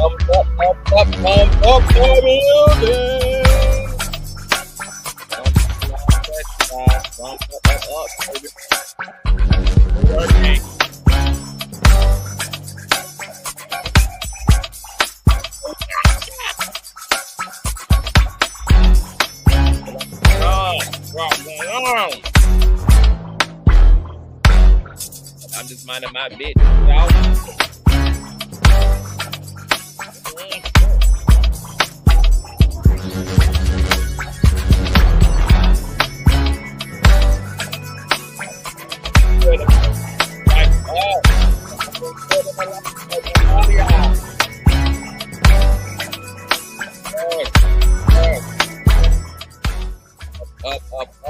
I'm just minding my business, y'all.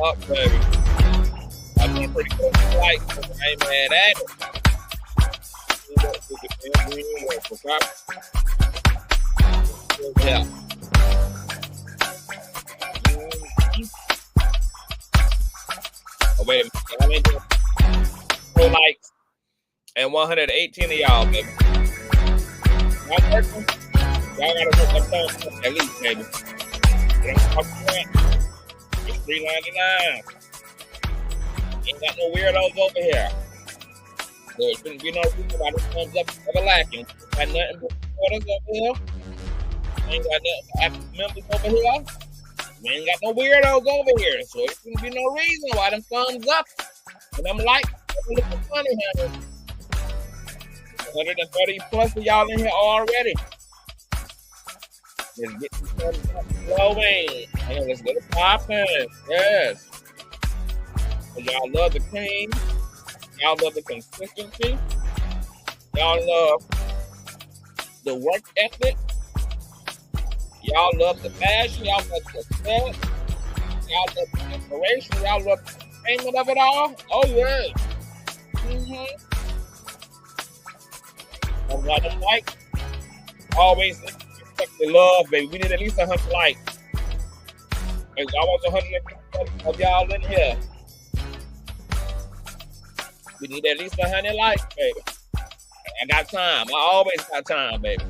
Up, baby. I'm doing pretty good flight, so I ain't mad at it. Yeah. Oh, wait a minute. I mean, 4 likes and 118 of y'all, baby. Y'all working? Y'all gotta work that phone at least, baby. It's $3.99. Ain't got no weirdos over here. There shouldn't be no reason why this thumbs up ever lacking. Got nothing but supporters over here. Ain't got nothing but active members over here. We ain't got no weirdos over here. So there shouldn't be no reason why them thumbs up and them likes look funny, honey. 130 plus of y'all in here already. Let's get the thumbs up flowing. And let's get it popping. Yes. Y'all love the cream. Y'all love the consistency. Y'all love the work ethic. Y'all love the fashion. Y'all love the set. Y'all love the inspiration. Y'all love the entertainment of it all. Oh, yeah. I'm glad I'm like. Always expect the love, baby. We need at least 100 likes. There's almost 100 of y'all in here. We need at least 100 likes, baby. I got time. I always got time, baby.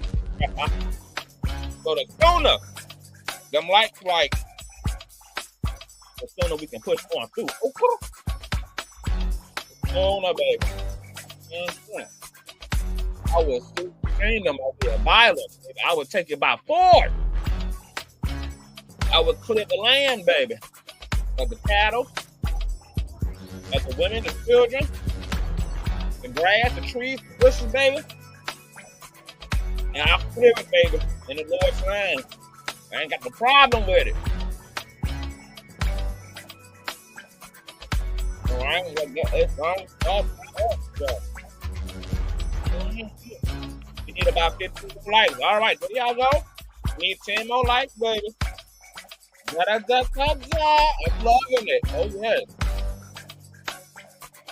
So the sooner them likes, like, the sooner we can push on through. Okay. The sooner, baby. I will still train them over here violent, baby. I would take it by force. I would clear the land, baby, of the cattle, of the women, the children, the grass, the trees, the bushes, baby. And I'll clear it, baby, in the Lord's name. I ain't got no problem with it. All right, it's on. We need about 15 likes. All right, there y'all go. We need 10 more likes, baby. I'm loving it. Oh, yes.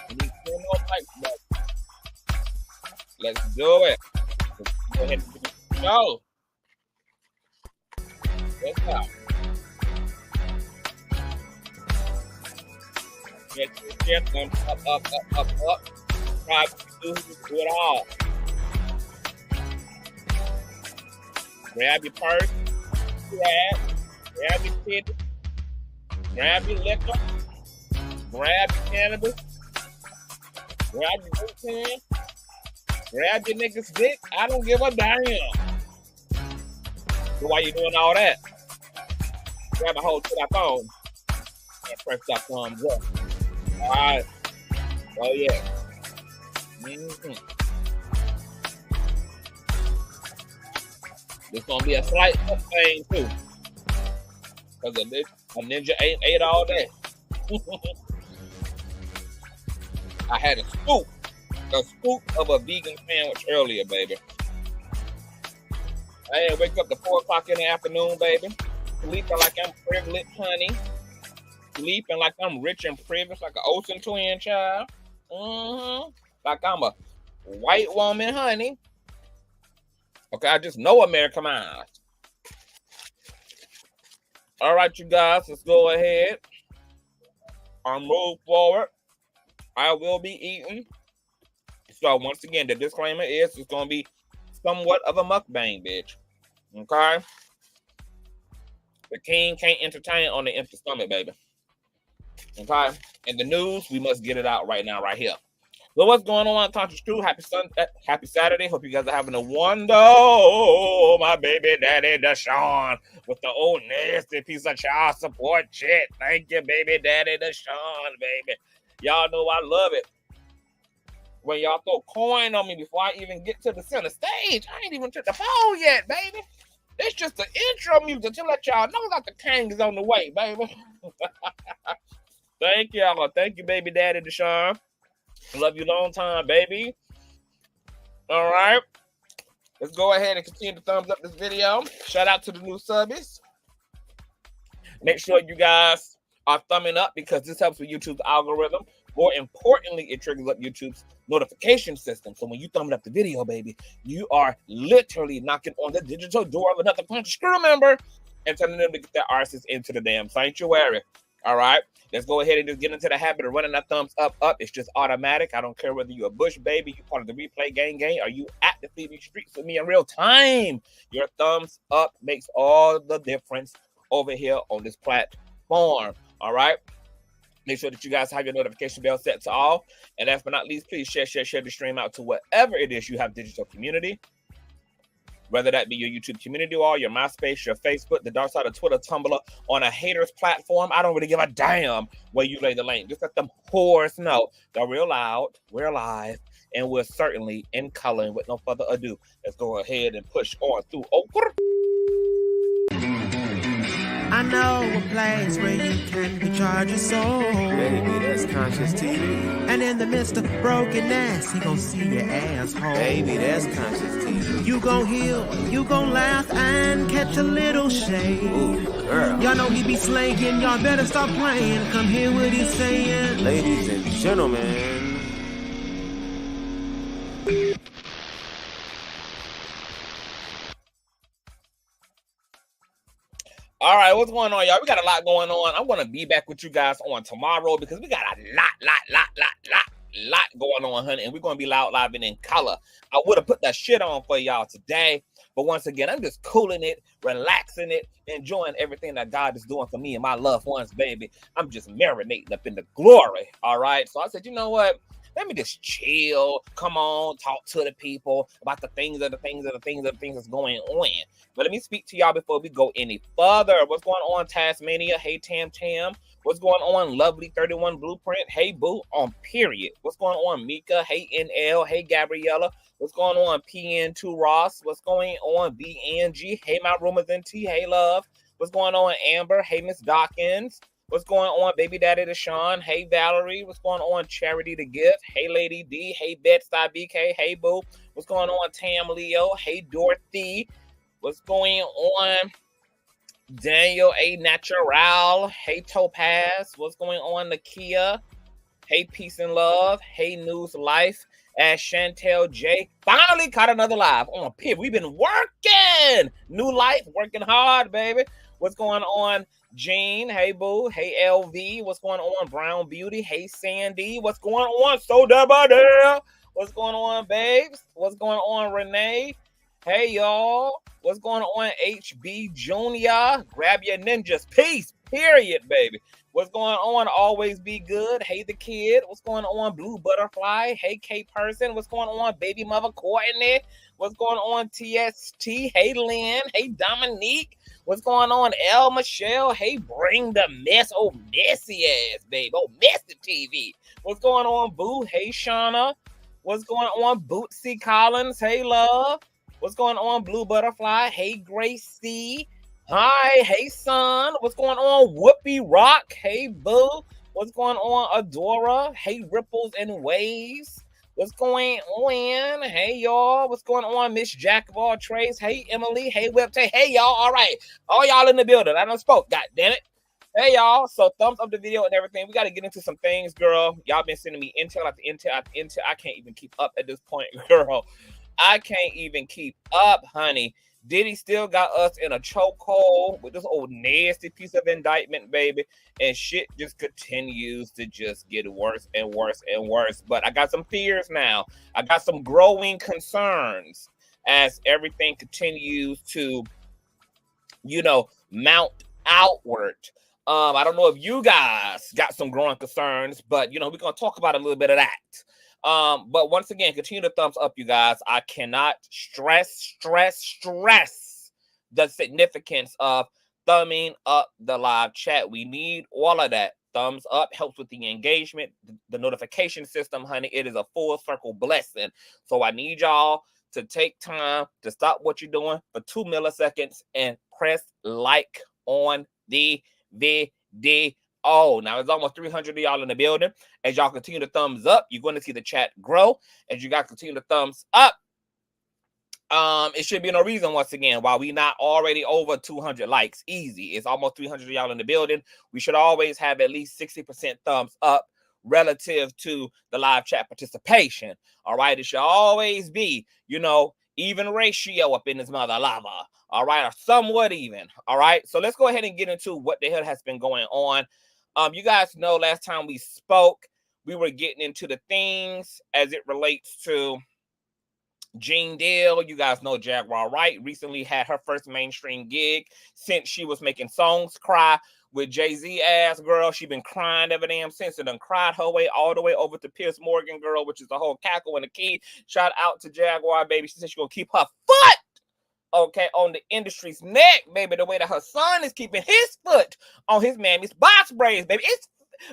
We need 10 more likes, baby. Let's do it. Go ahead and do the show. Let's go. Get them up. Try to do it all. Grab your purse, grab your kid, grab your liquor, grab your cannabis, grab your boot can, grab your nigga's dick. I don't give a damn. So why you doing all that? Grab a hold to that phone and press that thumbs up. All right. Oh yeah. It's gonna be a slight up thing too, cause a ninja ate all day. I had a scoop of a vegan sandwich earlier, baby. I had to wake up at 4 o'clock in the afternoon, baby. Sleeping like I'm privileged, honey. Sleeping like I'm rich and privileged, like an Olsen twin child. Like I'm a white woman, honey. Okay, I just know Americanized. All right, you guys, let's go ahead and move forward. I will be eating. So once again, the disclaimer is it's going to be somewhat of a mukbang, bitch. Okay? The king can't entertain on the empty stomach, baby. Okay? In the news, we must get it out right now, right here. So what's going on, Consciouztv? Happy Saturday. Hope you guys are having a wonder. Oh, my baby daddy, Deshaun, with the old nasty piece of child support shit. Thank you, baby daddy, Deshaun, baby. Y'all know I love it. When y'all throw coin on me before I even get to the center stage, I ain't even took the phone yet, baby. It's just the intro music to let y'all know that the king is on the way, baby. Thank y'all. Thank you, baby daddy, Deshaun. Love you long time, baby. All right. Let's go ahead and continue to thumbs up this video. Shout out to the new subbies. Make sure you guys are thumbing up because this helps with YouTube's algorithm. More importantly, it triggers up YouTube's notification system. So when you thumb up the video, baby, you are literally knocking on the digital door of another Consciouztv member and telling them to get their arses into the damn sanctuary. All right, let's go ahead and just get into the habit of running that thumbs up. It's just automatic. I don't care whether you're a Bush baby, you part of the replay gang, or you actively in the streets with me in real time. Your thumbs up makes all the difference over here on this platform. All right. Make sure that you guys have your notification bell set to all. And last but not least, please share the stream out to whatever it is you have digital community. Whether that be your YouTube community wall, your MySpace, your Facebook, the dark side of Twitter, Tumblr, on a hater's platform. I don't really give a damn where you lay the link. Just let them whores know that we're loud, we're live, and we're certainly in color. And with no further ado, let's go ahead and push on through. I know a place where you can recharge your soul. Baby, that's Consciouztv. And in the midst of brokenness, he gon' see your asshole. Baby, that's Consciouztv. You gon' heal, you gon' laugh and catch a little shade. Ooh, girl. Y'all know he be slaying, y'all better stop playing. Come hear what he's saying. Ladies and gentlemen. All right, what's going on, y'all? We got a lot going on. I'm going to be back with you guys on tomorrow because we got a lot going on, honey, and we're going to be loud, live, and in color. I would have put that shit on for y'all today, but once again, I'm just cooling it, relaxing it, enjoying everything that God is doing for me and my loved ones, baby. I'm just marinating up in the glory, all right? So I said, you know what? Let me just chill. Come on, talk to the people about the things that's going on. But let me speak to y'all before we go any further. What's going on, Tasmania? Hey, Tam. What's going on, Lovely 31 Blueprint? Hey, Boo, on period. What's going on, Mika? Hey, NL. Hey, Gabriella. What's going on, PN2 Ross? What's going on, BNG? Hey, my roomers and T. Hey, love. What's going on, Amber? Hey, Miss Dawkins. What's going on, baby daddy Deshaun? Hey, Valerie. What's going on, Charity the Gift? Hey, Lady D. Hey, Bed-Stuy BK. Hey, Boo. What's going on, Tam Leo? Hey, Dorothy. What's going on, Daniel A. Natural? Hey, Topaz. What's going on, Nakia? Hey, Peace and Love. Hey, News Life. As Chantel J. Finally caught another live on Pip. We've been working. New life, working hard, baby. What's going on, Jean? Hey, Boo. Hey, LV. What's going on, Brown Beauty? Hey, Sandy. What's going on, So Dabba? What's going on, babes? What's going on, Renee? Hey, y'all. What's going on, HB Junior? Grab your ninjas. Peace. Period, baby. What's going on? Always be good. Hey, the kid. What's going on? Blue Butterfly. Hey, K Person. What's going on? Baby Mother Courtney. What's going on? TST. Hey, Lynn. Hey, Dominique. What's going on? L Michelle. Hey, bring the mess. Oh, messy ass, babe. Oh, messy TV. What's going on, Boo? Hey, Shauna. What's going on? Bootsy Collins. Hey, love. What's going on, Blue Butterfly? Hey, Gracie. Hi, hey, son. What's going on, Whoopi Rock? Hey, Boo. What's going on, Adora? Hey, Ripples and Waves. What's going on? Hey, y'all. What's going on, Miss Jack of all trades? Hey, Emily. Hey, Webtay. Hey, y'all. All right. All y'all in the building. I done spoke. God damn it. Hey, y'all. So thumbs up the video and everything. We got to get into some things, girl. Y'all been sending me intel after intel after intel. I can't even keep up at this point, girl. I can't even keep up, honey. Diddy still got us in a chokehold with this old nasty piece of indictment, baby. And shit just continues to just get worse and worse and worse. But I got some fears now. I got some growing concerns. as everything continues to, mount outward. I don't know if you guys got some growing concerns, but we're gonna talk about a little bit of that. But once again, continue to thumbs up, you guys. I cannot stress the significance of thumbing up the live chat. We need all of that. Thumbs up helps with the engagement, the notification system, honey. It is a full circle blessing. So I need y'all to take time to stop what you're doing for 2 milliseconds and press like on the video. Now it's almost 300 of y'all in the building. As y'all continue to thumbs up, you're going to see the chat grow. As you guys continue to thumbs up, it should be no reason, once again, why we not already over 200 likes. Easy. It's almost 300 of y'all in the building. We should always have at least 60% thumbs up relative to the live chat participation. All right. It should always be, even ratio up in this mother lava. All right. Or somewhat even. All right. So let's go ahead and get into what the hell has been going on. You guys know last time we spoke, we were getting into the things as it relates to Jean Deal. You guys know Jaguar Wright recently had her first mainstream gig since she was making songs cry with Jay-Z ass girl. She been crying ever damn since, and done cried her way all the way over to Piers Morgan girl, which is the whole cackle and the key. Shout out to Jaguar, baby. She said she's gonna keep her foot on the industry's neck, baby, the way that her son is keeping his foot on his mammy's box braids, baby.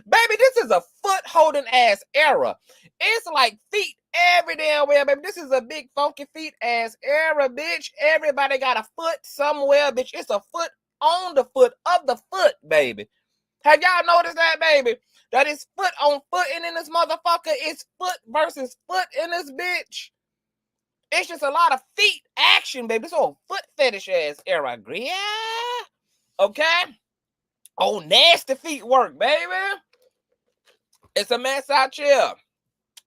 Baby, this is a foot holding ass era. It's like feet every damn way, baby. This is a big funky feet ass era, bitch. Everybody got a foot somewhere, bitch. It's a foot on the foot of the foot, baby. Have y'all noticed that, baby? That is foot on foot, and in this motherfucker, it's foot versus foot in this bitch. It's just a lot of feet action, baby. This whole foot fetish ass era, yeah. Okay? Oh, nasty feet work, baby. It's a mess out here.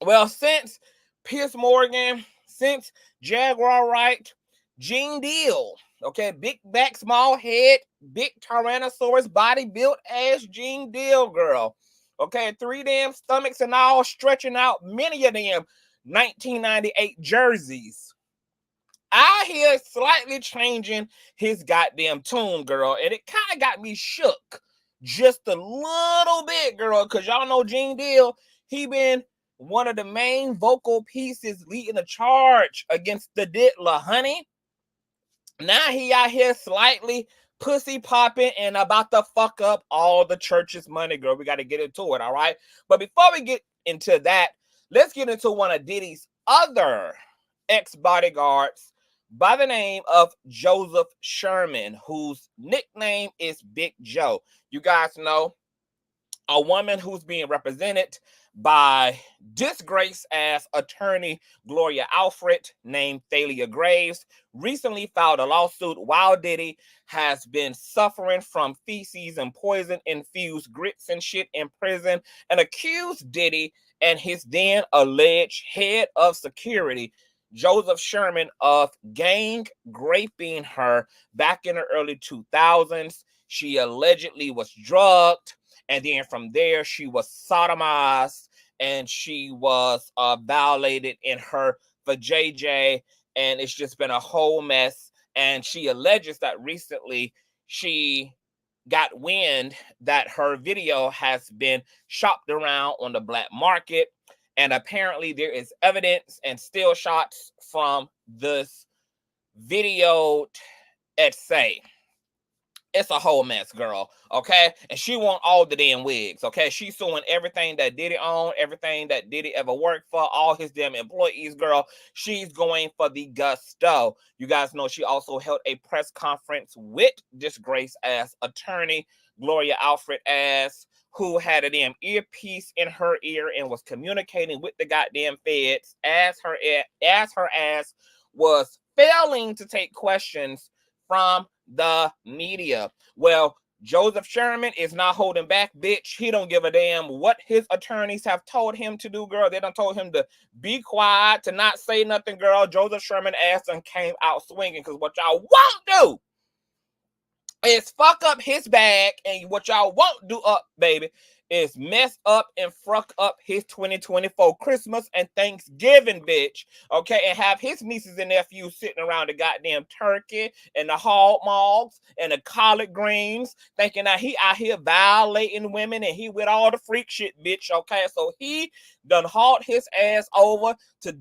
Well, since Piers Morgan, since Jaguar Wright, Jean Deal, okay, big back, small head, big Tyrannosaurus body built ass Jean Deal girl, okay, 3 damn stomachs and all, stretching out many of them 1998 jerseys. I hear slightly changing his goddamn tune, girl, and it kind of got me shook just a little bit, girl, because y'all know Jean Deal, he been one of the main vocal pieces leading the charge against the Diddler, honey. Now he out here slightly pussy popping and about to fuck up all the church's money, girl. We got to get into it, all right? But before we get into that, let's get into one of Diddy's other ex-bodyguards by the name of Joseph Sherman, whose nickname is Big Joe. You guys know a woman who's being represented by disgrace-ass attorney Gloria Allred, named Thalia Graves, recently filed a lawsuit while Diddy has been suffering from feces and poison-infused grits and shit in prison, and accused Diddy and his then alleged head of security, Joseph Sherman, of gang raping her back in the early 2000s. She allegedly was drugged, and then from there she was sodomized, and she was violated in her vajayjay, and it's just been a whole mess. And she alleges that recently she got wind that her video has been shopped around on the black market, and apparently there is evidence and still shots from this video at say. It's a whole mess, girl, okay? And she want all the damn wigs, okay? She's suing everything that Diddy owned, everything that Diddy ever worked for, all his damn employees, girl. She's going for the gusto. You guys know she also held a press conference with disgrace-ass attorney Gloria Allred ass, who had a damn earpiece in her ear and was communicating with the goddamn feds as her ass was failing to take questions from the media. Well, Joseph Sherman is not holding back, bitch. He don't give a damn what his attorneys have told him to do, girl. They done told him to be quiet, to not say nothing, girl. Joseph Sherman ass done came out swinging, because what y'all won't do is fuck up his bag, and what y'all won't do up, baby, is mess up and fruck up his 2024 Christmas and Thanksgiving, bitch. Okay, and have his nieces and nephews sitting around the goddamn turkey and the hog mogs and the collard greens, thinking that he out here violating women and he with all the freak shit, bitch. Okay, so he done hauled his ass over to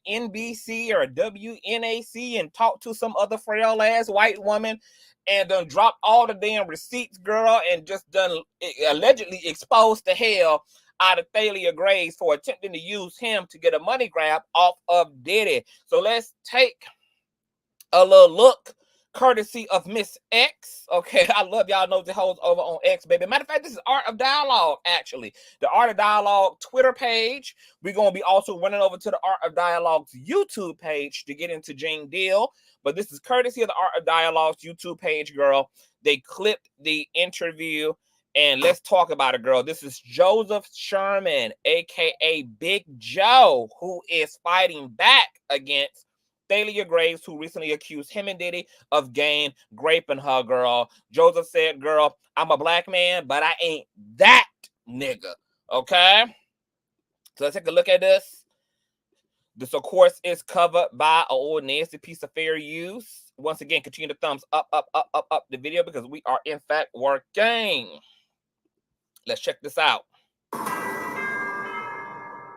NBC or WNAC and talked to some other frail ass white woman and done dropped all the damn receipts, girl, and just done allegedly exposed the hell out of Thalia Graves for attempting to use him to get a money grab off of Diddy. So let's take a little look courtesy of Miss X. Okay, I love y'all know the hoes over on X, baby. Matter of fact, this is Art of Dialogue, actually. The Art of Dialogue Twitter page. We're going to be also running over to the Art of Dialogue's YouTube page to get into Jane Deal. But this is courtesy of the Art of Dialogue's YouTube page, girl. They clipped the interview, and let's talk about it, girl. This is Joseph Sherman, a.k.a. Big Joe, who is fighting back against Thalia Graves, who recently accused him and Diddy of gang raping her, girl. Joseph said, girl, I'm a black man, but I ain't that nigga, okay? So let's take a look at this. This, of course, is covered by an old nasty piece of fair use. Once again, continue to thumbs up the video because we are, in fact, working. Let's check this out.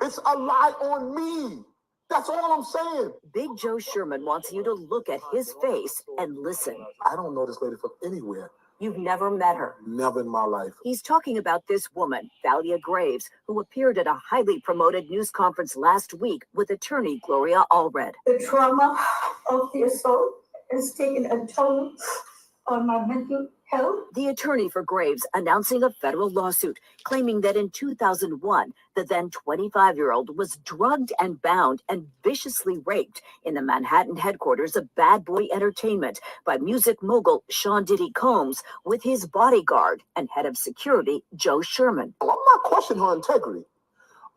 It's a lie on me. That's all I'm saying. Big Joe Sherman wants you to look at his face and listen. I don't know this lady from anywhere. You've never met her. Never in my life. He's talking about this woman, Thalia Graves, who appeared at a highly promoted news conference last week with attorney Gloria Allred. The trauma of the assault has taken a toll on my mental health. The attorney for Graves announcing a federal lawsuit claiming that in 2001, the then 25-year-old was drugged and bound and viciously raped in the Manhattan headquarters of Bad Boy Entertainment by music mogul Sean Diddy Combs with his bodyguard and head of security Joe Sherman. I'm not questioning her integrity.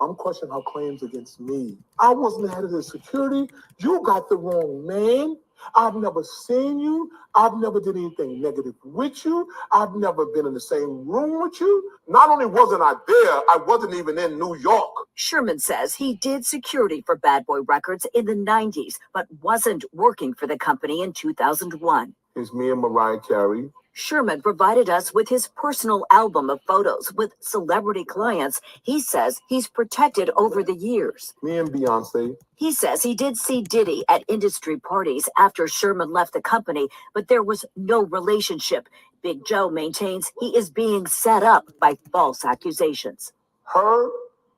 I'm questioning her claims against me. I wasn't the head of the security. You got the wrong man. I've never seen you. I've never did anything negative with you. I've never been in the same room with you. Not only wasn't I there, I wasn't even in New York. Sherman says he did security for Bad Boy Records in the 90s, but wasn't working for the company in 2001. It's me and Mariah Carey. Sherman provided us with his personal album of photos with celebrity clients he says he's protected over the years. Me and Beyonce. He says he did see Diddy at industry parties after Sherman left the company, but there was no relationship. Big Joe maintains he is being set up by false accusations. Her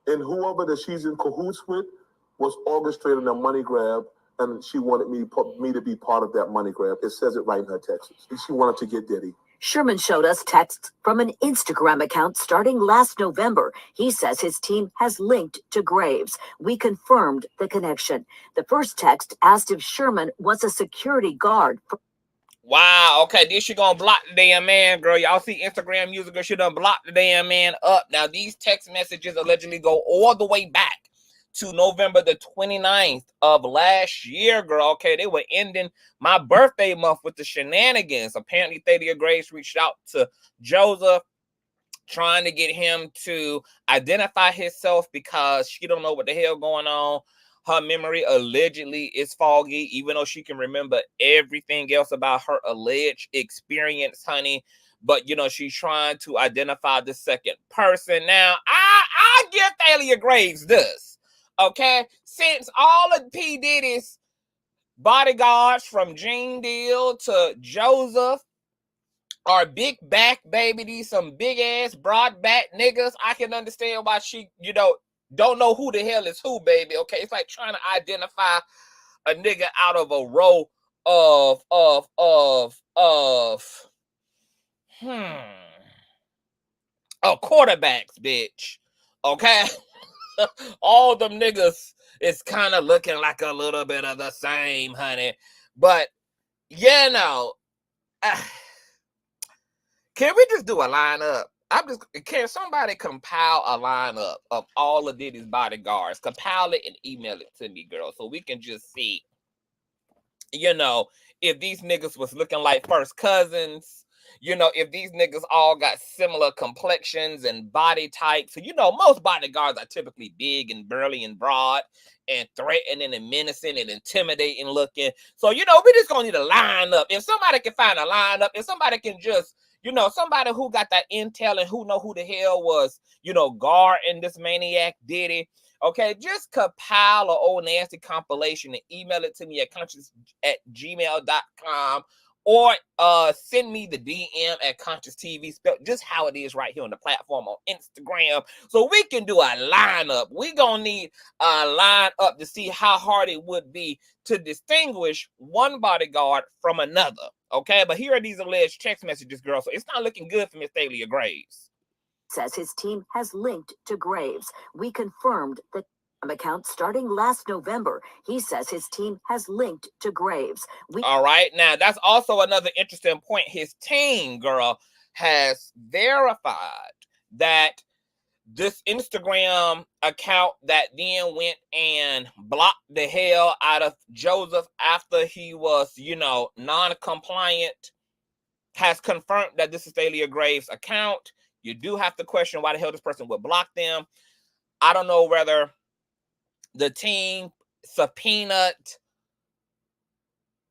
and whoever that she's in cahoots with was orchestrating a money grab, and she wanted me to be part of that money grab. It says it right in her text. She wanted to get Diddy. Sherman showed us texts from an Instagram account starting last November. He says his team has linked to Graves. We confirmed the connection. The first text asked if Sherman was a security guard. Wow, okay, this she gonna block the damn man, girl. Y'all see Instagram user girl, she done blocked the damn man up. Now, these text messages allegedly go all the way back to November the 29th of last year, girl. Okay, they were ending my birthday month with the shenanigans. Apparently, Thalia Graves reached out to Joseph, trying to get him to identify himself because she don't know what the hell going on. Her memory allegedly is foggy, even though she can remember everything else about her alleged experience, honey. But, you know, she's trying to identify the second person. Now, I give Thalia Graves this. Okay, since all of P. Diddy's bodyguards from Gene Deal to Joseph are big back, baby, these some big ass broad back niggas, I can understand why she, you know, don't know who the hell is who, baby. Okay, it's like trying to identify a nigga out of a row of quarterbacks, bitch. Okay. All them niggas is kind of looking like a little bit of the same, honey. But, you know, can we just do a lineup? Can somebody compile a lineup of all of Diddy's bodyguards? Compile it and email it to me, girl, so we can just see, you know, if these niggas was looking like first cousins, you know, if these niggas all got similar complexions and body types. So, you know, most bodyguards are typically big and burly and broad and threatening and menacing and intimidating looking. So, you know, we just gonna need a lineup. If somebody can find a lineup, if somebody can just, you know, somebody who got that intel and who know who the hell was, you know, guarding this maniac Diddy, okay, just compile an old nasty compilation and email it to me at conscious@gmail.com, or send me the DM at Consciouztv, spelled just how it is right here on the platform on Instagram, so we can do a lineup. We gonna need a lineup to see how hard it would be to distinguish one bodyguard from another. Okay, but here are these alleged text messages, girl. So it's not looking good for Miss Thalia Graves. Says his team has linked to Graves. We confirmed the account starting last November. He says his team has linked to Graves. All right, now that's also another interesting point. His team, girl, has verified that this Instagram account that then went and blocked the hell out of Joseph after he was, you know, non-compliant, has confirmed that this is Thalia Graves' account. You do have to question why the hell this person would block them. I don't know whether the team subpoenaed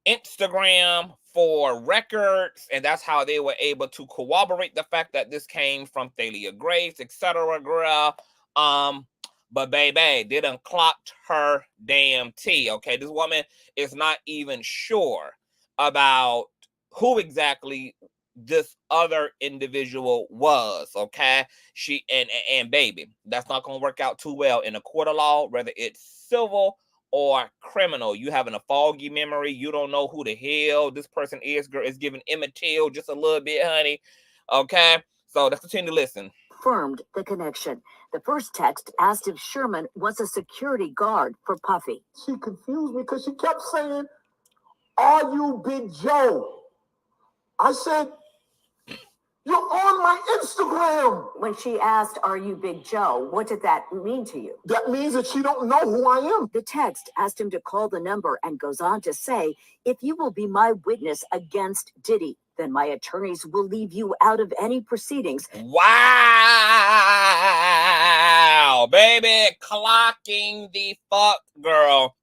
Instagram for records, and that's how they were able to corroborate the fact that this came from Thalia Graves, etc. Girl. But baby, they done clocked her damn tea. Okay, this woman is not even sure about who exactly this other individual was. Okay, she and baby, that's not gonna work out too well in a court of law, whether it's civil or criminal. You having a foggy memory, you don't know who the hell this person is, girl. It's giving Emmett Till just a little bit, honey. Okay, so let's continue to listen. Confirmed the connection. The first text asked if Sherman was a security guard for Puffy. She confused me because she kept saying, "Are you Big Joe?" I said, "You're on my Instagram." When she asked, "Are you Big Joe?" what did that mean to you? That means that she don't know who I am. The text asked him to call the number and goes on to say, "If you will be my witness against Diddy, then my attorneys will leave you out of any proceedings." Wow, baby, clocking the fuck girl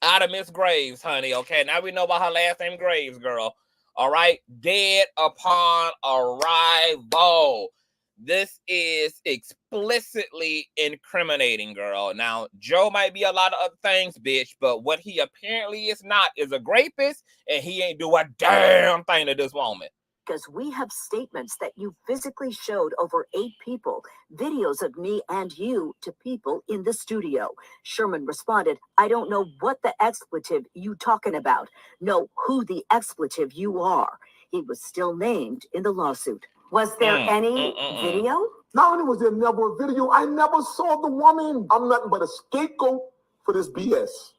out of Miss Graves, honey. Okay, now we know about her last name, Graves, girl. All right, dead upon arrival. This is explicitly incriminating, girl. Now, Joe might be a lot of other things, bitch, but what he apparently is not is a rapist, and he ain't do a damn thing to this woman. Because we have statements that you physically showed over 8 people, videos of me and you to people in the studio. Sherman responded, "I don't know what the expletive you talking about. Know who the expletive you are." He was still named in the lawsuit. Was there any video? Not only was there never a video, I never saw the woman. I'm nothing but a scapegoat for this BS.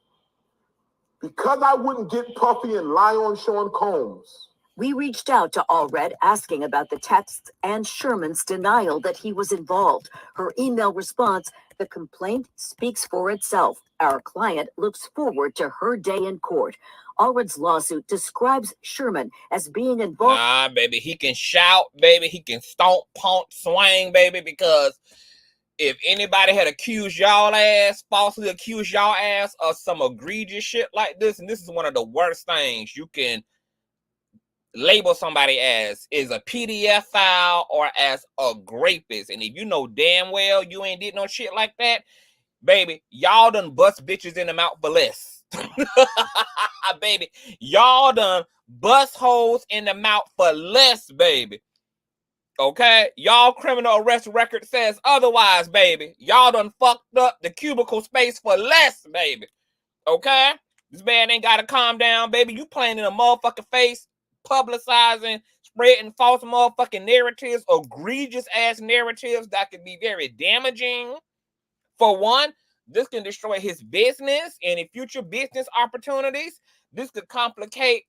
Because I wouldn't get Puffy and lie on Sean Combs. We reached out to Allred asking about the texts and Sherman's denial that he was involved. Her email response, "The complaint speaks for itself. Our client looks forward to her day in court." Allred's lawsuit describes Sherman as being involved. Nah, baby, he can shout, baby. He can stomp, pump, swing, baby, because if anybody had accused y'all ass, falsely accused y'all ass of some egregious shit like this, and this is one of the worst things you can label somebody as, is a PDF file or as a rapist. And if you know damn well you ain't did no shit like that, baby, y'all done bust bitches in the mouth for less. Baby, y'all done bust holes in the mouth for less, baby. Okay, y'all criminal arrest record says otherwise, baby. Y'all done fucked up the cubicle space for less, baby. Okay, this man ain't gotta calm down, baby. You playing in a motherfucking face, publicizing, spreading false motherfucking narratives, egregious ass narratives that could be very damaging. For one, this can destroy his business and in future business opportunities. This could complicate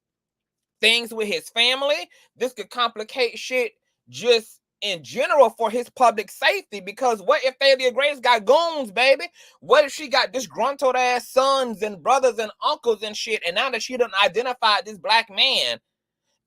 things with his family. This could complicate shit just in general for his public safety, because what if Thalia Graves got goons, baby? What if she got disgruntled ass sons and brothers and uncles and shit, and now that she done identified this black man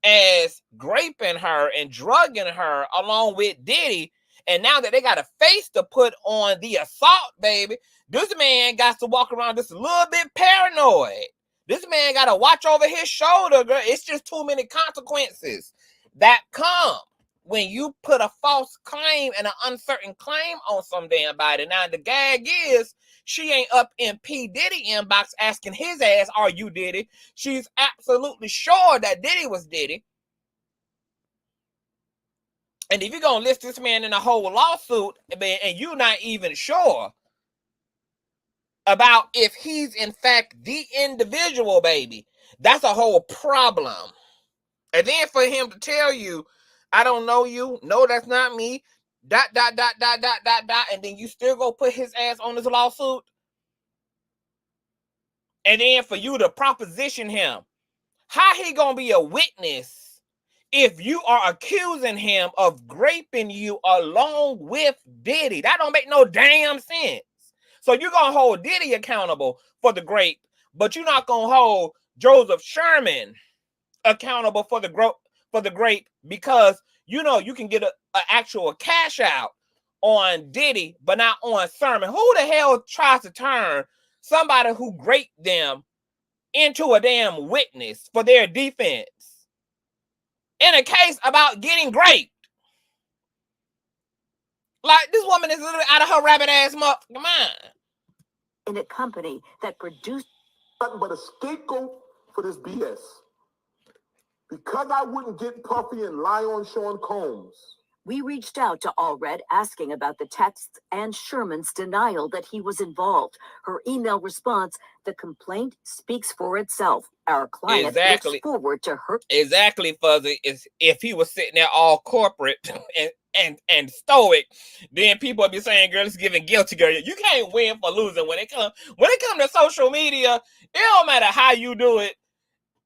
as raping her and drugging her along with Diddy. And now that they got a face to put on the assault, baby, this man got to walk around just a little bit paranoid. This man got to watch over his shoulder, girl. It's just too many consequences that come when you put a false claim and an uncertain claim on some damn body. Now, the gag is she ain't up in P. Diddy inbox asking his ass, are you Diddy? She's absolutely sure that Diddy was Diddy. And if you're going to list this man in a whole lawsuit and you're not even sure about if he's in fact the individual, baby, that's a whole problem. And then for him to tell you, I don't know you, no, that's not me, ... and then you still go put his ass on this lawsuit. And then for you to proposition him, how he gonna be a witness if you are accusing him of raping you along with Diddy? That don't make no damn sense. So you're going to hold Diddy accountable for the grape, but you're not going to hold Joseph Sherman accountable for the grape because, you know, you can get an actual cash out on Diddy, but not on Sherman. Who the hell tries to turn somebody who raped them into a damn witness for their defense in a case about getting raped? Like, this woman is literally out of her rabbit ass mind. In a company that produced nothing but a scapegoat for this BS. Because I wouldn't get puffy and lie on Sean Combs. We reached out to Allred asking about the texts and Sherman's denial that he was involved. Her email response, the complaint speaks for itself. Our client looks forward to her. Exactly, Fuzzy. If he was sitting there all corporate and stoic, then people would be saying, girl, it's giving guilty, girl. You can't win for losing. When it comes to social media, it don't matter how you do it.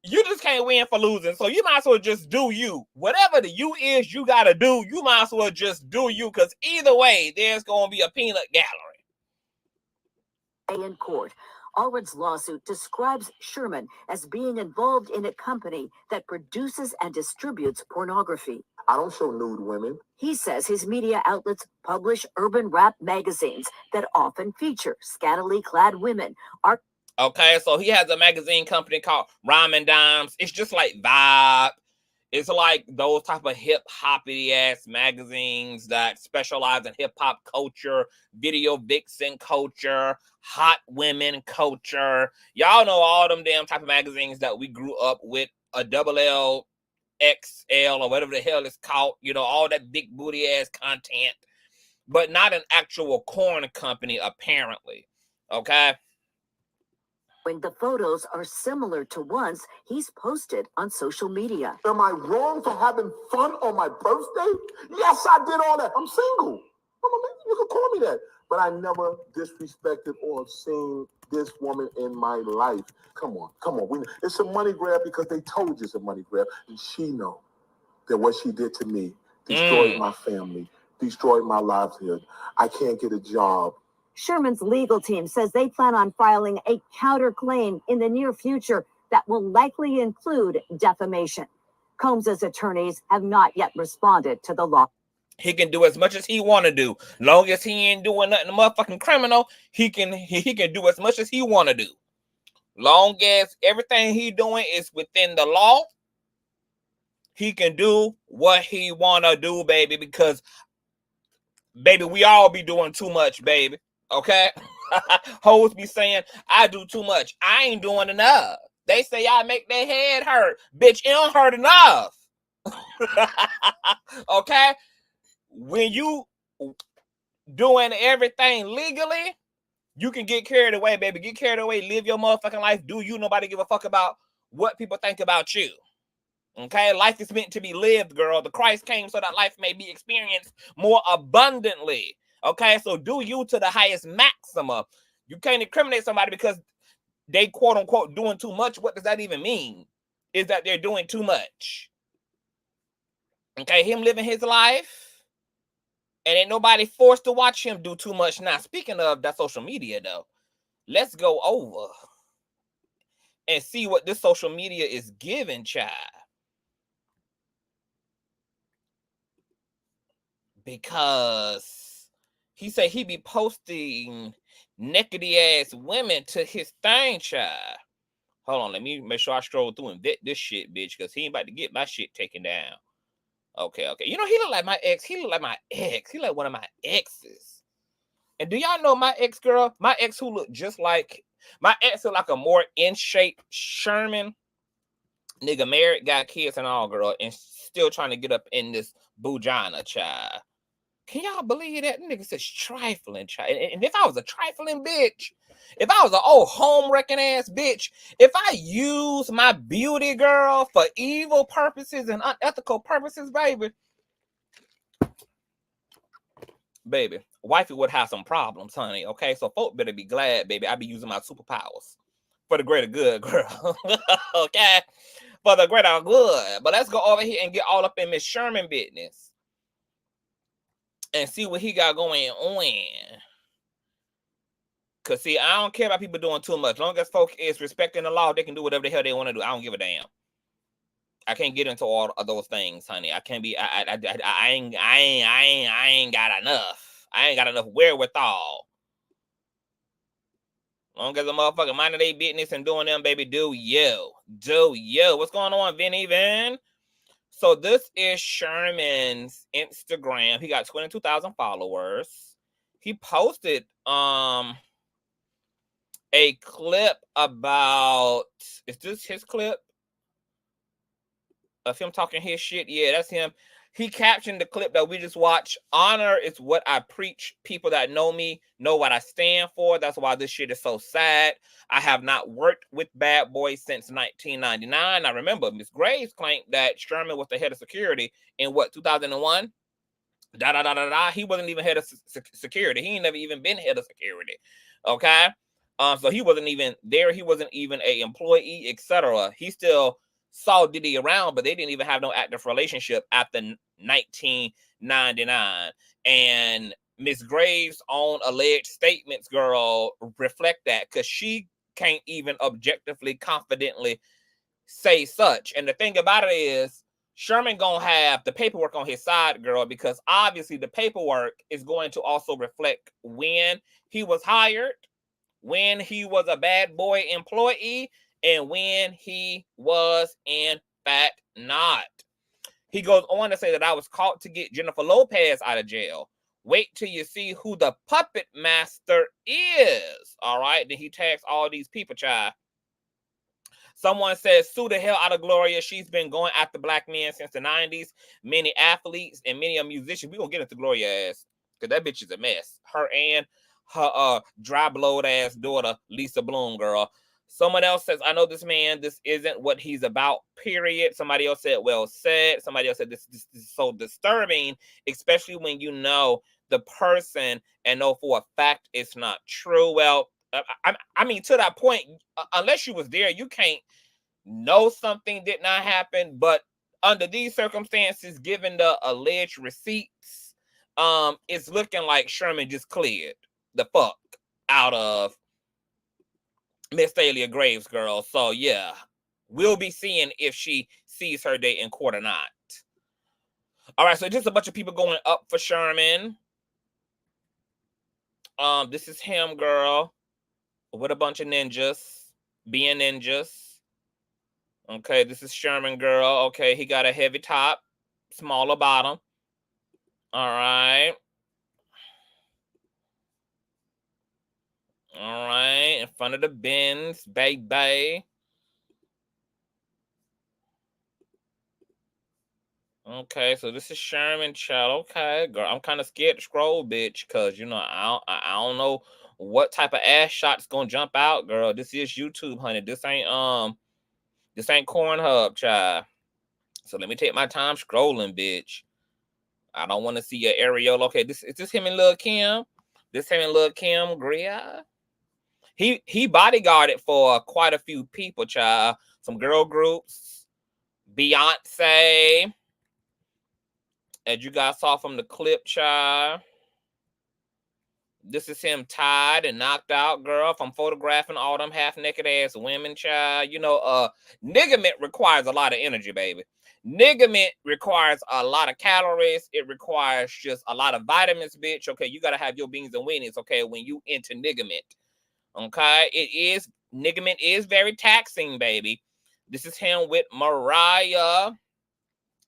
You just can't win for losing. So you might as well just do you. Whatever the you is you got to do, you might as well just do you, because either way, there's going to be a peanut gallery. In court, Allred's lawsuit describes Sherman as being involved in a company that produces and distributes pornography. I don't show nude women. He says his media outlets publish urban rap magazines that often feature scantily clad women. Okay, so he has a magazine company called Rhyme and Dimes. It's just like Vibe. It's like those type of hip-hoppy ass magazines that specialize in hip-hop culture, video vixen culture, hot women culture. Y'all know all them damn type of magazines that we grew up with, a XXL or whatever the hell it's called. You know, all that big booty ass content, but not an actual corn company, apparently. Okay? When the photos are similar to ones he's posted on social media. Am I wrong for having fun on my birthday? Yes, I did all that. I'm single. You can call me that. But I never disrespected or seen this woman in my life. Come on. It's a money grab because they told you it's a money grab. And she know that what she did to me destroyed my family, destroyed my livelihood. I can't get a job. Sherman's legal team says they plan on filing a counterclaim in the near future that will likely include defamation. Combs' attorneys have not yet responded to the law. He can do as much as he want to do. Long as he ain't doing nothing motherfucking criminal, he can do as much as he want to do. Long as everything he doing is within the law, he can do what he want to do, baby, because, baby, we all be doing too much, baby. Okay? Hoes be saying, I do too much. I ain't doing enough. They say I make their head hurt. Bitch, it don't hurt enough. Okay? When you doing everything legally, you can get carried away, baby. Get carried away. Live your motherfucking life. Do you. Nobody give a fuck about what people think about you. Okay? Life is meant to be lived, girl. The Christ came so that life may be experienced more abundantly. Okay, so do you to the highest maximum. You can't incriminate somebody because they quote unquote doing too much. What does that even mean? Is that they're doing too much. Okay, him living his life, and ain't nobody forced to watch him do too much. Now, speaking of that social media though, let's go over and see what this social media is giving, child. because he said he be posting nakedy ass women to his thing, child. Hold on, let me make sure I scroll through and vet this shit, bitch, because he ain't about to get my shit taken down. Okay. You know, he look like my ex. He look like my ex. He like one of my exes. And do y'all know my ex, girl? My ex who looked just like, my ex look like a more in shape Sherman. Nigga married, got kids and all, girl, and still trying to get up in this bujana, child. Can y'all believe that? Nigga says trifling, child. And if I was a trifling bitch, if I was an old home wrecking ass bitch, if I use my beauty, girl, for evil purposes and unethical purposes, baby, wifey would have some problems, honey. Okay, so folk better be glad, baby. I be using my superpowers for the greater good, girl. Okay, for the greater good. But let's go over here and get all up in Miss Sherman business and see what he got going on. Cause see, I don't care about people doing too much. As long as folk is respecting the law, they can do whatever the hell they want to do. I don't give a damn. I can't get into all of those things, honey. I can't be. I ain't got enough. I ain't got enough wherewithal. As long as a motherfucker minding their business and doing them, baby, do you. What's going on, Vinny Van? So this is Sherman's Instagram. He got 22,000 followers. He posted a clip about, is this his clip of him talking his shit? Yeah, that's him. He captioned the clip that we just watched. Honor is what I preach. People that know me know what I stand for. That's why this shit is so sad. I have not worked with bad boys since 1999. I remember Miss Graves claimed that Sherman was the head of security in what, 2001? He wasn't even head of security. He ain't never even been head of security. Okay. So he wasn't even there. He wasn't even a employee, etc. He still saw Diddy around, but they didn't even have no active relationship after 1999. And Miss Graves' own alleged statements, girl, reflect that, because she can't even objectively, confidently say such. And the thing about it is, Sherman gonna have the paperwork on his side, girl, because obviously the paperwork is going to also reflect when he was hired, when he was a bad boy employee, and when he was in fact not. He goes on to say that I was caught to get Jennifer Lopez out of jail. Wait till you see who the puppet master is. All right. Then he tags all these people, child. Someone says, sue the hell out of Gloria. She's been going after black men since the 90s. Many athletes and many a musician. We're going to get into Gloria ass, because that bitch is a mess. Her and her dry blowed ass daughter, Lisa Bloom, girl. Someone else says, I know this man. This isn't what he's about, period. Somebody else said, well said. Somebody else said, this is so disturbing, especially when you know the person and know for a fact it's not true. Well, I mean, to that point, unless you was there, you can't know something did not happen. But under these circumstances, given the alleged receipts, it's looking like Sherman just cleared the fuck out of Miss Thalia Graves, girl. So yeah, we'll be seeing if she sees her day in court or not. All right, so just a bunch of people going up for Sherman. This is him, girl, with a bunch of ninjas, being ninjas. Okay, this is Sherman, girl. Okay, he got a heavy top, smaller bottom. All right. All right, in front of the Benz, baby. Okay, so this is Sherman, child. Okay, girl, I'm kind of scared to scroll, bitch, because, you know, I don't know what type of ass shot's gonna jump out, girl. This is YouTube, honey. This ain't Cornhub, child. So let me take my time scrolling, bitch. I don't want to see your areola. Okay, is this him and Lil Kim? This him and Lil Kim Gloria? He bodyguarded for quite a few people, child. Some girl groups, Beyonce, as you guys saw from the clip, child. This is him tied and knocked out, girl, from photographing all them half-naked ass women, child. You know, nigament requires a lot of energy, baby. Nigament requires a lot of calories. It requires just a lot of vitamins, bitch. Okay, you gotta have your beans and weenies, okay, when you into nigament. Okay, nigament is very taxing, baby. This is him with Mariah,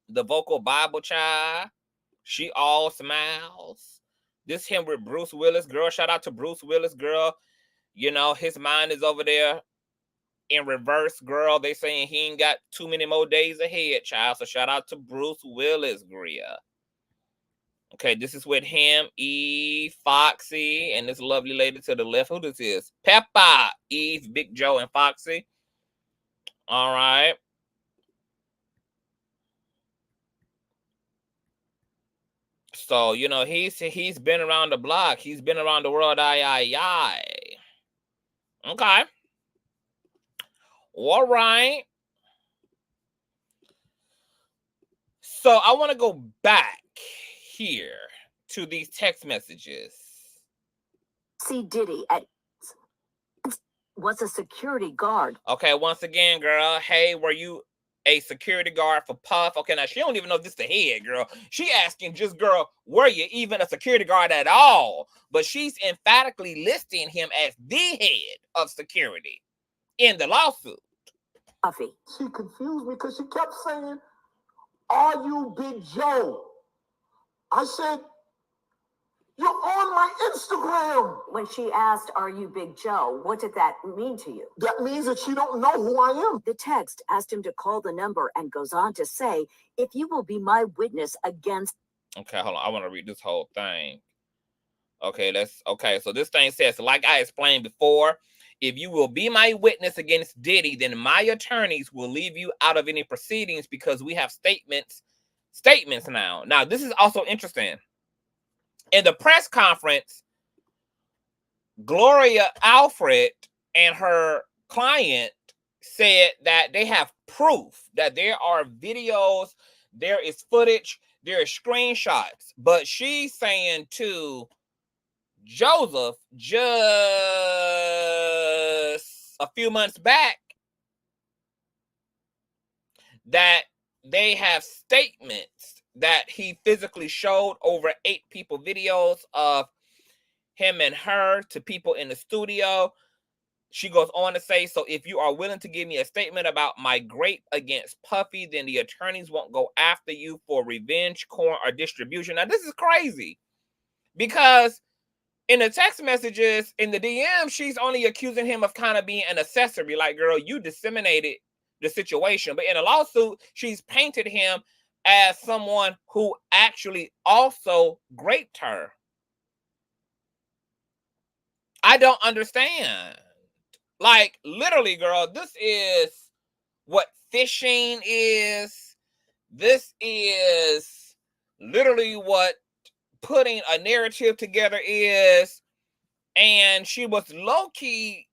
the vocal Bible child. She all smiles. This him with Bruce Willis, girl. Shout out to Bruce Willis, girl. You know, his mind is over there in reverse, girl. They saying he ain't got too many more days ahead, child. So shout out to Bruce Willis, Gloria. Okay, this is with him, Eve, Foxy, and this lovely lady to the left. Who this is? Peppa, Eve, Big Joe, and Foxy. All right. So, you know, he's been around the block. He's been around the world. Okay. All right. So I want to go back here to these text messages. See Diddy was a security guard. Okay, once again, girl. Hey, were you a security guard for Puff? Okay, now she don't even know if this is the head, girl. She asking just, girl, were you even a security guard at all? But she's emphatically listing him as the head of security in the lawsuit. Puffy. She confused me because she kept saying, "Are you Big Joe?" I said, "You're on my Instagram." When she asked, "Are you Big Joe?" what did that mean to you? That means that she don't know who I am. The text asked him to call the number and goes on to say, "If you will be my witness against..." Okay, hold on. I want to read this whole thing. Okay, so this thing says, like I explained before, if you will be my witness against Diddy, then my attorneys will leave you out of any proceedings because we have statements now. Now, this is also interesting. In the press conference, Gloria Allred and her client said that they have proof that there are videos, there is footage, there are screenshots. But she's saying to Joseph just a few months back that they have statements that he physically showed over 8 people videos of him and her to people in the studio. She goes on to say, so if you are willing to give me a statement about my grape against Puffy, then the attorneys won't go after you for revenge, porn, or distribution. Now, this is crazy because in the text messages, in the DM, she's only accusing him of kind of being an accessory. Like, girl, you disseminated the situation. But in a lawsuit, she's painted him as someone who actually also raped her. I don't understand. Like, literally, girl, this is what phishing is. This is literally what putting a narrative together is. And she was low-key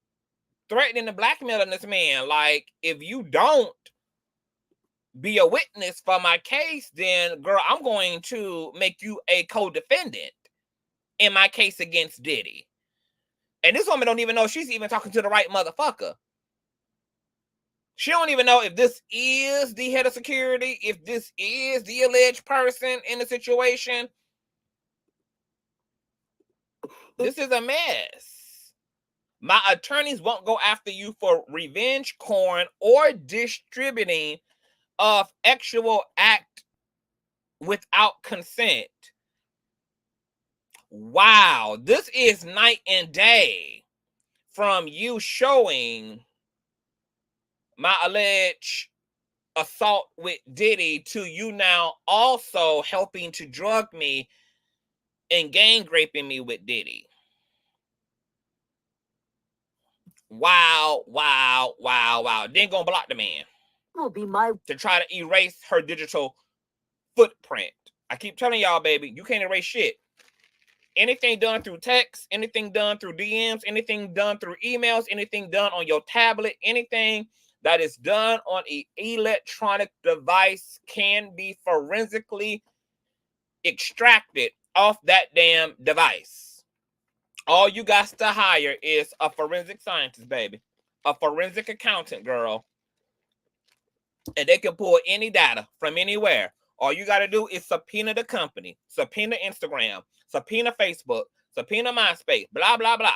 threatening and blackmailing this man. Like, if you don't be a witness for my case, then, girl, I'm going to make you a co-defendant in my case against Diddy. And this woman don't even know she's even talking to the right motherfucker. She don't even know if this is the head of security, if this is the alleged person in the situation. This is a mess. My attorneys won't go after you for revenge porn or distributing of actual act without consent. Wow, this is night and day from you showing my alleged assault with Diddy to you now also helping to drug me and gang raping me with Diddy. Wow. Then gonna block the man. Will be my... to try to erase her digital footprint. I keep telling y'all, baby, you can't erase shit. Anything done through text, anything done through DMs, anything done through emails, anything done on your tablet, anything that is done on an electronic device can be forensically extracted off that damn device. All you got to hire is a forensic scientist, baby. A forensic accountant, girl. And they can pull any data from anywhere. All you got to do is subpoena the company, subpoena Instagram, subpoena Facebook, subpoena MySpace, blah, blah, blah.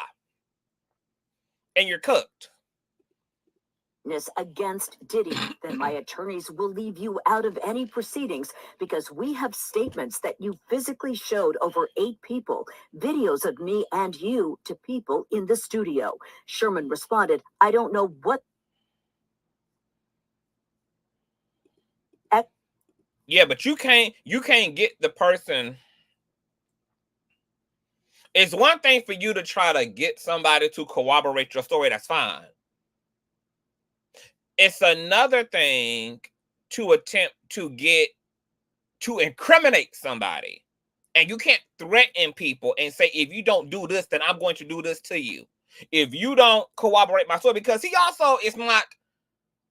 And you're cooked. Against Diddy, then my attorneys will leave you out of any proceedings because we have statements that you physically showed over 8 people, videos of me and you to people in the studio. Sherman responded, I don't know what. Yeah, but you can't get the person. It's one thing for you to try to get somebody to corroborate your story. That's fine. It's another thing to attempt to incriminate somebody. And you can't threaten people and say, if you don't do this, then I'm going to do this to you. If you don't corroborate my story, because he also is not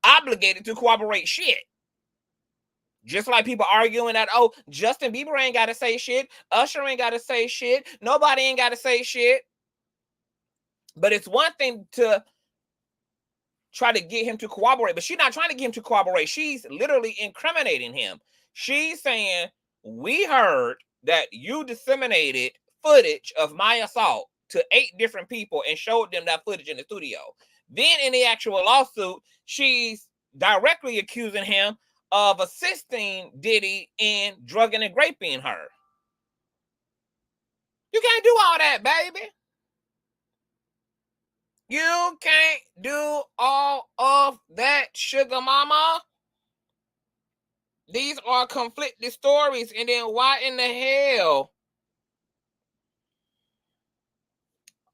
obligated to corroborate shit. Just like people arguing that, oh, Justin Bieber ain't got to say shit. Usher ain't got to say shit. Nobody ain't got to say shit. But it's one thing to try to get him to corroborate, but she's not trying to get him to corroborate. She's literally incriminating him. She's saying, we heard that you disseminated footage of my assault to 8 different people and showed them that footage in the studio. Then in the actual lawsuit, she's directly accusing him of assisting Diddy in drugging and raping her. You can't do all that, baby. You can't do all of that, sugar mama. These are conflicted stories. And then why in the hell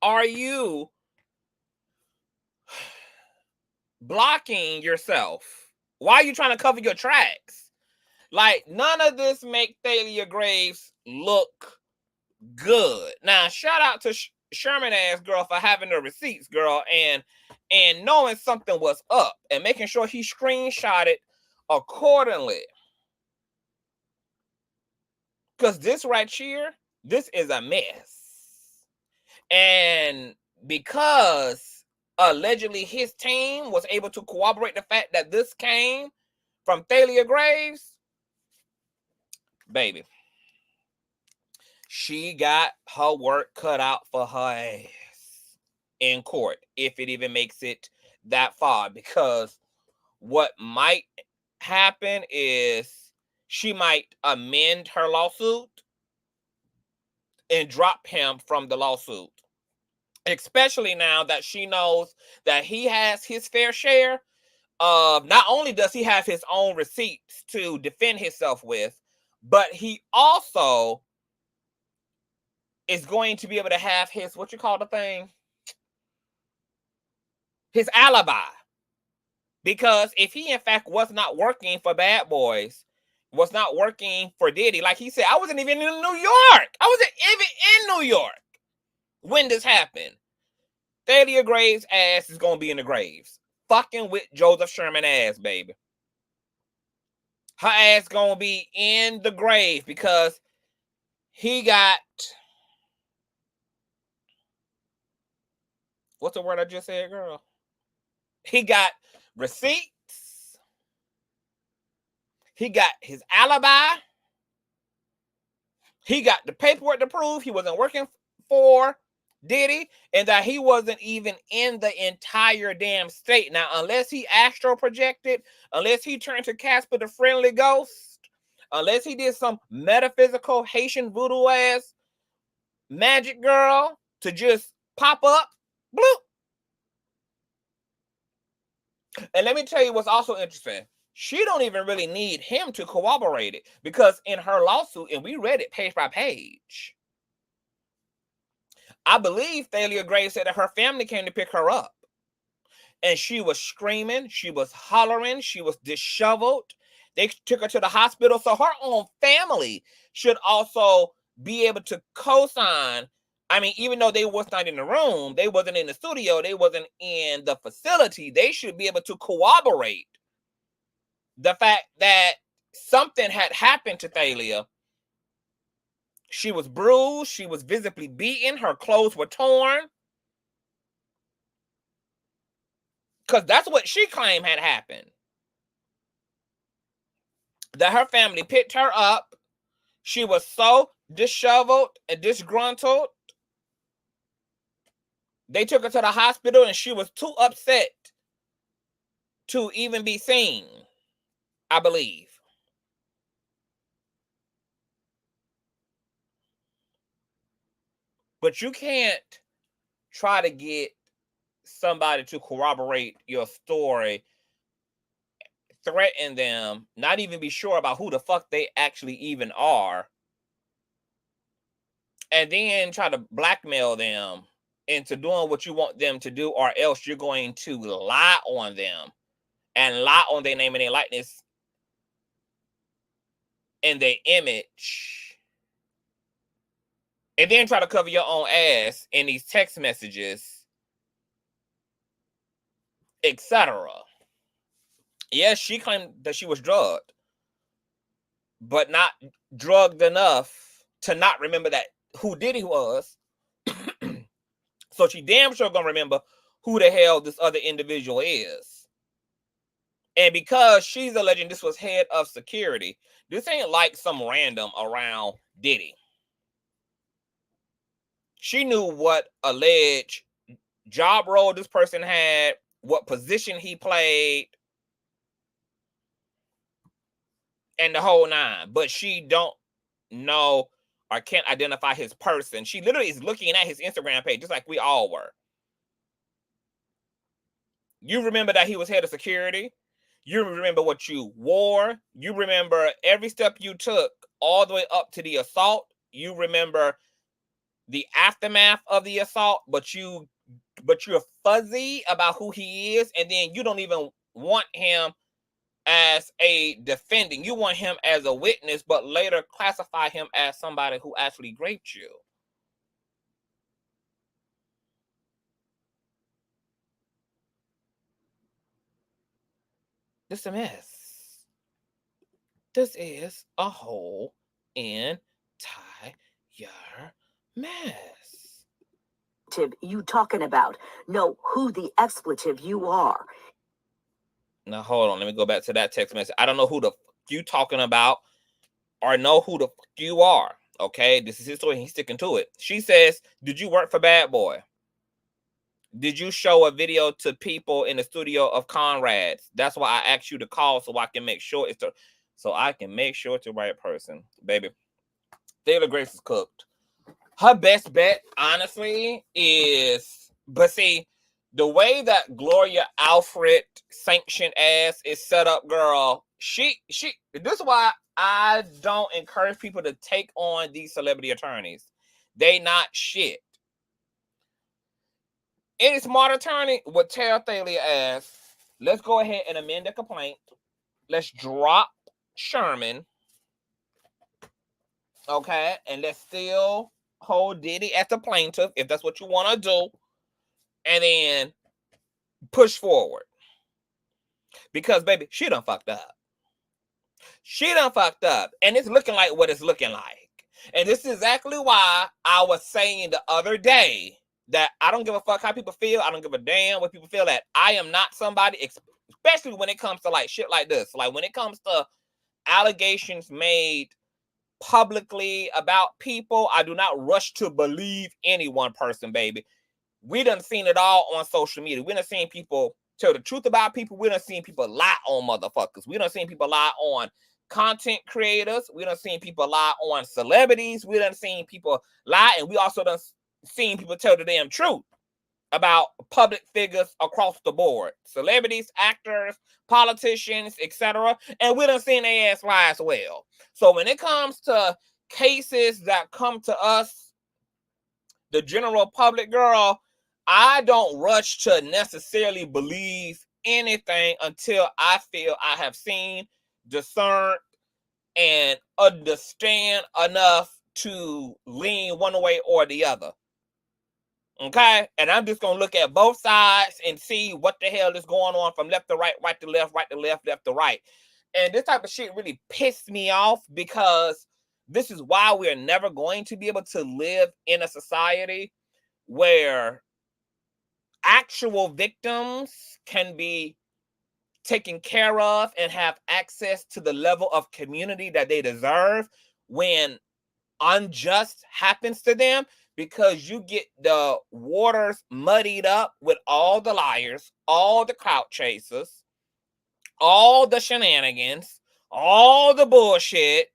are you blocking yourself? Why are you trying to cover your tracks? Like, none of this make Thalia Graves look good. Now, shout out to Sherman ass girl for having the receipts, girl, and knowing something was up and making sure he screenshotted accordingly. Because this right here, this is a mess. And because allegedly his team was able to corroborate the fact that this came from Thalia Graves, baby, she got her work cut out for her ass in court, if it even makes it that far. Because what might happen is she might amend her lawsuit and drop him from the lawsuit. Especially now that she knows that he has his fair share of, not only does he have his own receipts to defend himself with, but he also is going to be able to have his, what you call the thing? His alibi. Because if he in fact was not working for Bad Boys, was not working for Diddy, like he said, I wasn't even in New York. I wasn't even in New York when this happened. Thalia Graves' ass is going to be in the graves. Fucking with Joseph Sherman ass, baby. Her ass going to be in the grave because he got... What's the word I just said, girl? He got receipts. He got his alibi. He got the paperwork to prove he wasn't working for Diddy and that he wasn't even in the entire damn state. Now, unless he astral projected, unless he turned to Casper the Friendly Ghost, unless he did some metaphysical Haitian voodoo ass magic girl to just pop up, bloop. And let me tell you what's also interesting. She don't even really need him to corroborate it, because in her lawsuit, and we read it page by page, I believe Thalia Graves said that her family came to pick her up. And she was screaming, she was hollering, she was disheveled. They took her to the hospital. So her own family should also be able to co-sign. I mean, even though they was not in the room, they wasn't in the studio, they wasn't in the facility, they should be able to corroborate the fact that something had happened to Thalia She was bruised. She was visibly beaten. Her clothes were torn. Because that's what she claimed had happened. That her family picked her up. She was so disheveled and disgruntled. They took her to the hospital and she was too upset to even be seen, I believe. But you can't try to get somebody to corroborate your story, threaten them, not even be sure about who the fuck they actually even are, and then try to blackmail them into doing what you want them to do, or else you're going to lie on them and lie on their name and their likeness and their image, and then try to cover your own ass in these text messages, etc. Yes, she claimed that she was drugged, but not drugged enough to not remember that who Diddy was. So she damn sure gonna remember who the hell this other individual is. And because she's alleging this was head of security, this ain't like some random around Diddy. She knew what alleged job role this person had, what position he played, and the whole nine. But she don't know or can't identify his person. She literally is looking at his Instagram page, just like we all were. You remember that he was head of security. You remember what you wore. You remember every step you took all the way up to the assault. You remember the aftermath of the assault, but you're fuzzy about who he is, and then you don't even want him as a defendant. You want him as a witness, but later classify him as somebody who actually raped you. This is a mess. This is a whole entire mess. You talking about know who the expletive you are. Now hold on, let me go back to that text message. I don't know who the fuck you talking about or know who the fuck you are. Okay, this is his story. He's sticking to it. She says, "Did you work for Bad Boy? Did you show a video to people in the studio of Conrad's? That's why I asked you to call so I can make sure it's the right person, baby." Thalia Graves is cooked. Her best bet, honestly, is, but see, the way that Gloria Allred sanctioned ass is set up, girl. This is why I don't encourage people to take on these celebrity attorneys. They not shit. Any smart attorney would tell Thalia ass, let's go ahead and amend the complaint. Let's drop Sherman. Okay, and let's still hold Diddy as the plaintiff if that's what you want to do, and then push forward. Because, baby, she done fucked up. She done fucked up, and it's looking like what it's looking like. And this is exactly why I was saying the other day that I don't give a fuck how people feel. I don't give a damn what people feel, that I am not somebody, especially when it comes to like shit like this. Like when it comes to allegations made publicly about people, I do not rush to believe any one person, baby. We done seen it all on social media. We done seen people tell the truth about people. We done seen people lie on motherfuckers. We done seen people lie on content creators. We done seen people lie on celebrities. We done seen people lie, and we also done seen people tell the damn truth about public figures across the board. Celebrities, actors, politicians, etc. And we done seen their ass lie as well. So when it comes to cases that come to us, the general public, girl, I don't rush to necessarily believe anything until I feel I have seen, discerned, and understand enough to lean one way or the other. Okay? And I'm just going to look at both sides and see what the hell is going on from left to right, right to left, right to left, left to right. And this type of shit really pissed me off because This is why we're never going to be able to live in a society where actual victims can be taken care of and have access to the level of community that they deserve when unjust happens to them, because you get the waters muddied up with all the liars, all the clout chasers, all the shenanigans, all the bullshit.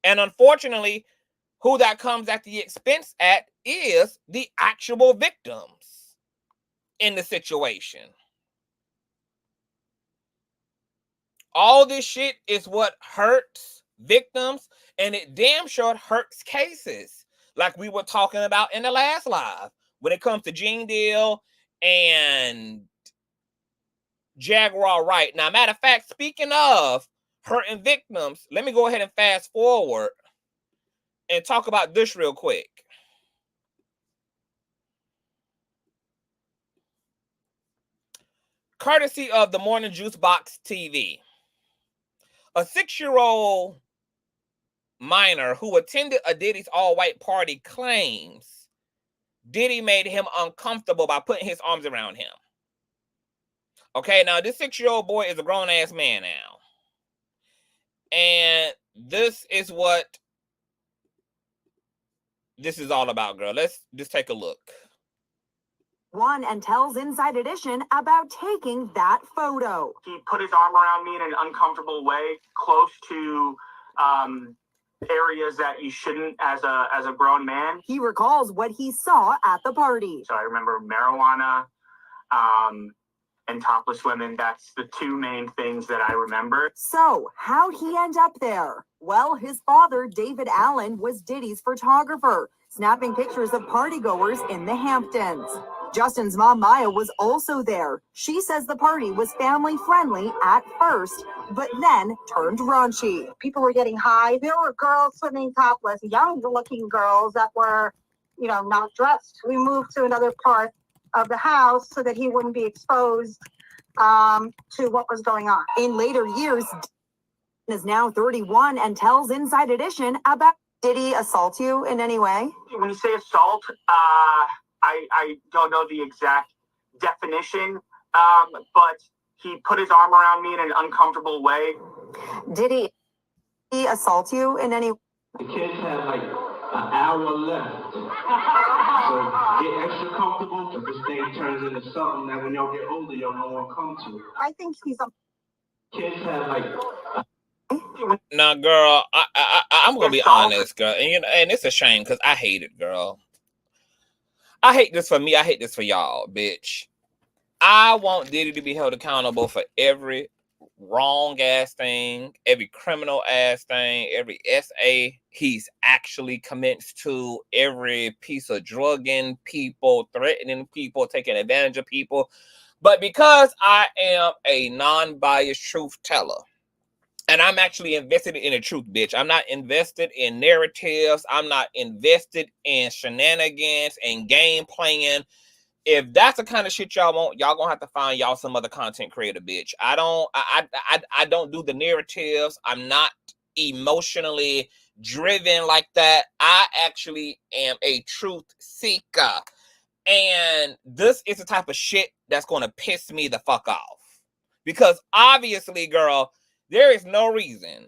And unfortunately, who that comes at the expense at is the actual victims in the situation. All this shit is what hurts victims, and it damn sure hurts cases, like we were talking about in the last live when it comes to Gene Deal and Jaguar Wright. Now, matter of fact, speaking of hurting victims, let me go ahead and fast forward and talk about this real quick. Courtesy of the Morning Juice Box TV. A 6-year-old minor who attended a Diddy's all-white party claims Diddy made him uncomfortable by putting his arms around him. Okay, now this 6-year-old boy is a grown-ass man now. And this is what this is all about, girl. Let's just take a look. One and tells Inside Edition about taking that photo. He put his arm around me in an uncomfortable way, close to areas that you shouldn't as a grown man. He recalls what he saw at the party. So I remember marijuana and topless women. That's the two main things that I remember. So how'd he end up there? Well, his father, David Allen, was Diddy's photographer, snapping pictures of partygoers in the Hamptons. Justin's mom, Maya, was also there. She says the party was family-friendly at first, but then turned raunchy. People were getting high. There were girls swimming topless, young-looking girls that were, not dressed. We moved to another part of the house so that he wouldn't be exposed to what was going on. In later years, is now 31 and tells Inside Edition about did he assault you in any way? When you say assault, I don't know the exact definition, but he put his arm around me in an uncomfortable way. Did he assault you in any way? The kids have like an hour left. So get extra comfortable if this thing turns into something that when y'all get older, y'all don't want to come to. I think he's a... Kids have like... Now, girl, I'm gonna be honest, girl, and it's a shame because I hate it, girl. I hate this for me. I hate this for y'all, bitch. I want Diddy to be held accountable for every wrong ass thing, every criminal ass thing, every SA he's actually commenced to, every piece of drugging people, threatening people, taking advantage of people. But because I am a non-biased truth teller, and I'm actually invested in the truth, bitch. I'm not invested in narratives. I'm not invested in shenanigans and game playing. If that's the kind of shit y'all want, y'all gonna have to find y'all some other content creator, bitch. I don't do the narratives. I'm not emotionally driven like that. I actually am a truth seeker. And this is the type of shit that's gonna piss me the fuck off. Because obviously, girl, there is no reason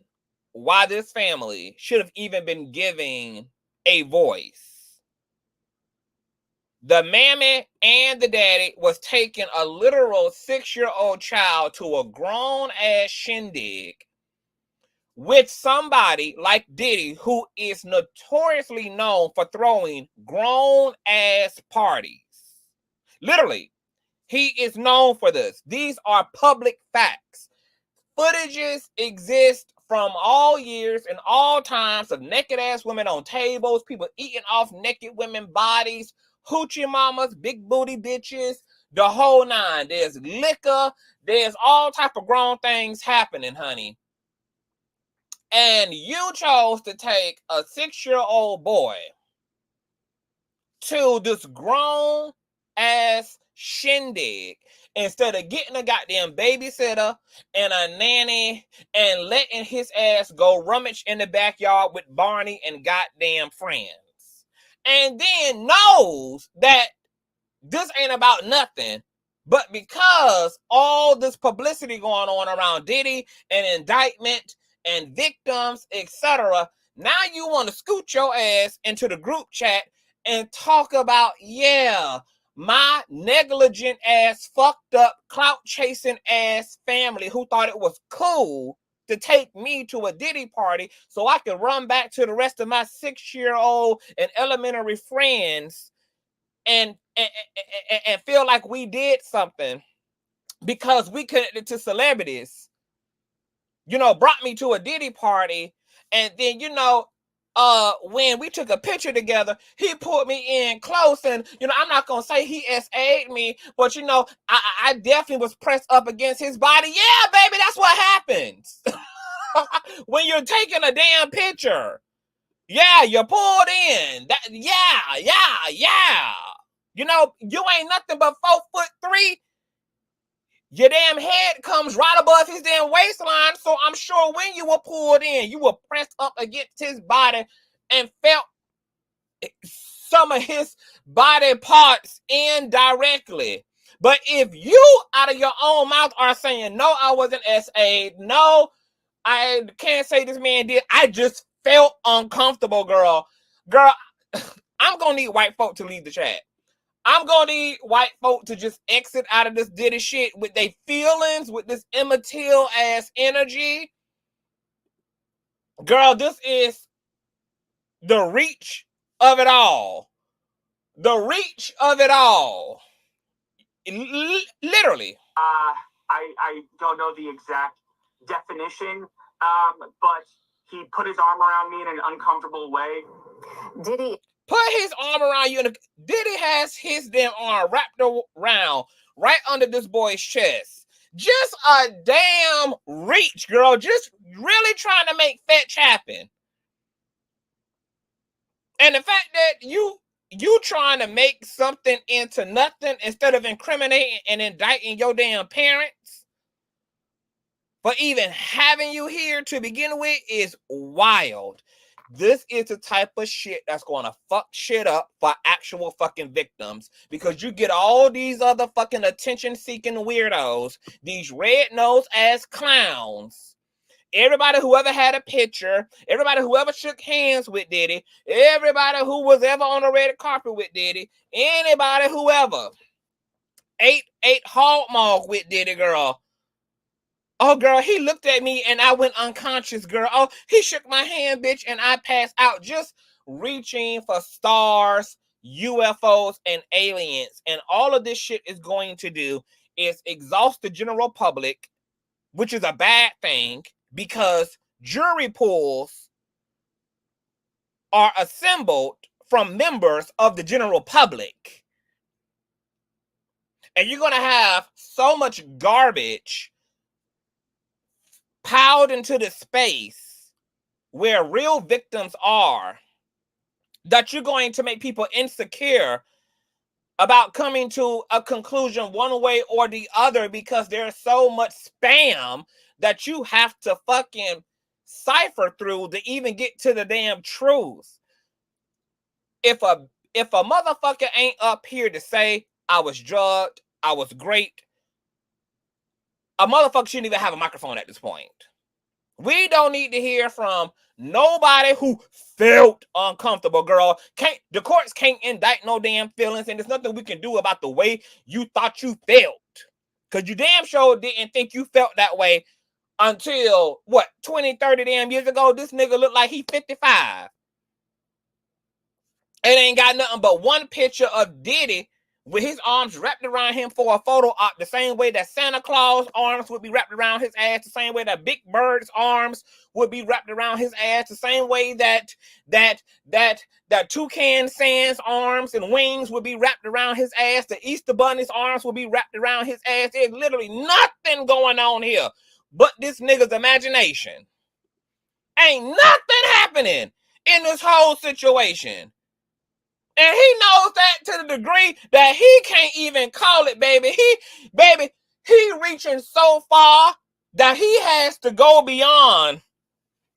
why this family should have even been giving a voice. The mammy and the daddy was taking a literal 6-year-old child to a grown-ass shindig with somebody like Diddy, who is notoriously known for throwing grown-ass parties. Literally, he is known for this. These are public facts. Footages exist from all years and all times of naked ass women on tables, people eating off naked women bodies, hoochie mamas, big booty bitches, the whole nine. There's liquor, there's all type of grown things happening, honey. And you chose to take a 6-year-old boy to this grown ass shindig. instead of getting a goddamn babysitter and a nanny and letting his ass go rummage in the backyard with Barney and goddamn friends. And then knows that this ain't about nothing, but because all this publicity going on around Diddy and indictment and victims, etc., now you want to scoot your ass into the group chat and talk about, yeah, my negligent ass, fucked up, clout chasing ass family who thought it was cool to take me to a Diddy party so I could run back to the rest of my 6-year-old and elementary friends and feel like we did something because we connected to celebrities, brought me to a Diddy party. And then, when we took a picture together, he pulled me in close and, I'm not going to say he SA'd me, but, I definitely was pressed up against his body. Yeah, baby, that's what happens when you're taking a damn picture. Yeah, you're pulled in. Yeah. You ain't nothing but 4'3". Your damn head comes right above his damn waistline. So I'm sure when you were pulled in, you were pressed up against his body and felt some of his body parts indirectly. But if you out of your own mouth are saying, no, I wasn't SA'd, no, I can't say this man did, I just felt uncomfortable, girl, I'm gonna need white folk to leave the chat. I'm gonna need white folk to just exit out of this Diddy shit with their feelings, with this immaterial ass energy. Girl, this is the reach of it all. The reach of it all. Literally. I don't know the exact definition, but he put his arm around me in an uncomfortable way. Diddy put his arm around you. Diddy has his damn arm wrapped around right under this boy's chest. Just a damn reach, girl. Just really trying to make fetch happen. And the fact that you trying to make something into nothing instead of incriminating and indicting your damn parents for even having you here to begin with is wild. This is the type of shit that's going to fuck shit up for actual fucking victims, because you get all these other fucking attention-seeking weirdos, these red-nosed ass clowns, everybody who ever had a picture, everybody who ever shook hands with Diddy, everybody who was ever on the red carpet with Diddy, anybody who ever ate Hallmark with Diddy, girl. Oh, girl, he looked at me and I went unconscious, girl. Oh, he shook my hand, bitch, and I passed out, just reaching for stars, UFOs, and aliens. And all of this shit is going to do is exhaust the general public, which is a bad thing, because jury pools are assembled from members of the general public. And you're going to have so much garbage piled into the space where real victims are that you're going to make people insecure about coming to a conclusion one way or the other, because there's so much spam that you have to fucking cipher through to even get to the damn truth. If a motherfucker ain't up here to say, I was drugged, I was great, a motherfucker shouldn't even have a microphone at this point. We don't need to hear from nobody who felt uncomfortable, girl. The courts can't indict no damn feelings, and there's nothing we can do about the way you thought you felt. Because you damn sure didn't think you felt that way until, 20, 30 damn years ago? This nigga looked like he 55. It ain't got nothing but one picture of Diddy with his arms wrapped around him for a photo op, the same way that Santa Claus arms would be wrapped around his ass, the same way that Big Bird's arms would be wrapped around his ass, the same way that Toucan Sam's arms and wings would be wrapped around his ass, the Easter Bunny's arms would be wrapped around his ass. There's literally nothing going on here but this nigga's imagination. Ain't nothing happening in this whole situation. And he knows that to the degree that he can't even call it, baby. He reaching so far that he has to go beyond.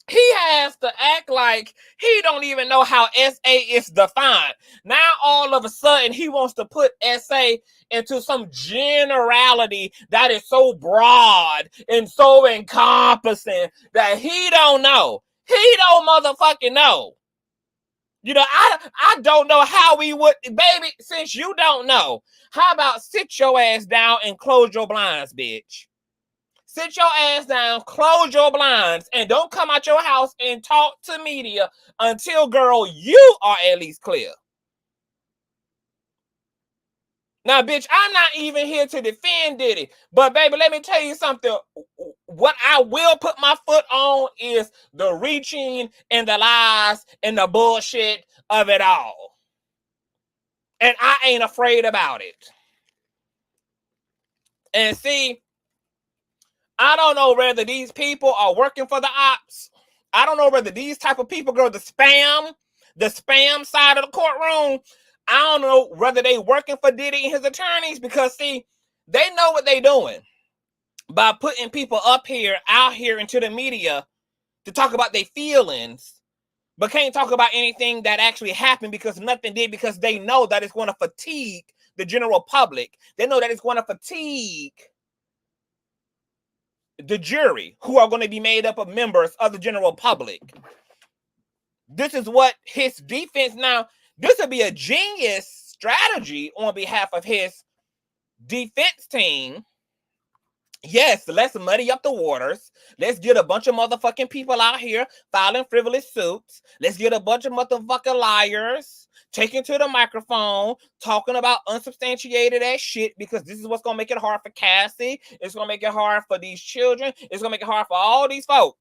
He has to act like he don't even know how SA is defined. Now, all of a sudden, he wants to put SA into some generality that is so broad and so encompassing that he don't know. He don't motherfucking know. You know, I don't know how we would, baby, since you don't know, how about sit your ass down and close your blinds, bitch? Sit your ass down, close your blinds, and don't come out your house and talk to media until, girl, you are at least clear. Now, bitch, I'm not even here to defend Diddy, but baby, let me tell you something. What I will put my foot on is the reaching and the lies and the bullshit of it all. And I ain't afraid about it. And see, I don't know whether these people are working for the ops. I don't know whether these type of people go the spam side of the courtroom. I don't know whether they working for Diddy and his attorneys, because see, they know what they doing by putting people out here into the media to talk about their feelings, but can't talk about anything that actually happened because nothing did, because they know that it's going to fatigue the general public. They know that it's going to fatigue the jury, who are going to be made up of members of the general public. This is what his defense, now, this would be a genius strategy on behalf of his defense team. Yes, let's muddy up the waters. Let's get a bunch of motherfucking people out here filing frivolous suits. Let's get a bunch of motherfucking liars taking to the microphone, talking about unsubstantiated ass shit, because this is what's going to make it hard for Cassie. It's going to make it hard for these children. It's going to make it hard for all these folk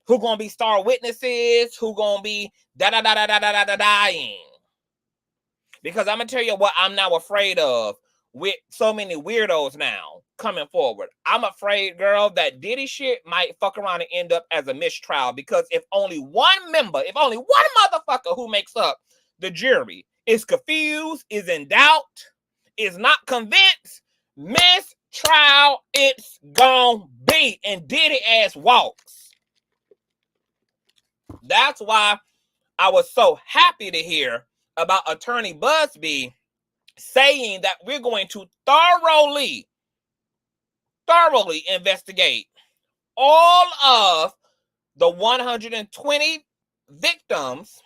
who going to be star witnesses, who going to be dying. Because I'm going to tell you what I'm now afraid of with so many weirdos now coming forward. I'm afraid, girl, that Diddy shit might fuck around and end up as a mistrial, because if only one motherfucker who makes up the jury is confused, is in doubt, is not convinced, mistrial it's gonna be, and Diddy ass walks. That's why I was so happy to hear about Attorney Busby saying that we're going to thoroughly investigate all of the 120 victims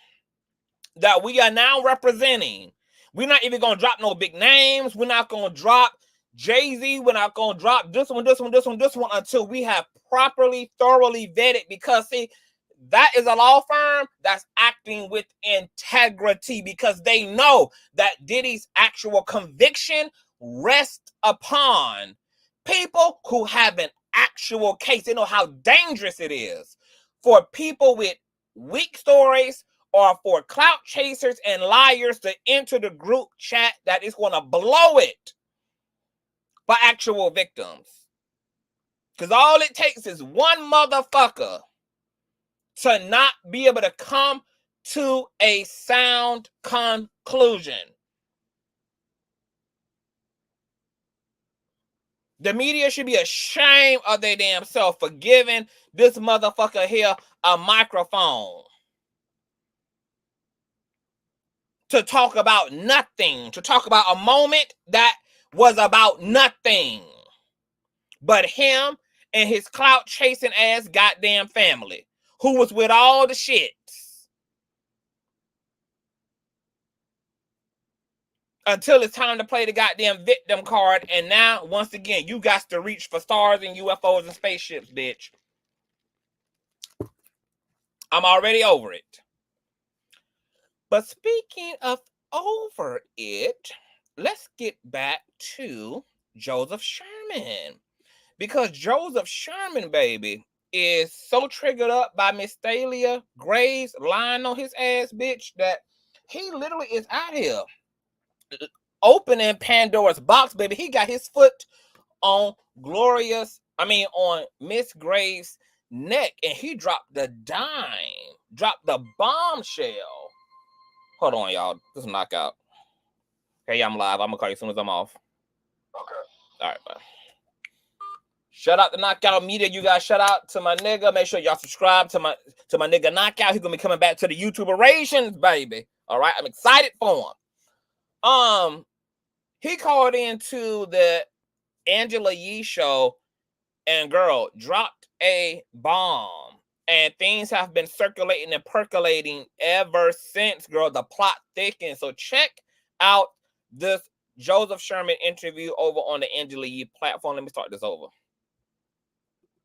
that we are now representing. We're not even going to drop no big names. We're not going to drop Jay-Z. We're not going to drop this one until we have properly, thoroughly vetted, because see, that is a law firm that's acting with integrity, because they know that Diddy's actual conviction rests upon people who have an actual case. They know how dangerous it is for people with weak stories or for clout chasers and liars to enter the group chat that is going to blow it for actual victims. Because all it takes is one motherfucker to not be able to come to a sound conclusion. The media should be ashamed of their damn self for giving this motherfucker here a microphone to talk about nothing, to talk about a moment that was about nothing but him and his clout chasing ass goddamn family, who was with all the shits, until it's time to play the goddamn victim card. And now, once again, you got to reach for stars and UFOs and spaceships, bitch. I'm already over it. But speaking of over it, let's get back to Joseph Sherman. Because Joseph Sherman, baby, is so triggered up by Miss Thalia Graves lying on his ass, bitch, that he literally is out here opening Pandora's box, baby. He got his foot on on Miss Graves' neck, and he dropped the bombshell. Hold on, y'all. This is a knockout. Hey, I'm live. I'm gonna call you as soon as I'm off. Okay. All right, bye. Shout out to Knockout Media. You guys shout out to my nigga. Make sure y'all subscribe to my nigga Knockout. He's gonna be coming back to the YouTuberations, baby. All right, I'm excited for him. He called into the Angela Yee show and girl dropped a bomb. And things have been circulating and percolating ever since, girl. The plot thickens. So check out this Joseph Sherman interview over on the Angela Yee platform. Let me start this over.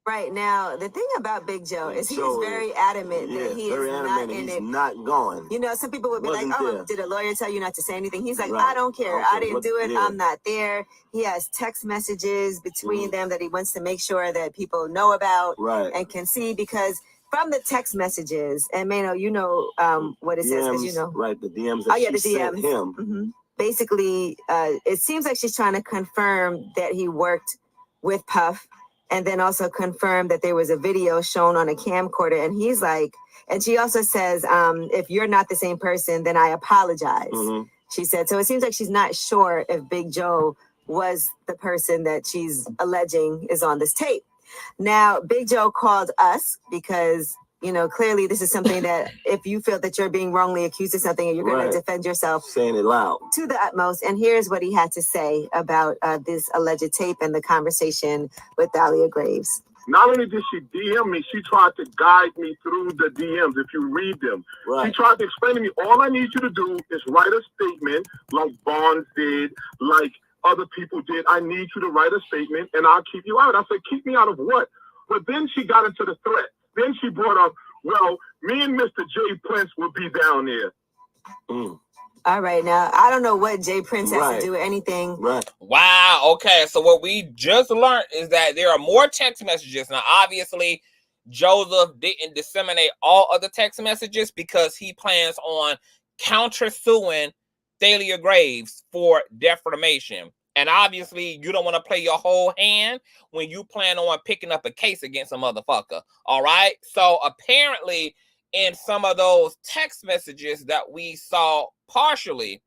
Right now, the thing about Big Joe is he's very adamant that he is not in it. Not going. You know, some people would be like, "Oh, did a lawyer tell you not to say anything?" He's like, Right. "I don't care. I didn't do it. Yeah. I'm not there." He has text messages between them that he wants to make sure that people know about and can see, because from the text messages, and Mano, you know what it says, because you know, right? The DMs that the DMs. sent him. Basically, it seems like she's trying to confirm that he worked with Puff. And then also confirm that there was a video shown on a camcorder. And he's like, and she also says, if you're not the same person, then I apologize. She said, so it seems like she's not sure if Big Joe was the person that she's alleging is on this tape. Now, Big Joe called us because, you know, clearly this is something that if you feel that you're being wrongly accused of something and you're going to defend yourself, saying it loud to the utmost. And here's what he had to say about this alleged tape and the conversation with Thalia Graves. Not only did she DM me, she tried to guide me through the DMs. If you read them, she tried to explain to me, all I need you to do is write a statement like Bonds did, like other people did. I need you to write a statement and I'll keep you out. I said, keep me out of what? But then she got into the threat. Then she brought up, well, me and Mr. J. Prince will be down there. All right. Now, I don't know what J. Prince has to do with anything. Wow. Okay. So what we just learned is that there are more text messages. Now, obviously, Joseph didn't disseminate all of the text messages because he plans on countersuing Thalia Graves for defamation. And obviously, you don't want to play your whole hand when you plan on picking up a case against a motherfucker. All right. So apparently, in some of those text messages that we saw partially,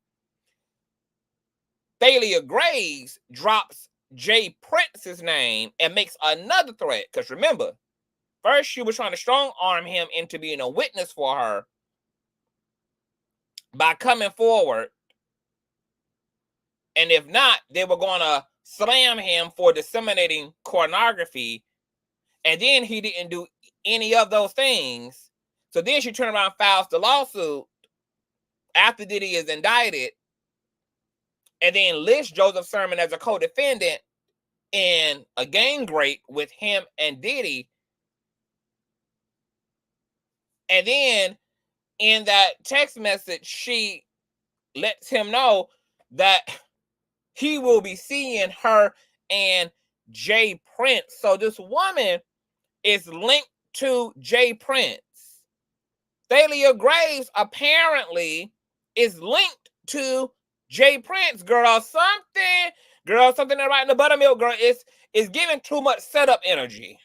Thalia Graves drops J. Prince's name and makes another threat. Because remember, first she was trying to strong arm him into being a witness for her by coming forward. And if not, they were going to slam him for disseminating pornography. And then he didn't do any of those things. So then she turned around and files the lawsuit after Diddy is indicted. And then lists Joseph Sherman as a co-defendant in a gang rape with him and Diddy. And then in that text message, she lets him know that he will be seeing her and J. Prince. So this woman is linked to J. Prince. Thalia Graves apparently is linked to J. Prince. Girl, something right in the buttermilk, girl. It's giving too much setup energy.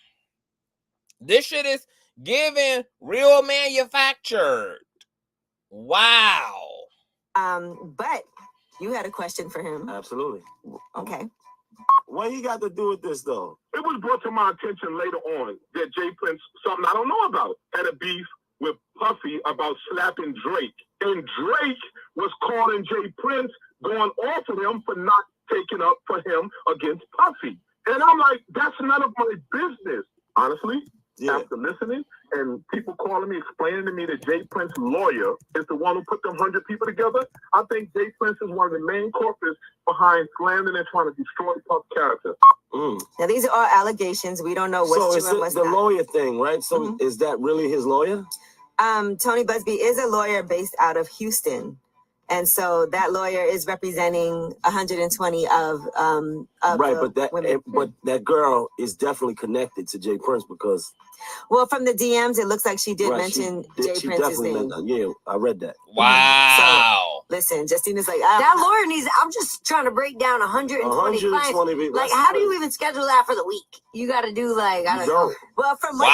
This shit is giving real manufactured. Wow. But you had a question for him. Absolutely. Okay. What he got to do with this, though? It was brought to my attention later on that J. Prince, something I don't know about, had a beef with Puffy about slapping Drake. And Drake was calling J. Prince, going off of him for not taking up for him against Puffy. And I'm like, that's none of my business. Honestly, after listening and people calling me, explaining to me that J. Prince's lawyer is the one who put them 100 people together, I think J. Prince is one of the main corpus behind slandering and trying to destroy Puff's character. Now, these are all allegations. We don't know what's true and what's the not. lawyer thing, right? So is that really his lawyer? Tony Busby is a lawyer based out of Houston. And so that lawyer is representing 120 of right, but that girl is definitely connected to J. Prince because, well, from the DMs, it looks like she did mention J. Prince's name. Yeah, I read that. Wow. Listen, Justina's like, that lawyer needs. I'm just trying to break down 120 clients. Like, how do you even schedule that for the week? You got to do like I don't know. Well, from what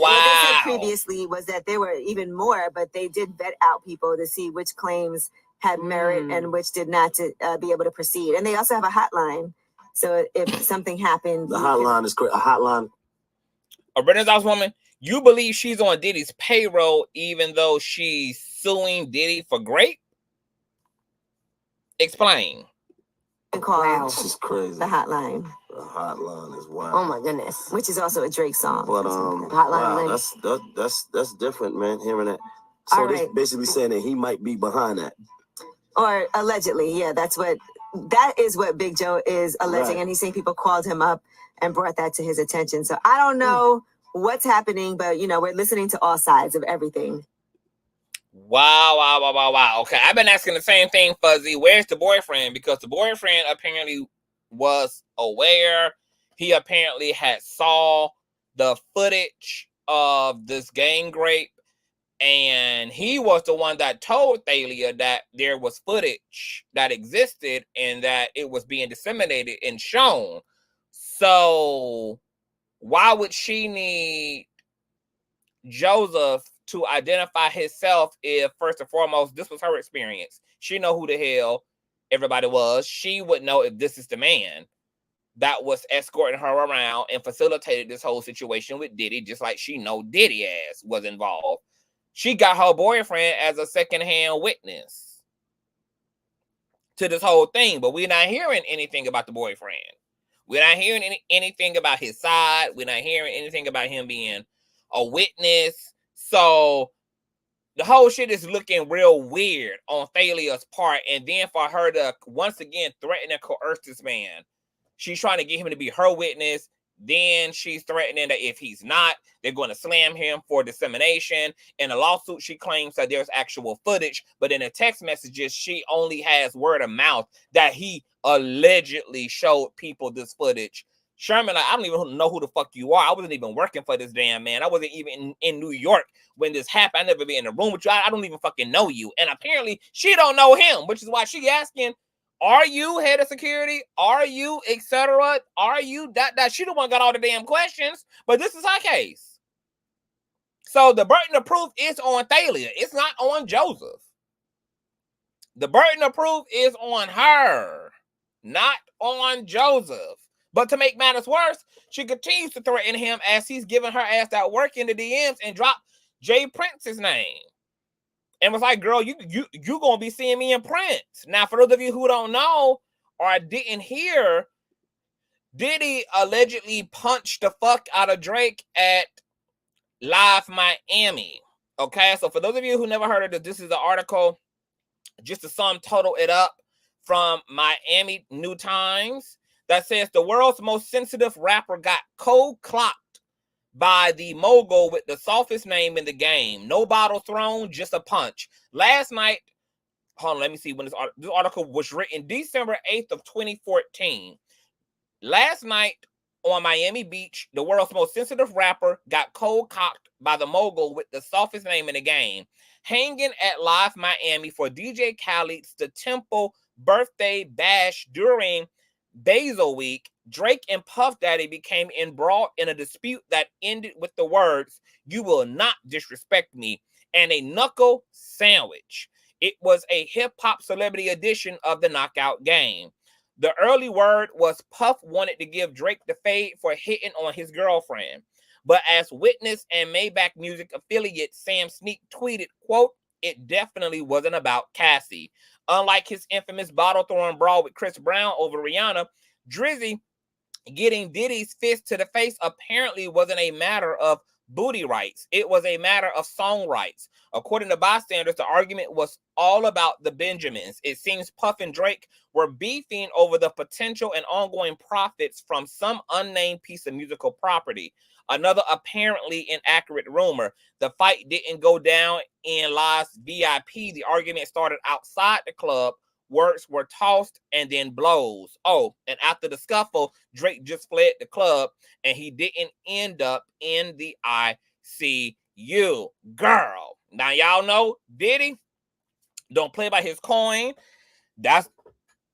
they said previously was that there were even more, but they did vet out people to see which claims had merit and which did not to be able to proceed. And they also have a hotline. So if something happened, the hotline is a hotline. A Renaissance woman, you believe she's on Diddy's payroll even though she's suing Diddy for grape? Explain. Wow. This is crazy. The hotline. The hotline is wild. Oh my goodness. Which is also a Drake song. But Hotline wow, that's different, man. Hearing that. So they're basically saying that he might be behind that. Or allegedly, yeah. That is what Big Joe is alleging, and he's saying people called him up and brought that to his attention. So I don't know what's happening, but we're listening to all sides of everything. Wow. Okay, I've been asking the same thing, Fuzzy. Where's the boyfriend? Because the boyfriend apparently was aware. He apparently had saw the footage of this gang rape, and he was the one that told Thalia that there was footage that existed and that it was being disseminated and shown. So why would she need Joseph to identify himself if, first and foremost, this was her experience? She know who the hell everybody was. She would know if this is the man that was escorting her around and facilitated this whole situation with Diddy, just like she know Diddy ass was involved. She got her boyfriend as a secondhand witness to this whole thing, but we're not hearing anything about the boyfriend. We're not hearing anything about his side. We're not hearing anything about him being a witness. So the whole shit is looking real weird on Thalia's part. And then for her to once again threaten and coerce this man, she's trying to get him to be her witness. Then she's threatening that if he's not, they're going to slam him for dissemination. In a lawsuit, she claims that there's actual footage, but in the text messages, she only has word of mouth that he allegedly showed people this footage. Sherman, I don't even know who the fuck you are. I wasn't even working for this damn man. I wasn't even in New York when this happened. I never been in a room with you. I don't even fucking know you. And apparently, she don't know him, which is why she asking, are you head of security? Are you, etc.? Are you that? She the one got all the damn questions, but this is her case. So the burden of proof is on Thalia. It's not on Joseph. The burden of proof is on her, not on Joseph. But to make matters worse, she continues to threaten him as he's giving her ass that work in the DMs and dropped Jay Prince's name. And was like, girl, you gonna be seeing me in Prince. Now, for those of you who don't know or didn't hear, Diddy allegedly punched the fuck out of Drake at Live Miami. Okay, so for those of you who never heard of this, this is an article, just to sum total it up, from Miami New Times, that says the world's most sensitive rapper got cold-clocked by the mogul with the softest name in the game. No bottle thrown, just a punch. Last night, hold on, let me see when this article was written, December 8th of 2014. Last night on Miami Beach, the world's most sensitive rapper got cold-cocked by the mogul with the softest name in the game. Hanging at Live Miami for DJ Khaled's The Temple birthday bash during Basil Week, Drake and Puff Daddy became embroiled in a dispute that ended with the words, "You will not disrespect me," and a knuckle sandwich. It was a hip-hop celebrity edition of the knockout game. The early word was Puff wanted to give Drake the fade for hitting on his girlfriend. But as Witness and Maybach Music affiliate Sam Sneak tweeted, quote, "It definitely wasn't about Cassie." Unlike his infamous bottle throwing brawl with Chris Brown over Rihanna, Drizzy getting Diddy's fist to the face apparently wasn't a matter of booty rights. It was a matter of song rights. According to bystanders, the argument was all about the Benjamins. It seems Puff and Drake were beefing over the potential and ongoing profits from some unnamed piece of musical property. Another apparently inaccurate rumor. The fight didn't go down in Live's VIP. The argument started outside the club. Words were tossed and then blows. Oh, and after the scuffle, Drake just fled the club and he didn't end up in the ICU. Girl. Now, y'all know Diddy, Don't play by his coin. That's,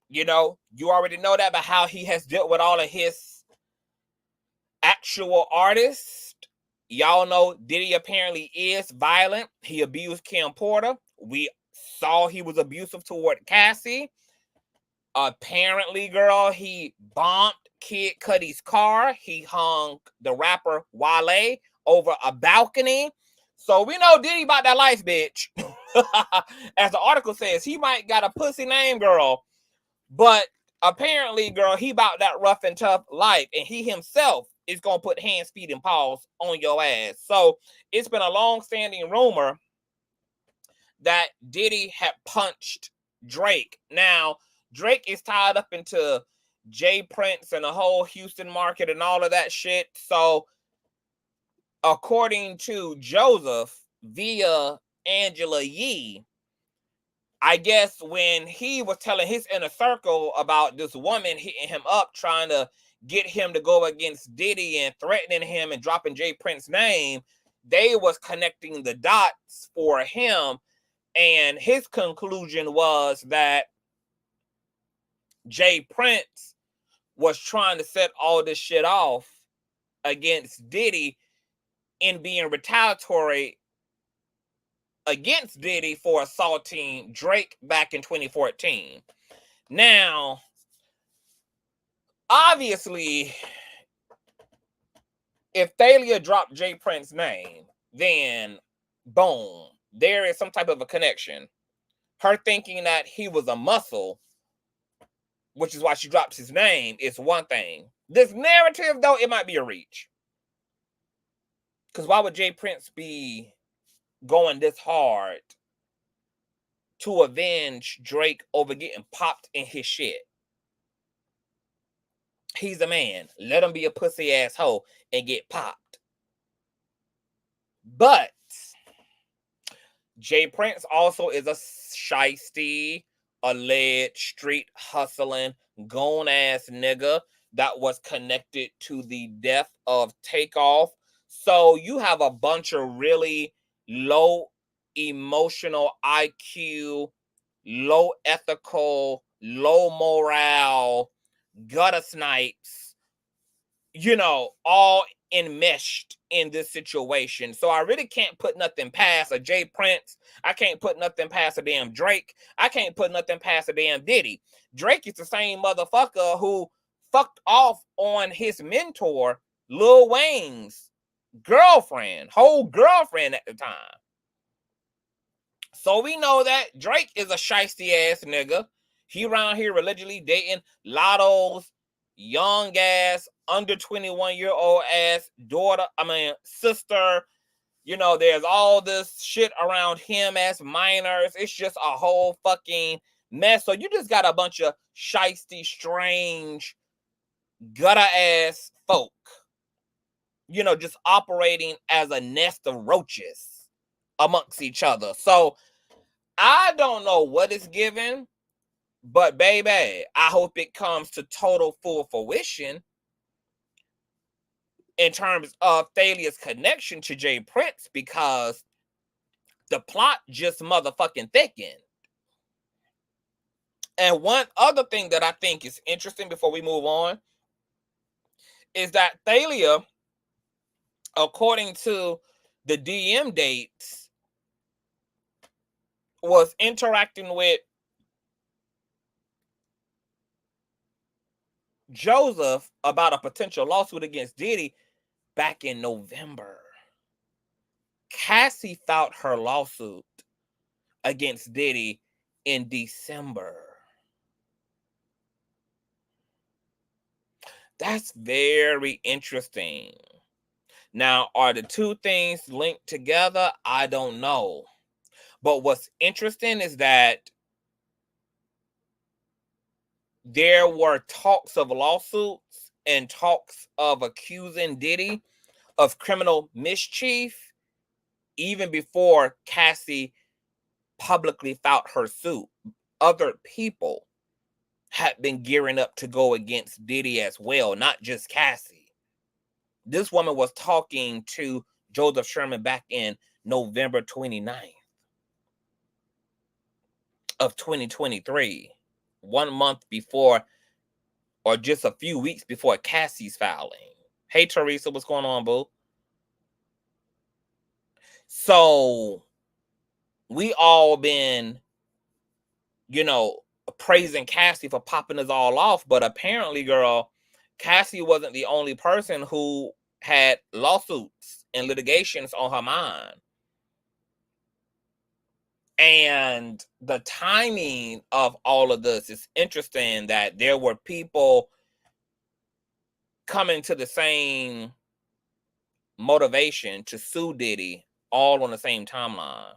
you know, you already know that, but how he has dealt with all of his actual artists. Y'all know Diddy apparently is violent. He abused Kim Porter. We saw he was abusive toward Cassie. Apparently, girl, he bombed Kid Cudi's car. He hung the rapper Wale over a balcony. So we know Diddy about that life, bitch. As the article says, he might got a pussy name, girl. But apparently, girl, he about that rough and tough life. And he himself is going to put hands, feet, and paws on your ass. So it's been a long-standing rumor that Diddy had punched Drake. Now, Drake is tied up into Jay Prince and the whole Houston market and all of that shit. So, according to Joseph via Angela Yee, I guess when he was telling his inner circle about this woman hitting him up, trying to get him to go against Diddy and threatening him and dropping Jay Prince's name, they was connecting the dots for him. And his conclusion was that Jay Prince was trying to set all this shit off against Diddy in being retaliatory against Diddy for assaulting Drake back in 2014. Now, obviously, if Thalia dropped Jay Prince's name, then boom, there is some type of a connection. Her thinking that he was a muscle, which is why she drops his name, is one thing. This narrative, though, it might be a reach. Because why would Jay Prince be going this hard to avenge Drake over getting popped in his shit? He's a man. Let him be a pussy asshole and get popped. But Jay Prince also is a shiesty, alleged, street hustling, gone ass nigga that was connected to the death of Takeoff. So you have a bunch of really low emotional IQ, low ethical, low morale, gutter snipes, you know, all enmeshed in this situation. So I really can't put nothing past a Jay Prince. I can't put nothing past a damn Drake. I can't put nothing past a damn Diddy. Drake is the same motherfucker who fucked off on his mentor, Lil Wayne's girlfriend, whole girlfriend at the time. So we know that Drake is a shiesty ass nigga. He around here allegedly dating Lotto's young ass, under 21-year-old ass sister. You know, there's all this shit around him as minors. It's just a whole fucking mess. So you just got a bunch of shiesty, strange, gutter ass folk, you know, just operating as a nest of roaches amongst each other. So I don't know what it's given, but baby, I hope it comes to total full fruition in terms of Thalia's connection to Jay Prince, because the plot just motherfucking thickened. And one other thing that I think is interesting before we move on is that Thalia, according to the DM dates, was interacting with Joseph about a potential lawsuit against Diddy back in November. Cassie filed her lawsuit against Diddy in December. That's very interesting. Now, are the two things linked together? I don't know. But what's interesting is that there were talks of lawsuits and talks of accusing Diddy of criminal mischief even before Cassie publicly filed her suit. Other people had been gearing up to go against Diddy as well, not just Cassie. This woman was talking to Joseph Sherman back in November 29th. of 2023, 1 month before, or just a few weeks before Cassie's filing. Hey, Teresa, what's going on, boo? So we all been, you know, praising Cassie for popping us all off, but apparently, girl, Cassie wasn't the only person who had lawsuits and litigations on her mind. And the timing of all of this is interesting, that there were people coming to the same motivation to sue Diddy all on the same timeline.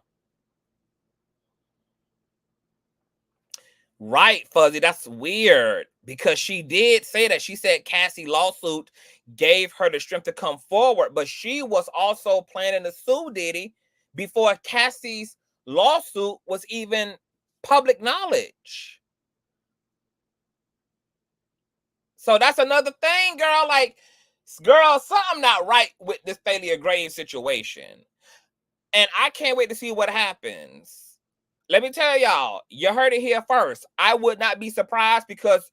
Right, Fuzzy, that's weird, because she did say that. She said Cassie lawsuit gave her the strength to come forward, but she was also planning to sue Diddy before Cassie's lawsuit was even public knowledge. So that's another thing, girl. Like, girl, something not right with this Thalia Graves situation. And I can't wait to see what happens. Let me tell y'all, you heard it here first. I would not be surprised, because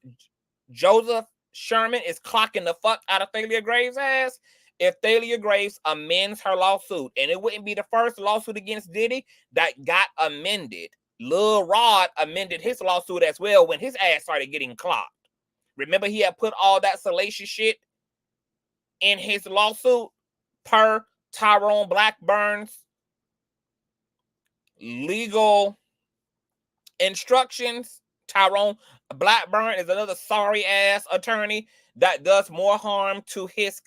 Joseph Sherman is clocking the fuck out of Thalia Graves' ass if Thalia Graves amends her lawsuit. And it wouldn't be the first lawsuit against Diddy that got amended. Lil Rod amended his lawsuit as well when his ass started getting clocked. Remember, he had put all that salacious shit in his lawsuit per Tyrone Blackburn's legal instructions. Tyrone Blackburn is another sorry ass attorney that does more harm to his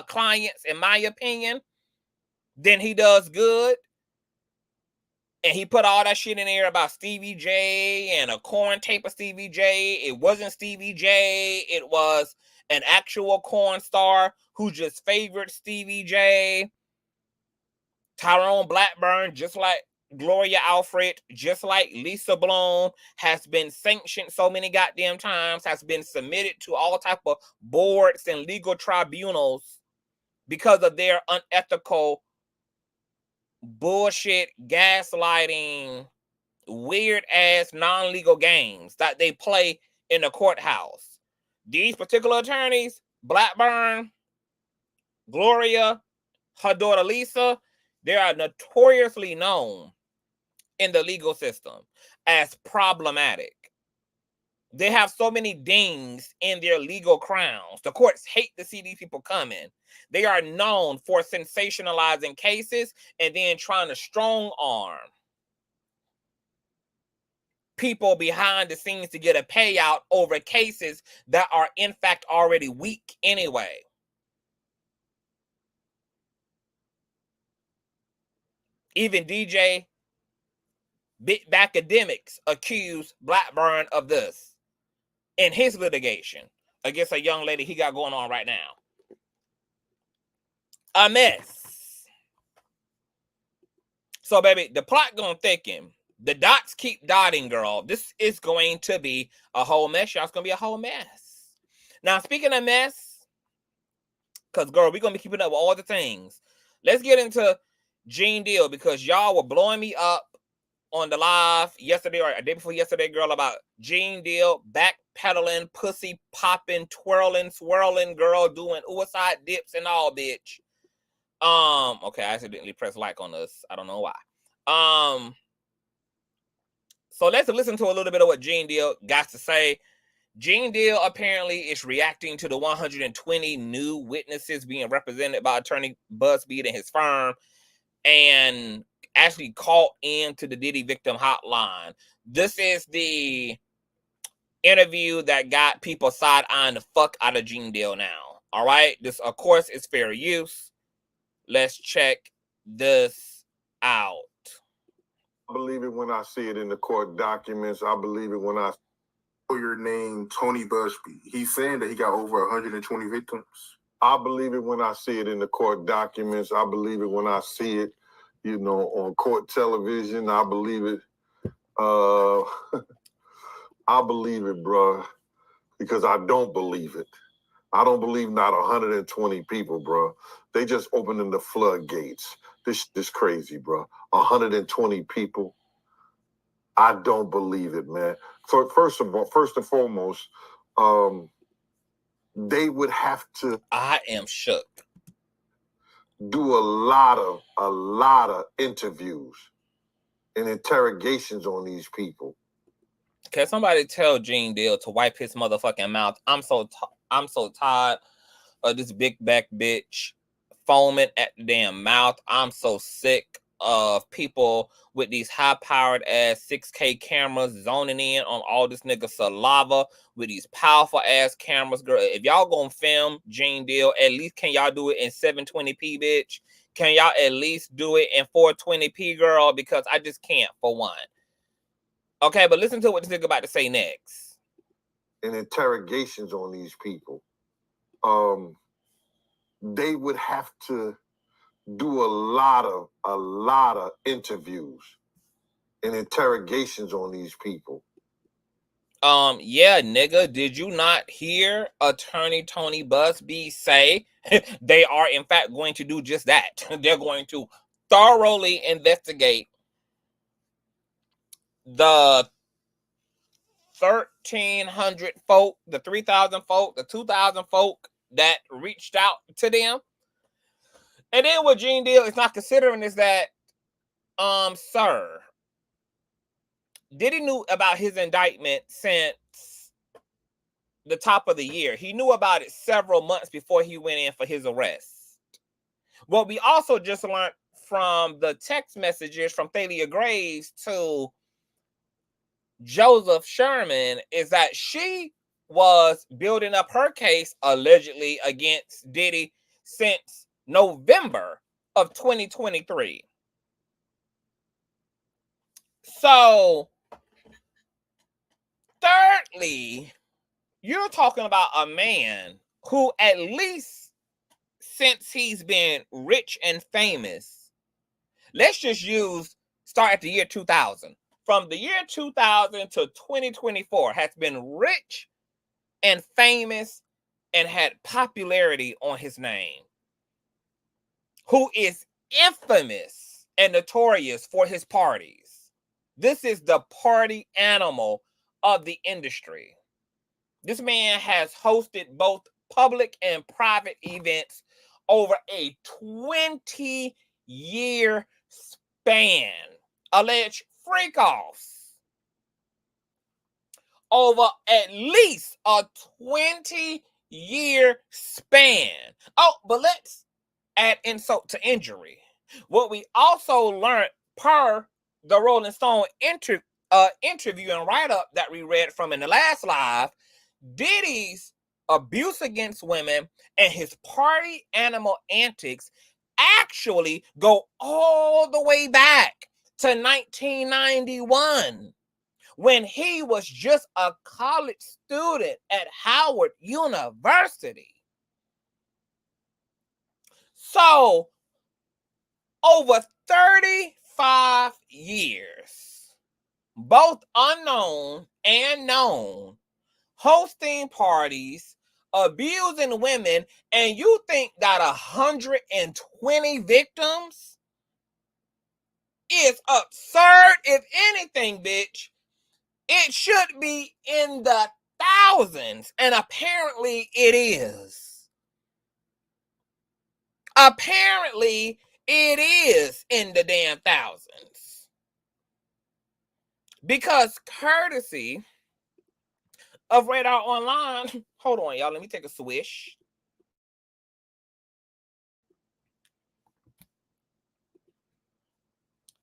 clients, in my opinion, than he does good. And he put all that shit in there about Stevie J and a corn tape of Stevie J. It wasn't Stevie J. It was an actual corn star who just favored Stevie J. Tyrone Blackburn, just like Gloria Allred, just like Lisa Bloom, has been sanctioned so many goddamn times, has been submitted to all type of boards and legal tribunals because of their unethical bullshit, gaslighting, weird ass non-legal games that they play in the courthouse. These particular attorneys, Blackburn, Gloria, her daughter Lisa, they are notoriously known in the legal system as problematic. They have so many dings in their legal crowns. The courts hate to see these people coming. They are known for sensationalizing cases and then trying to strong arm people behind the scenes to get a payout over cases that are in fact already weak anyway. Even DJ Big Academics accused Blackburn of this in his litigation against a young lady he got going on right now. A mess. So, baby, the plot gonna thicken. The dots keep dotting, girl. This is going to be a whole mess, y'all. It's gonna be a whole mess. Now, speaking of mess, because, girl, we're gonna be keeping up with all the things. Let's get into Gene Deal, because y'all were blowing me up on the live yesterday or a day before yesterday, girl, about Gene Deal backpedaling, pussy popping, twirling, swirling, girl, doing suicide dips and all, bitch. Okay, I accidentally pressed like on this. I don't know why. So let's listen to a little bit of what Gene Deal got to say. Gene Deal apparently is reacting to the 120 new witnesses being represented by attorney Busby and his firm, and actually called into the Diddy victim hotline. This is the interview that got people side-eyeing the fuck out of Gene Deal now. All right? This, of course, is fair use. Let's check this out. I believe it when I see it in the court documents. I believe it when I see your name, Tony Busby. He's saying that he got over 120 victims. I believe it when I see it in the court documents. I believe it when I see it, you know, on court television. I believe it. I believe it, bro, because I don't believe it. I don't believe not 120 people, bro. They just opening the floodgates. This crazy, bro. 120 people. I don't believe it, man. First and foremost, they would have to. I am shook. Do a lot of interviews and interrogations on these people. Can somebody tell Gene Deal to wipe his motherfucking mouth? I'm so tired of this big back bitch foaming at the damn mouth. I'm so sick of people with these high-powered ass 6K cameras zoning in on all this nigga saliva with these powerful ass cameras, girl. If y'all gonna film Gene Deal, at least can y'all do it in 720p, bitch? Can y'all at least do it in 420p, girl? Because I just can't, for one. Okay, but listen to what this nigga about to say next. And interrogations on these people. They would have to do a lot of interviews and interrogations on these people. Yeah, nigga, did you not hear Attorney Tony Busby say they are in fact going to do just that? They're going to thoroughly investigate the 1,300 folk, the 3,000 folk, the 2,000 folk that reached out to them. And then what Gene Deal is not considering is that, sir, Diddy knew about his indictment since the top of the year. He knew about it several months before he went in for his arrest. What we also just learned from the text messages from Thalia Graves to Joseph Sherman is that she was building up her case allegedly against Diddy since November of 2023. So, thirdly, you're talking about a man who, at least since he's been rich and famous, let's just start at the year 2000. From the year 2000 to 2024 has been rich and famous and had popularity on his name, who is infamous and notorious for his parties. This is the party animal of the industry. This man has hosted both public and private events over a 20-year span. Alleged freak-offs over at least a 20-year span. Oh, but let's add insult to injury. What we also learned per the Rolling Stone interview and write-up that we read from in the last live, Diddy's abuse against women and his party animal antics actually go all the way back to 1991 when he was just a college student at Howard University. So, over 35 years, both unknown and known, hosting parties, abusing women, and you think that 120 victims is absurd? If anything, bitch, it should be in the thousands, and apparently it is. Apparently it is in the damn thousands. Because courtesy of Radar Online, hold on, y'all, let me take a swish.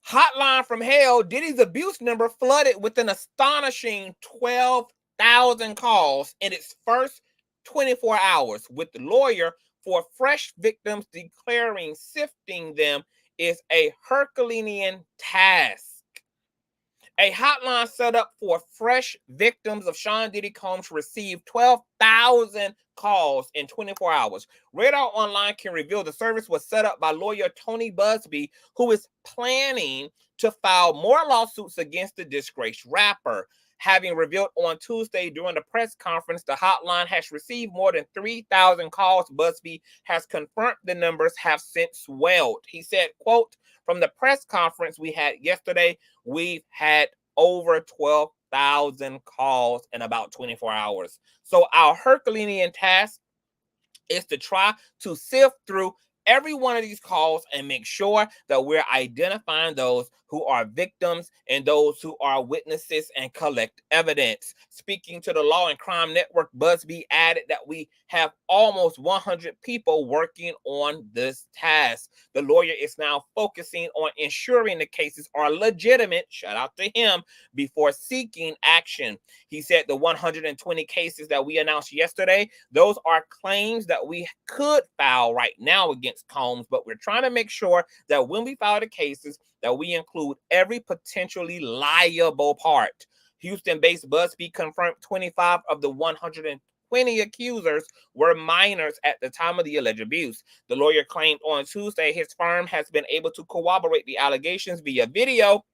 Hotline from Hell, Diddy's abuse number flooded with an astonishing 12,000 calls in its first 24 hours, with the lawyer for fresh victims declaring sifting them is a Herculean task. A hotline set up for fresh victims of Sean Diddy Combs received 12,000 calls in 24 hours. Radar Online can reveal the service was set up by lawyer Tony Busby, who is planning to file more lawsuits against the disgraced rapper. Having revealed on Tuesday during the press conference, the hotline has received more than 3,000 calls. Busby has confirmed the numbers have since swelled. He said, quote, "From the press conference we had yesterday, we've had over 12,000 calls in about 24 hours. So our Herculean task is to try to sift through every one of these calls and make sure that we're identifying those who are victims and those who are witnesses and collect evidence. Speaking to the Law and Crime Network, Busby added that we have almost 100 people working on this task. The lawyer is now focusing on ensuring the cases are legitimate, shout out to him, before seeking action. He said the 120 cases that we announced yesterday, those are claims that we could file right now against Combs, but we're trying to make sure that when we file the cases, that we include every potentially liable part. Houston-based Busby confirmed 25 of the 120 accusers were minors at the time of the alleged abuse. The lawyer claimed on Tuesday his firm has been able to corroborate the allegations via video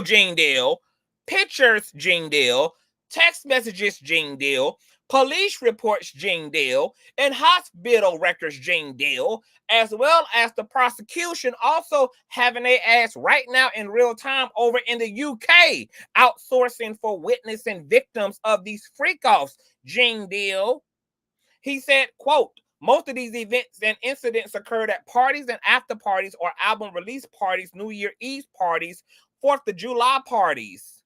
Gene Deal, pictures Gene Deal, text messages Gene Deal, police reports Gene Deal, and hospital records Gene Deal, as well as the prosecution also having their ass right now in real time over in the UK, outsourcing for witnessing victims of these freak-offs. Gene Deal. He said, quote, most of these events and incidents occurred at parties and after parties or album release parties, New Year Eve parties, 4th of July parties.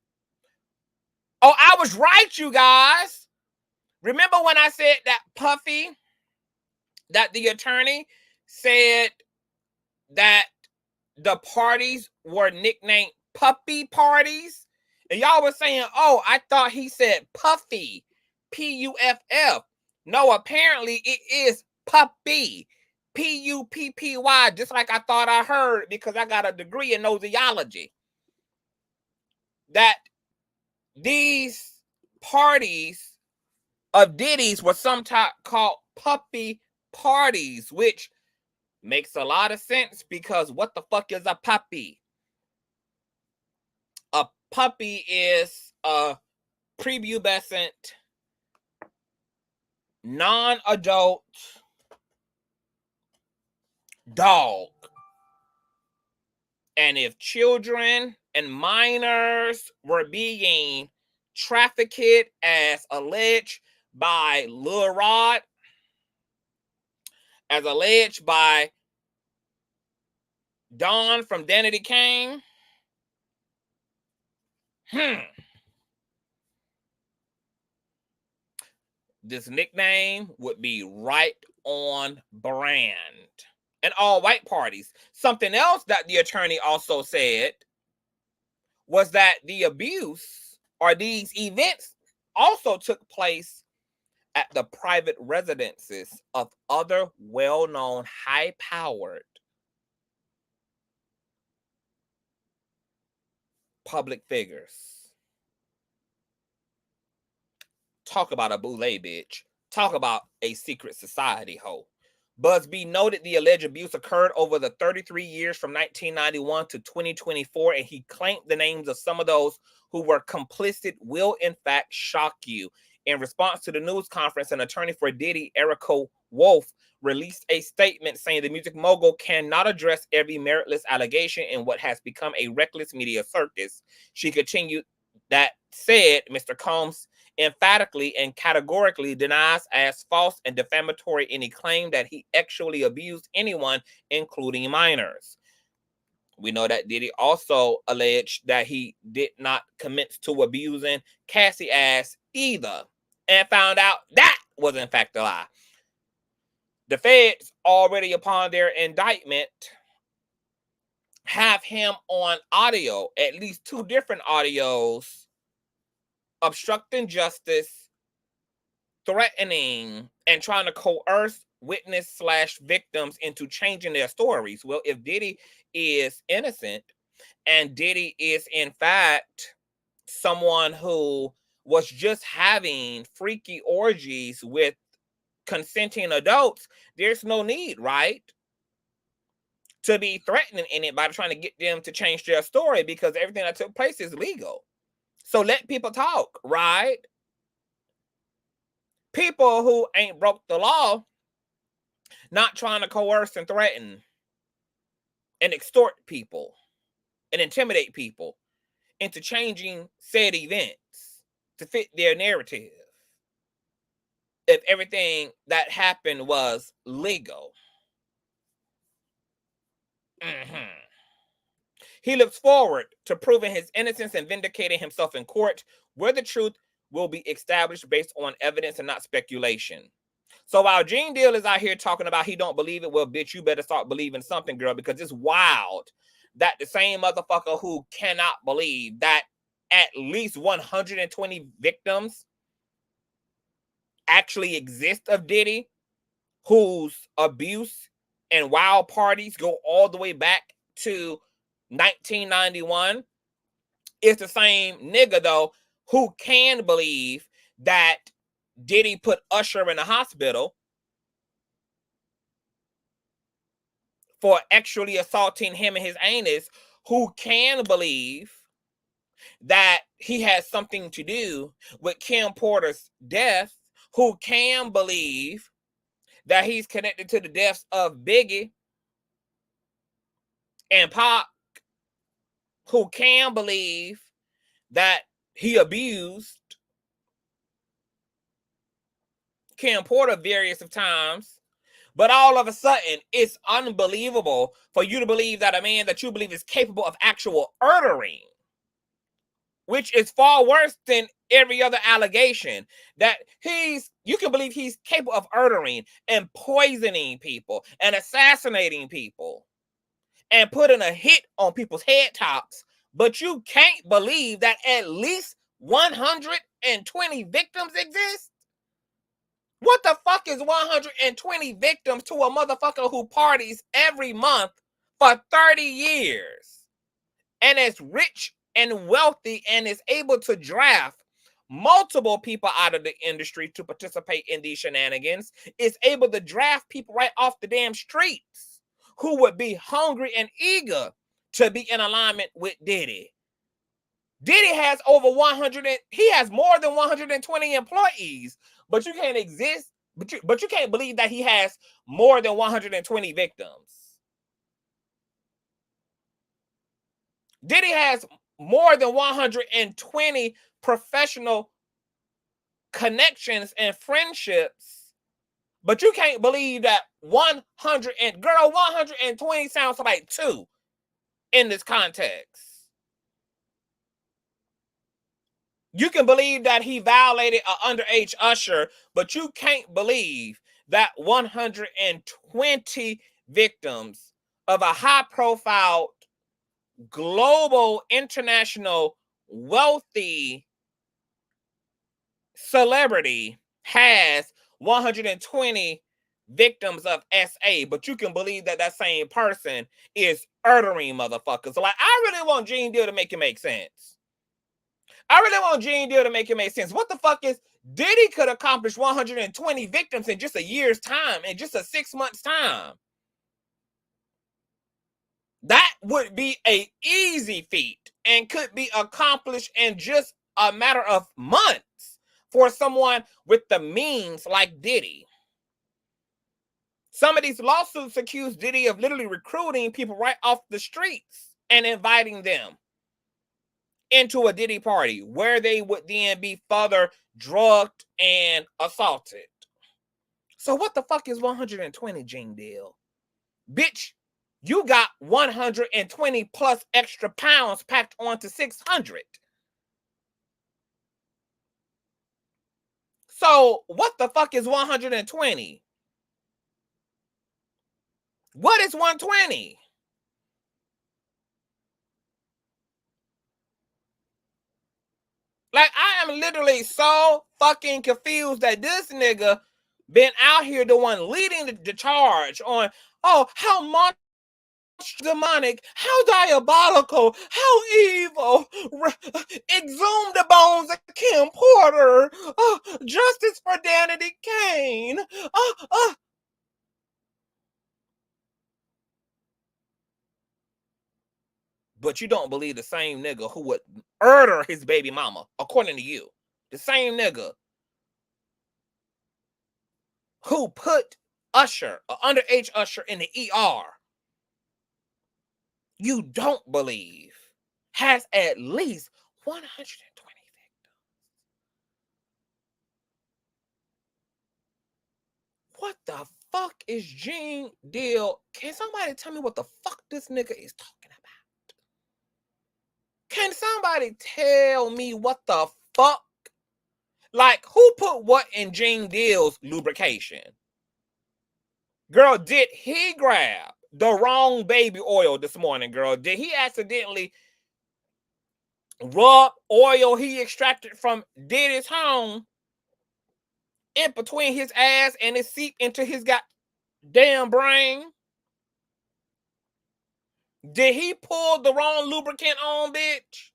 Oh, I was right, you guys. Remember when I said that Puffy, that the attorney said that the parties were nicknamed puppy parties? And y'all were saying, oh, I thought he said Puffy, Puff. No, apparently it is puppy, Puppy, just like I thought I heard because I got a degree in nosology. That these parties of Diddy's were sometimes called puppy parties, which makes a lot of sense because what the fuck is a puppy? A puppy is a prepubescent, non-adult dog. And if children and minors were being trafficked as alleged by Lil Rod, as alleged by Don from Danity Kane, this nickname would be right on brand. And all white parties. Something else that the attorney also said was that the abuse or these events also took place at the private residences of other well-known, high-powered public figures. Talk about a boule bitch. Talk about a secret society hoe. Busby noted the alleged abuse occurred over the 33 years from 1991 to 2024, and he claimed the names of some of those who were complicit will in fact shock you. In response to the news conference, an attorney for Diddy, Erica Wolf, released a statement saying the music mogul cannot address every meritless allegation in what has become a reckless media circus. She continued that said, Mr. Combs emphatically and categorically denies as false and defamatory any claim that he actually abused anyone, including minors. We know that Diddy also alleged that he did not commit to abusing Cassie ass either, and found out that was in fact a lie. The feds, already upon their indictment, have him on audio, at least 2 different audios, obstructing justice, threatening, and trying to coerce witness/victims into changing their stories. Well, if Diddy is innocent and Diddy is in fact someone who was just having freaky orgies with consenting adults, there's no need, right, to be threatening anybody trying to get them to change their story because everything that took place is legal. So let people talk, right? People who ain't broke the law, not trying to coerce and threaten and extort people and intimidate people. into changing said events to fit their narrative if everything that happened was legal. He looks forward to proving his innocence and vindicating himself in court, where the truth will be established based on evidence and not speculation. So while Gene Deal is out here talking about he don't believe it, well, bitch, you better start believing something, girl, because it's wild that the same motherfucker who cannot believe that at least 120 victims actually exist of Diddy, whose abuse and wild parties go all the way back to 1991, is the same nigga, though, who can believe that Diddy put Usher in the hospital for actually assaulting him and his anus, who can believe that he has something to do with Kim Porter's death, who can believe that he's connected to the deaths of Biggie and Pac, who can believe that he abused Kim Porter various of times. But all of a sudden, it's unbelievable for you to believe that a man that you believe is capable of actual murdering, which is far worse than every other allegation, that you can believe he's capable of murdering and poisoning people and assassinating people and putting a hit on people's head tops, but you can't believe that at least 120 victims exist? What the fuck is 120 victims to a motherfucker who parties every month for 30 years and is rich and wealthy and is able to draft multiple people out of the industry to participate in these shenanigans, is able to draft people right off the damn streets who would be hungry and eager to be in alignment with Diddy? Diddy has over 100, he has more than 120 employees, but you can't exist, but you can't believe that he has more than 120 victims. Diddy has more than 120 professional connections and friendships, but you can't believe that 120 sounds like 2 in this context. You can believe that he violated an underage usher, but you can't believe that 120 victims of a high-profile, global, international, wealthy celebrity has 120 victims of SA, but you can believe that that same person is murdering motherfuckers. Like, I really want Gene Deal to make it make sense. I really want Gene Deal to make it make sense. What the fuck is Diddy could accomplish 120 victims in just a year's time, in just a 6 months' time? That would be an easy feat and could be accomplished in just a matter of months for someone with the means like Diddy. Some of these lawsuits accuse Diddy of literally recruiting people right off the streets and inviting them into a Diddy party where they would then be further drugged and assaulted. So what the fuck is 120, Gene Deal? Bitch, you got 120 plus extra pounds packed onto 600. So what the fuck is 120? What is 120? Like, I am literally so fucking confused that this nigga been out here the one leading the charge on, oh, how much demonic, how diabolical, how evil, exhume the bones of Kim Porter, justice for Danity Kane, But you don't believe the same nigga who would murder his baby mama, according to you. The same nigga who put Usher, an underage Usher, in the ER. You don't believe has at least 120 victims. What the fuck is Gene Deal? Can somebody tell me what the fuck this nigga is talking about? Can somebody tell me what the fuck? Like, who put what in Gene Deal's lubrication? Girl, did he grab the wrong baby oil this morning, girl? Did he accidentally rub oil he extracted from Diddy's home in between his ass and it seeped into his goddamn brain? Did he pull the wrong lubricant on, bitch?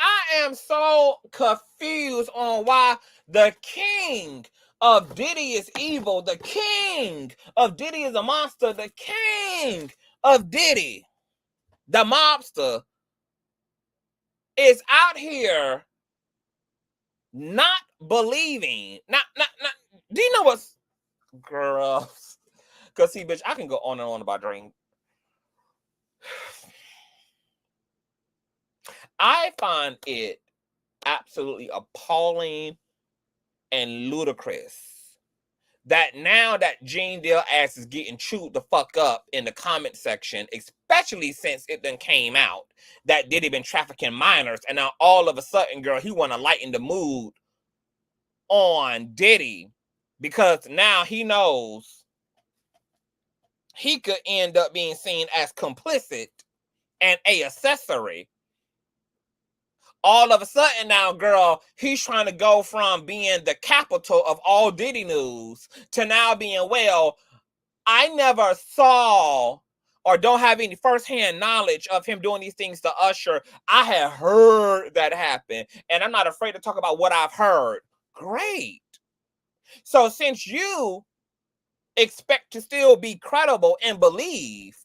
I am so confused on why the king of Diddy is evil. The king of Diddy is a monster. The king of Diddy, the mobster, is out here not believing. Not. Do you know what's, girls? Because see, bitch, I can go on and on about Dream. I find it absolutely appalling and ludicrous that now that Gene Deal ass is getting chewed the fuck up in the comment section, especially since it done came out that Diddy been trafficking minors, and now all of a sudden, girl, he want to lighten the mood on Diddy because now he knows he could end up being seen as complicit and a accessory. All of a sudden now, girl, he's trying to go from being the capital of all Diddy news to now being, well, I never saw or don't have any firsthand knowledge of him doing these things to Usher. I had heard that happen, and I'm not afraid to talk about what I've heard. Great. So since you expect to still be credible and believed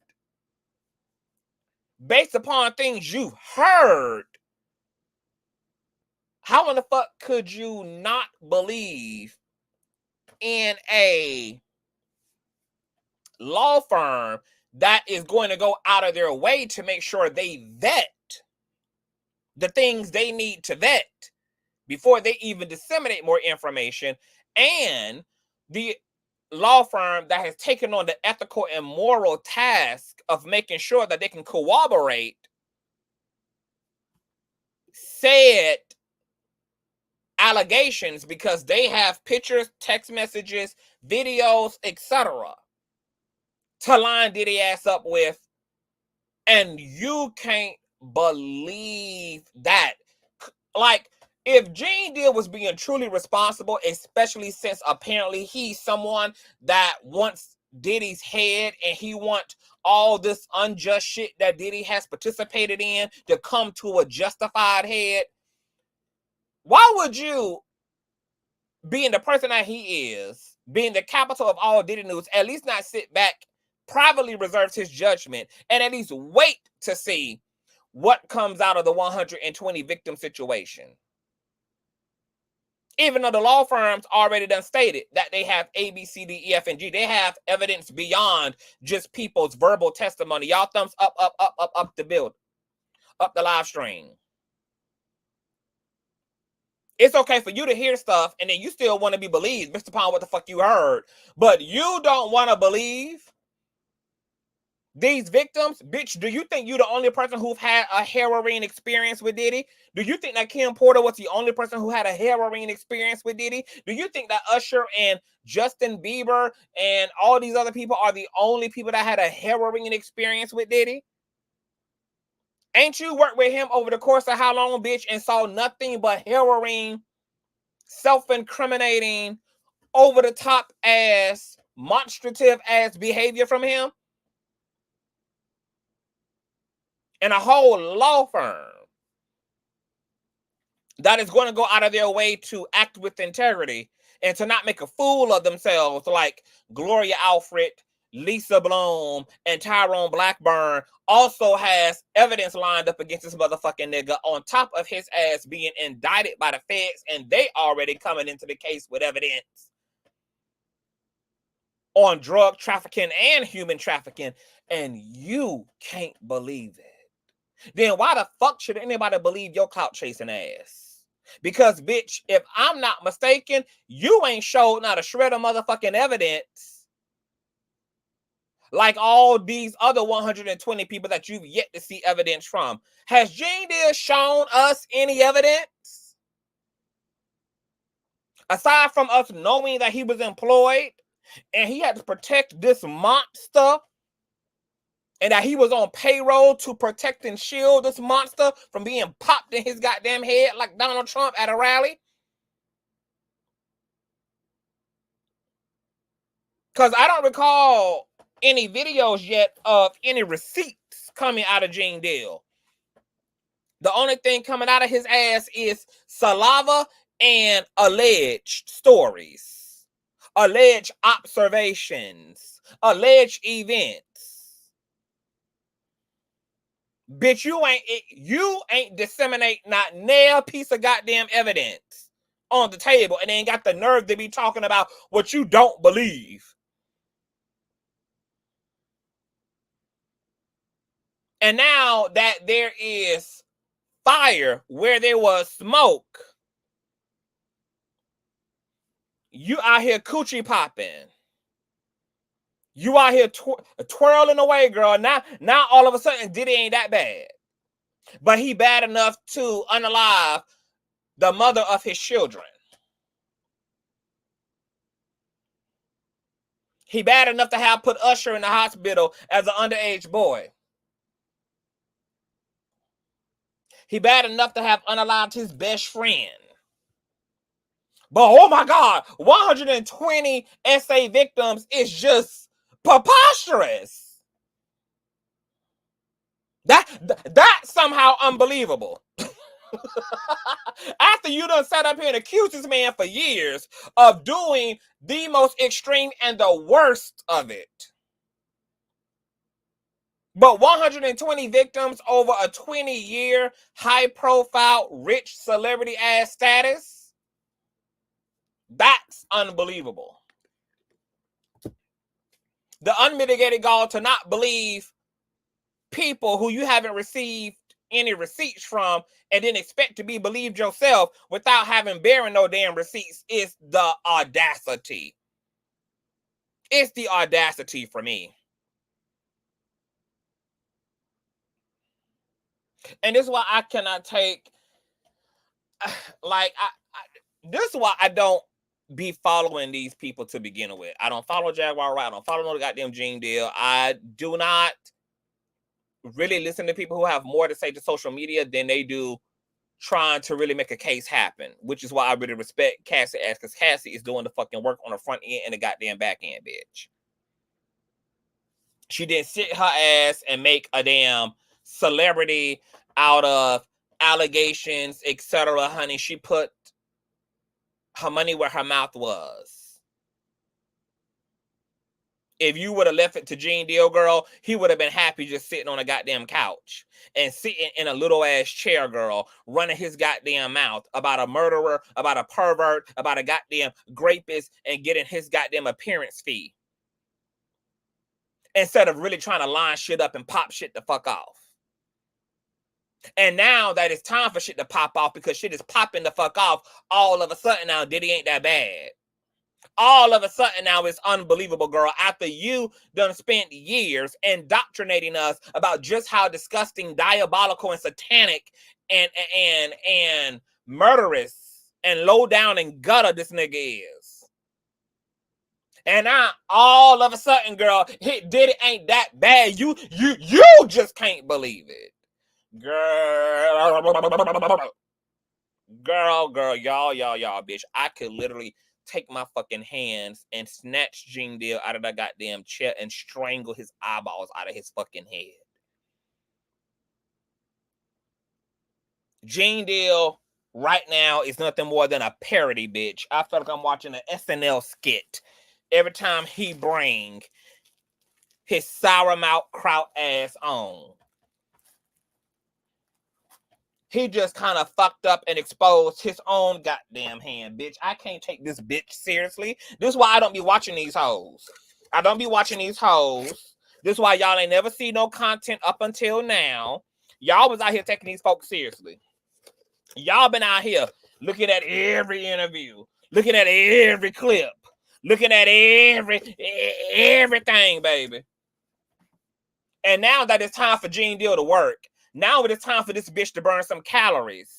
based upon things you've heard, how in the fuck could you not believe in a law firm that is going to go out of their way to make sure they vet the things they need to vet before they even disseminate more information, and the law firm that has taken on the ethical and moral task of making sure that they can corroborate said allegations because they have pictures, text messages, videos, etc. to line Diddy ass up with, and you can't believe that. Like, if Gene Deal was being truly responsible, especially since apparently he's someone that wants Diddy's head and he wants all this unjust shit that Diddy has participated in to come to a justified head, why would you, being the person that he is, being the capital of all Diddy news, at least not sit back, privately reserves his judgment, and at least wait to see what comes out of the 120 victim situation? Even though the law firms already done stated that they have A, B, C, D, E, F, and G. They have evidence beyond just people's verbal testimony. Y'all thumbs up, up the build, up the live stream. It's okay for you to hear stuff and then you still want to be believed based upon what the fuck you heard. But you don't want to believe these victims? Bitch, do you think you're the only person who've had a heroin experience with Diddy? Do you think that Kim Porter was the only person who had a heroin experience with Diddy? Do you think that Usher and Justin Bieber and all these other people are the only people that had a heroin experience with Diddy? Ain't you worked with him over the course of how long, bitch, and saw nothing but heroin, self-incriminating, over-the-top ass, monstrative ass behavior from him? And a whole law firm that is going to go out of their way to act with integrity and to not make a fool of themselves like Gloria Allred, Lisa Bloom, and Tyrone Blackburn also has evidence lined up against this motherfucking nigga on top of his ass being indicted by the feds, and they already coming into the case with evidence. on drug trafficking and human trafficking, and you can't believe it. Then why the fuck should anybody believe your clout chasing ass? Because, bitch, if I'm not mistaken, you ain't showed not a shred of motherfucking evidence like all these other 120 people that you've yet to see evidence from. Has Gene Deal shown us any evidence? Aside from us knowing that he was employed and he had to protect this monster, and that he was on payroll to protect and shield this monster from being popped in his goddamn head like Donald Trump at a rally? Because I don't recall any videos yet of any receipts coming out of Gene Deal. The only thing coming out of his ass is saliva and alleged stories, alleged observations, alleged events. Bitch, you ain't disseminate not nail piece of goddamn evidence on the table, and ain't got the nerve to be talking about what you don't believe. And now that there is fire where there was smoke, you out here coochie popping. You out here twirling away, girl. Now all of a sudden, Diddy ain't that bad. But he bad enough to unalive the mother of his children. He bad enough to have put Usher in the hospital as an underage boy. He bad enough to have unalived his best friend. But oh my God, 120 SA victims is just preposterous. That's somehow unbelievable. After you done sat up here and accused this man for years of doing the most extreme and the worst of it. But 120 victims over a 20-year high-profile, rich celebrity-ass status? That's unbelievable. The unmitigated gall to not believe people who you haven't received any receipts from and then expect to be believed yourself without having bearing no damn receipts is the audacity. It's the audacity for me. And this is why I cannot take, like, this is why I don't be following these people to begin with. I don't follow Jaguar Wright. I don't follow no goddamn Gene Deal. I do not really listen to people who have more to say to social media than they do trying to really make a case happen, which is why I really respect Cassie ass, because Cassie is doing the fucking work on the front end and the goddamn back end, bitch. She didn't sit her ass and make a damn celebrity out of allegations, etc., honey. She put her money where her mouth was. If you would have left it to Gene Deal, girl, he would have been happy just sitting on a goddamn couch and sitting in a little ass chair, girl, running his goddamn mouth about a murderer, about a pervert, about a goddamn rapist, and getting his goddamn appearance fee. Instead of really trying to line shit up and pop shit the fuck off. And now that it's time for shit to pop off because shit is popping the fuck off, all of a sudden now Diddy ain't that bad. All of a sudden now it's unbelievable, girl. After you done spent years indoctrinating us about just how disgusting, diabolical, and satanic and murderous and low down and gutter this nigga is. And now all of a sudden, girl, Diddy ain't that bad. You just can't believe it. Girl, y'all, bitch. I could literally take my fucking hands and snatch Gene Deal out of that goddamn chair and strangle his eyeballs out of his fucking head. Gene Deal right now is nothing more than a parody, bitch. I feel like I'm watching an SNL skit every time he bring his sour mouth kraut ass on. He just kind of fucked up and exposed his own goddamn hand, bitch. I can't take this bitch seriously. This is why I don't be watching these hoes. I don't be watching these hoes. This is why y'all ain't never see no content up until now. Y'all was out here taking these folks seriously. Y'all been out here looking at every interview, looking at every clip, looking at everything, baby. And now that it's time for Gene Deal to work, now it is time for this bitch to burn some calories.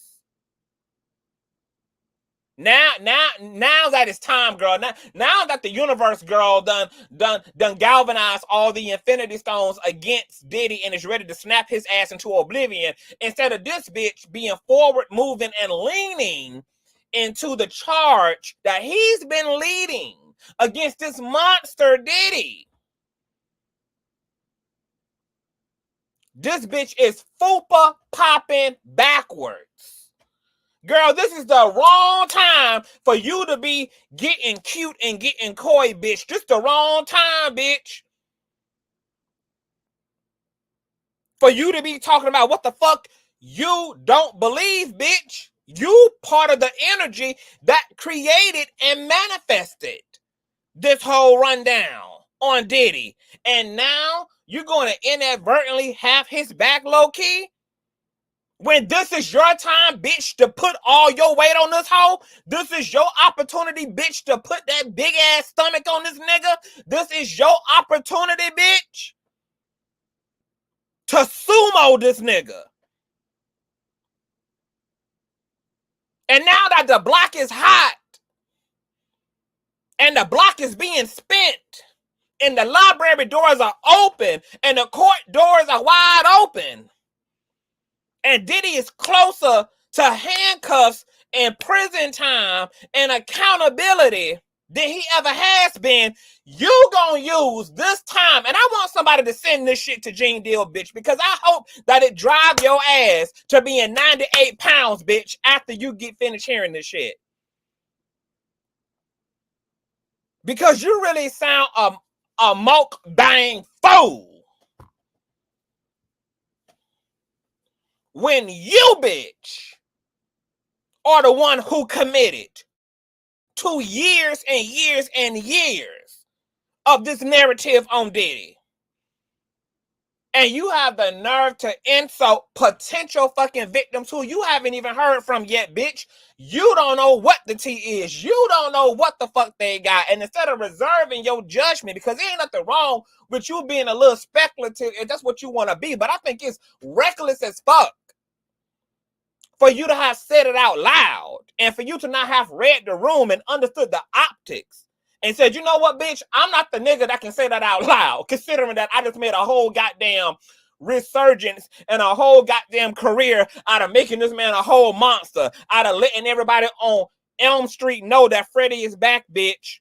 Now that it's time, girl. Now that the universe, girl, done galvanized all the Infinity Stones against Diddy and is ready to snap his ass into oblivion, instead of this bitch being forward moving and leaning into the charge that he's been leading against this monster Diddy. This bitch is fupa popping backwards. Girl, this is the wrong time for you to be getting cute and getting coy, bitch. This the wrong time, bitch. For you to be talking about what the fuck you don't believe, bitch. You part of the energy that created and manifested this whole rundown on Diddy. And now you're going to inadvertently have his back low-key? When this is your time, bitch, to put all your weight on this hoe, this is your opportunity, bitch, to put that big ass stomach on this nigga. This is your opportunity, bitch, to sumo this nigga. And now that the block is hot and the block is being spent and the library doors are open and the court doors are wide open, and Diddy is closer to handcuffs and prison time and accountability than he ever has been, you gonna use this time. And I want somebody to send this shit to Gene Deal, bitch, because I hope that it drive your ass to being 98 pounds, bitch, after you get finished hearing this shit. Because you really sound a moke bang fool when you, bitch, are the one who committed to years and years and years of this narrative on Diddy. And you have the nerve to insult potential fucking victims who you haven't even heard from yet, bitch. You don't know what the tea is. You don't know what the fuck they got. And instead of reserving your judgment, because there ain't nothing wrong with you being a little speculative if that's what you want to be, but I think it's reckless as fuck for you to have said it out loud and for you to not have read the room and understood the optics and said, you know what, bitch, I'm not the nigga that can say that out loud, considering that I just made a whole goddamn resurgence and a whole goddamn career out of making this man a whole monster, out of letting everybody on Elm Street know that Freddie is back, bitch.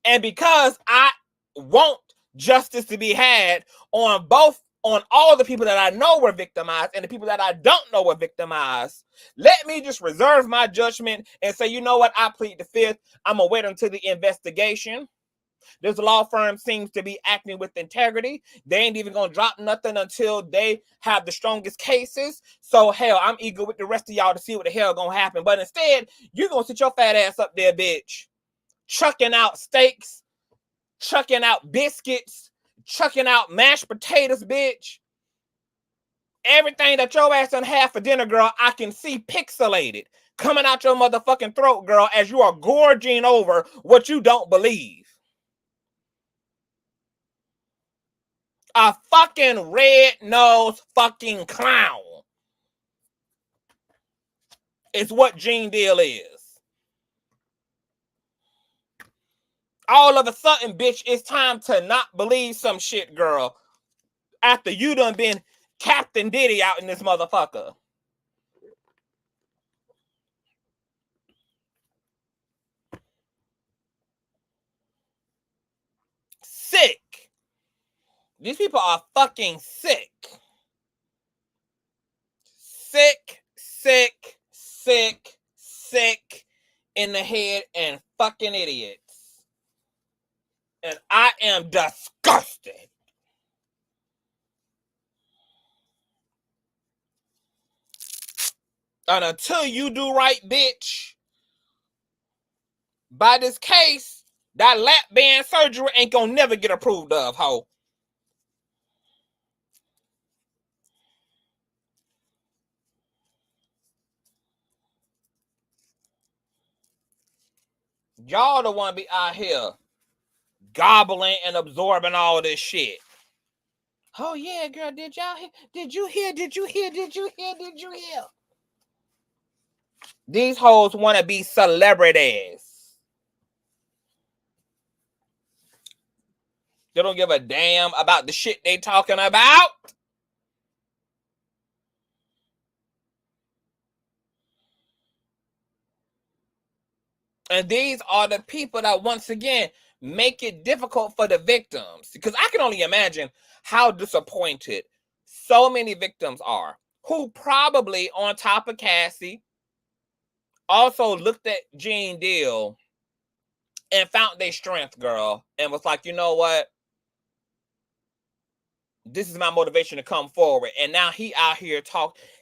And because I want justice to be had on all the people that I know were victimized and the people that I don't know were victimized, let me just reserve my judgment and say, you know what, I plead the fifth. I'm going to wait until the investigation. This law firm seems to be acting with integrity. They ain't even going to drop nothing until they have the strongest cases. So, hell, I'm eager with the rest of y'all to see what the hell going to happen. But instead, you're going to sit your fat ass up there, bitch, chucking out steaks, chucking out biscuits, chucking out mashed potatoes, bitch. Everything that your ass done have for dinner, girl, I can see pixelated coming out your motherfucking throat, girl, as you are gorging over what you don't believe. A fucking red-nosed fucking clown is what Gene Deal is. All of a sudden, bitch, it's time to not believe some shit, girl, after you done been Captain Diddy out in this motherfucker. Sick. These people are fucking sick. Sick, sick, sick, sick in the head and fucking idiots. And I am disgusted. And until you do right, bitch, by this case, That lap band surgery ain't gonna never get approved of, ho. Y'all the one be out here gobbling and absorbing all this shit. Oh yeah, girl, did y'all hear? Did you hear? Did you hear? Did you hear? Did you hear? These hoes want to be celebrities. They don't give a damn about the shit they talking about. And these are the people that, once again, make it difficult for the victims. Because I can only imagine how disappointed so many victims are, who probably, on top of Cassie, also looked at Gene Deal and found their strength, girl, and was like, you know what? This is my motivation to come forward. And now he out here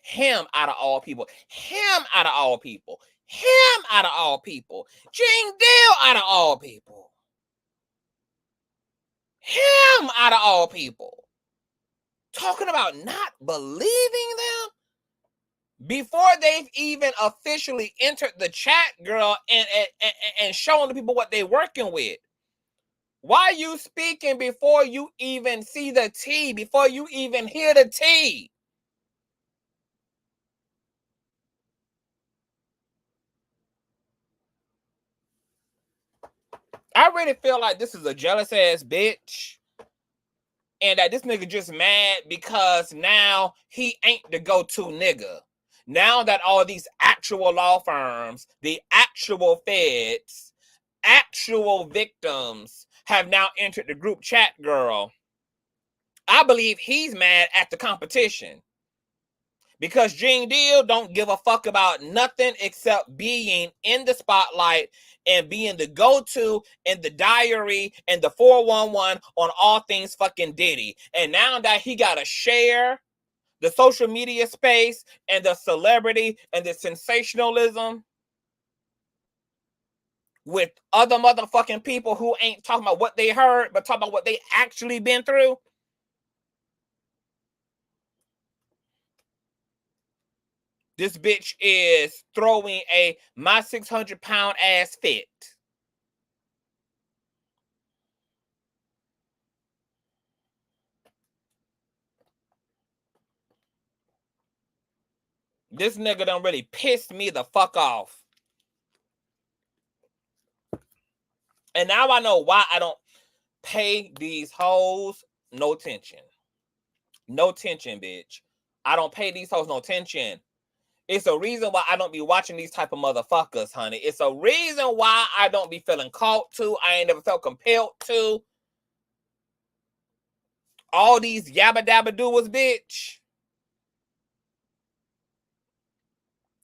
him out of all people, him out of all people, him out of all people, Gene Deal out of all people, him out of all people, talking about not believing them before they've even officially entered the chat, girl, and showing the people what they're working with. Why are you speaking before you even see the tea, before you even hear the tea? I really feel like this is a jealous ass bitch. And that this nigga just mad because now he ain't the go-to nigga. Now that all these actual law firms, the actual feds, actual victims have now entered the group chat, girl, I believe he's mad at the competition. Because Gene Deal don't give a fuck about nothing except being in the spotlight and being the go-to in the diary and the 411 on all things fucking Diddy. And now that he got to share the social media space and the celebrity and the sensationalism with other motherfucking people who ain't talking about what they heard, but talking about what they actually been through, this bitch is throwing a my 600-pound ass fit. This nigga done really pissed me the fuck off. And now I know why I don't pay these hoes no attention. No attention, bitch. I don't pay these hoes no attention. It's a reason why I don't be watching these type of motherfuckers, honey. It's a reason why I don't be feeling called to. I ain't never felt compelled to. All these yabba dabba doers, bitch.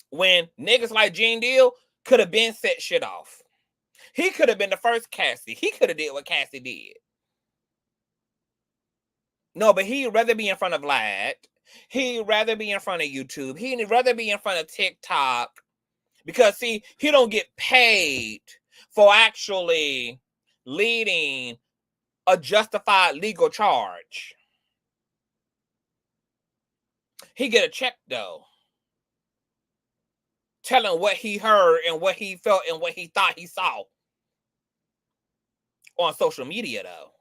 When niggas like Gene Deal could have been set shit off. He could have been the first Cassie. He could have did what Cassie did. No, but he'd rather be in front of Vlad. He'd rather be in front of YouTube. He'd rather be in front of TikTok. Because, see, he don't get paid for actually leading a justified legal charge. He get a check, though. Telling what he heard and what he felt and what he thought he saw. On social media, though.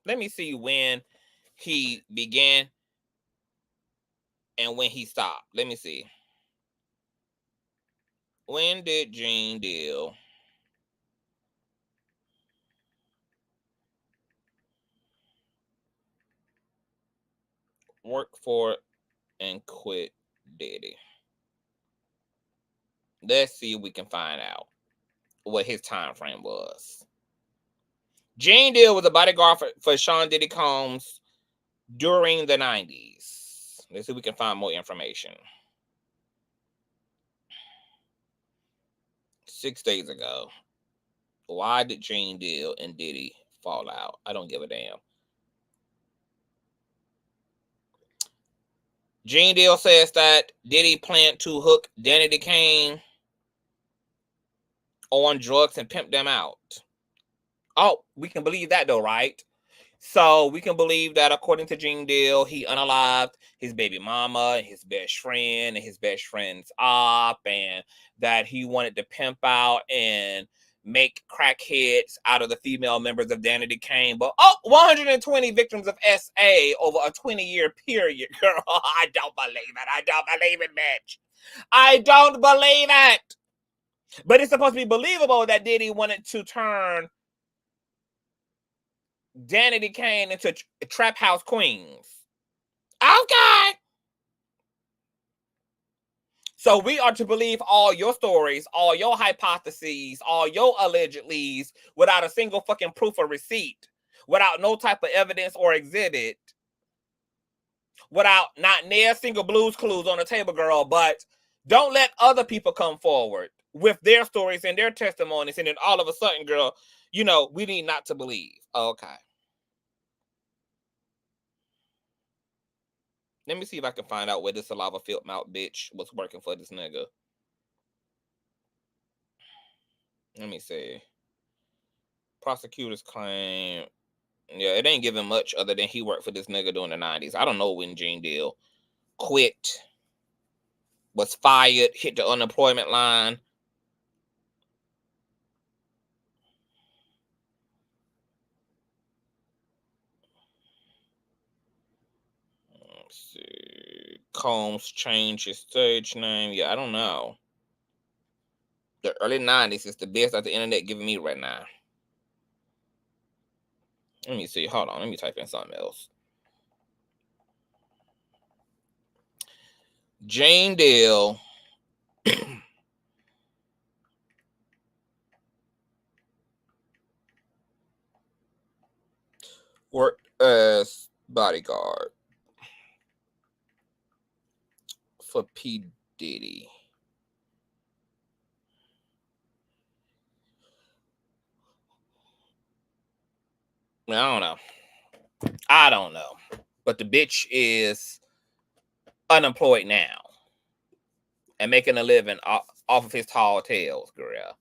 Let me see when he began and when he stopped. Let me see. When did Gene Deal work for and quit Diddy? Let's see if we can find out what his time frame was. Gene Deal was a bodyguard for Sean Diddy Combs during the 90s. Let's see if we can find more information. 6 days ago. Why did Gene Deal and Diddy fall out? I don't give a damn. Gene Deal says that Diddy planned to hook Danny DeCane on drugs and pimped them out. Oh, we can believe that though, right? So we can believe that according to Gene Deal, he unalived his baby mama, his best friend, and his best friend's op, and that he wanted to pimp out and make crackheads out of the female members of Danity Kane. But 120 victims of SA over a 20-year period, girl. I don't believe it. I don't believe it, bitch. I don't believe it. But it's supposed to be believable that Diddy wanted to turn Danity Kane into trap house queens. Okay. So we are to believe all your stories, all your hypotheses, all your allegedlys without a single fucking proof or receipt, without no type of evidence or exhibit, without not near single Blues Clues on the table, girl. But don't let other people come forward with their stories and their testimonies, and then all of a sudden, girl, you know, we need not to believe. Okay. Let me see if I can find out where this saliva filled mouth bitch was working for this nigga. Let me see. Prosecutors claim, yeah, it ain't giving much other than he worked for this nigga during the 90s. I don't know when Gene Deal quit, was fired, hit the unemployment line. Let's see. Combs changed his stage name. Yeah, I don't know. The early 90s is the best that the internet giving me right now. Let me see. Hold on. Let me type in something else. Gene Deal worked as bodyguard for P. Diddy. I don't know. But the bitch is unemployed now and making a living off of his tall tales, girl.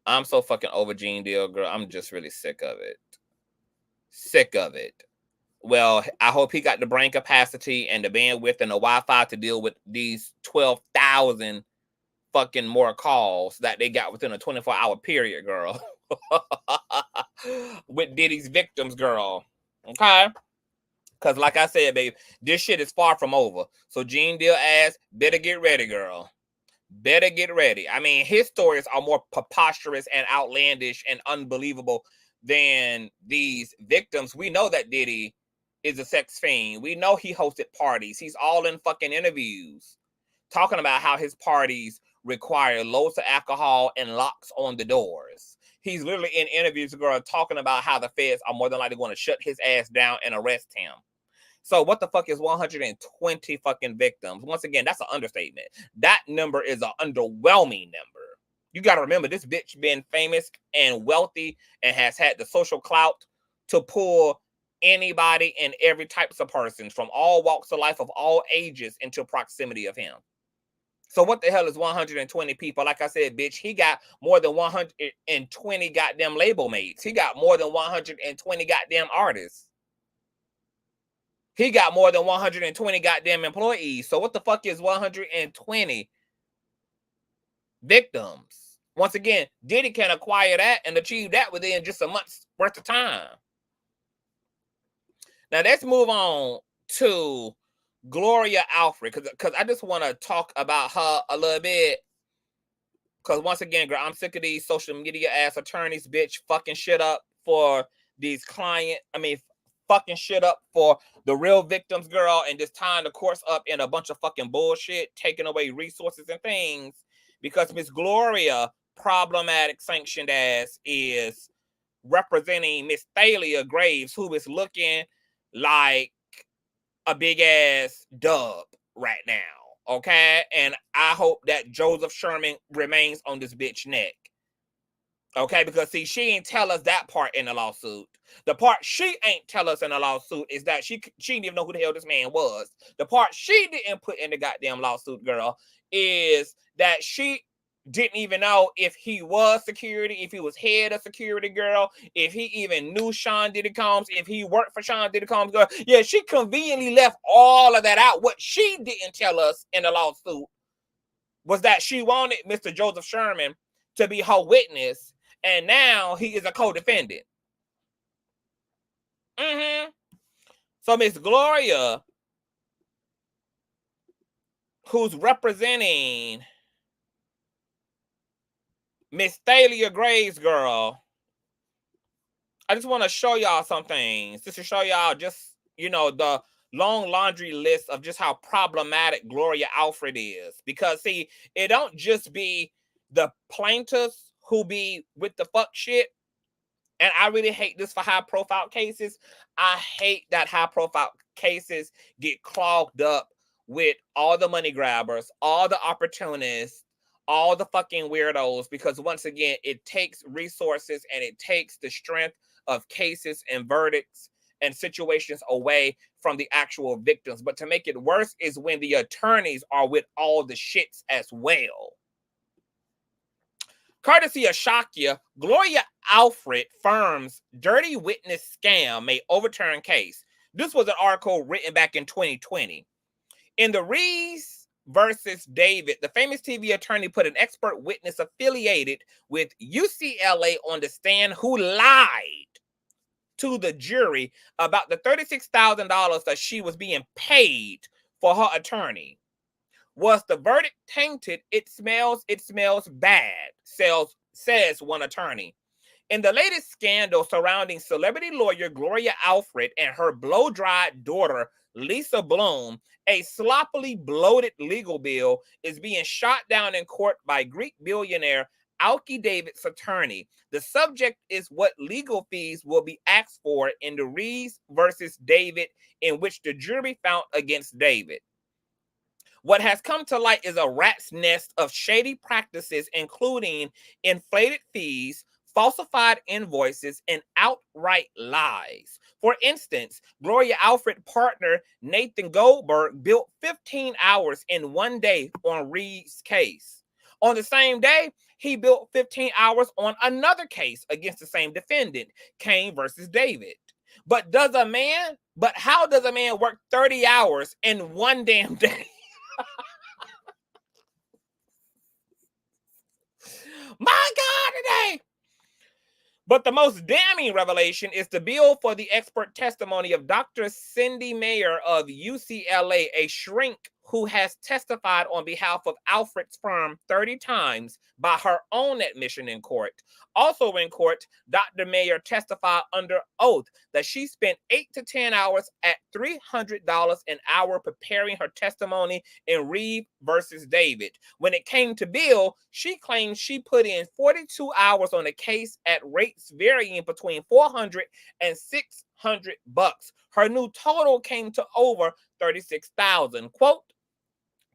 I'm so fucking over Gene Deal, girl. I'm just really sick of it. Sick of it. Well, I hope he got the brain capacity and the bandwidth and the Wi-Fi to deal with these 12,000 fucking more calls that they got within a 24-hour period, girl. With Diddy's victims, girl. Okay? Because like I said, babe, this shit is far from over. So Gene Deal ass, better get ready, girl. Better get ready. I mean, his stories are more preposterous and outlandish and unbelievable than these victims. We know that Diddy is a sex fiend. We know he hosted parties. He's all in fucking interviews talking about how his parties require loads of alcohol and locks on the doors. He's literally in interviews, girl, talking about how the feds are more than likely going to shut his ass down and arrest him. So what the fuck is 120 fucking victims? Once again, that's an understatement. That number is an underwhelming number. You got to remember, this bitch been famous and wealthy and has had the social clout to pull anybody and every types of persons from all walks of life of all ages into proximity of him. So what the hell is 120 people? Like I said, bitch, he got more than 120 goddamn label mates. He got more than 120 goddamn artists. He got more than 120 goddamn employees. So what the fuck is 120 victims? Once again, Diddy can acquire that and achieve that within just a month's worth of time. Now let's move on to Gloria Allred, because I just want to talk about her a little bit. Because once again, girl, I'm sick of these social media ass attorneys, bitch, fucking shit up for these fucking shit up for the real victims, girl, and just tying the courts up in a bunch of fucking bullshit, taking away resources and things. Because Miss Gloria, problematic sanctioned ass, is representing Miss Thalia Graves, who is looking like a big ass dub right now. Okay? And I hope that Joseph Sherman remains on this bitch neck. Okay? Because see, she ain't tell us that part in the lawsuit. The part she ain't tell us in the lawsuit is that she didn't even know who the hell this man was. The part she didn't put in the goddamn lawsuit, girl, is that she didn't even know if he was security, if he was head of security girl, if he even knew Sean Diddy Combs, if he worked for Sean Diddy Combs girl. Yeah, she conveniently left all of that out. What she didn't tell us in the lawsuit was that she wanted Mr. Joseph Sherman to be her witness, and now he is a co-defendant. So Miss Gloria, who's representing Miss Thalia Graves girl, I just want to show y'all some things, just to show y'all just, you know, the long laundry list of just how problematic Gloria Allred is. Because, see, it don't just be the plaintiffs who be with the fuck shit. And I really hate this for high-profile cases. I hate that high-profile cases get clogged up with all the money grabbers, all the opportunists, all the fucking weirdos, because once again, it takes resources and it takes the strength of cases and verdicts and situations away from the actual victims. But to make it worse is when the attorneys are with all the shits as well. Courtesy of Shakya, Gloria Allred firm's dirty witness scam may overturn case. This was an article written back in 2020. In the Reese versus David, the famous TV attorney put an expert witness affiliated with UCLA on the stand who lied to the jury about the $36,000 that she was being paid for her attorney. Was the verdict tainted? It smells bad, says one attorney. In the latest scandal surrounding celebrity lawyer Gloria Allred and her blow-dried daughter, Lisa Bloom, a sloppily bloated legal bill is being shot down in court by Greek billionaire Alki David's attorney. The subject is what legal fees will be asked for in the Reese versus David, in which the jury found against David. What has come to light is a rat's nest of shady practices, including inflated fees, falsified invoices, and outright lies. For instance, Gloria Allred partner Nathan Goldberg built 15 hours in one day on Reed's case. On the same day, he built 15 hours on another case against the same defendant, Cain versus David. But how does a man work 30 hours in one damn day? My God, today. But the most damning revelation is the bill for the expert testimony of Dr. Cindy Mayer of UCLA, a shrink who has testified on behalf of Allred's firm 30 times by her own admission in court. Also in court, Dr. Mayer testified under oath that she spent 8 to 10 hours at $300 an hour preparing her testimony in Reed versus David. When it came to bill, she claimed she put in 42 hours on a case at rates varying between $400 and $600. Her new total came to over $36,000. Quote,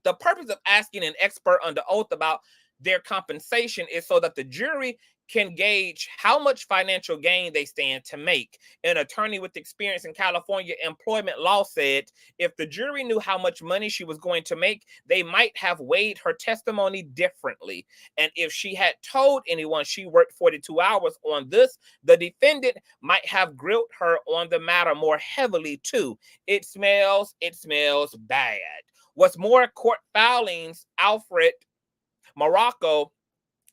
the purpose of asking an expert under oath about their compensation is so that the jury can gauge how much financial gain they stand to make. An attorney with experience in California employment law said if the jury knew how much money she was going to make, they might have weighed her testimony differently. And if she had told anyone she worked 42 hours on this, the defendant might have grilled her on the matter more heavily too. It smells bad. What's more, court filings, Allred, Morocco,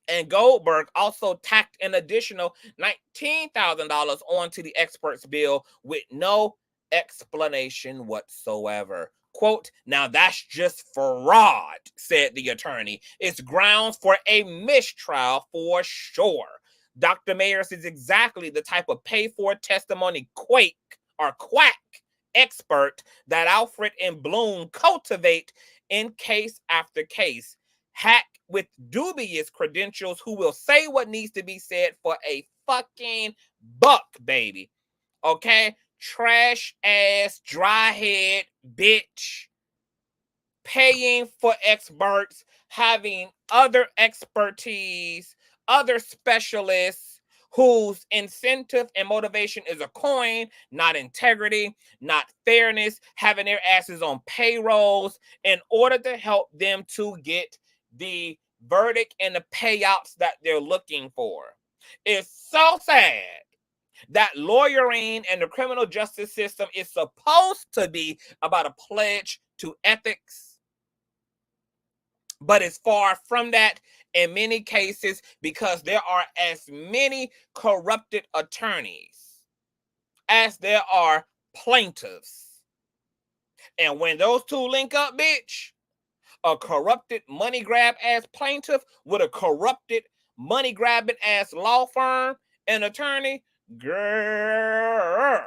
and Goldberg also tacked an additional $19,000 onto the expert's bill with no explanation whatsoever. Quote, now that's just fraud, said the attorney. It's grounds for a mistrial for sure. Dr. Mayers is exactly the type of pay-for testimony quack expert that Allred and Bloom cultivate in case after case. Hack with dubious credentials who will say what needs to be said for a fucking buck, baby. Okay? Trash ass, dry head, bitch. Paying for experts, having other expertise, other specialists whose incentive and motivation is a coin, not integrity, not fairness, having their asses on payrolls in order to help them to get the verdict and the payouts that they're looking for. It's so sad that lawyering and the criminal justice system is supposed to be about a pledge to ethics, but it's far from that in many cases because there are as many corrupted attorneys as there are plaintiffs. And when those two link up, bitch, a corrupted money grab ass plaintiff with a corrupted money grabbing ass law firm and attorney, girl,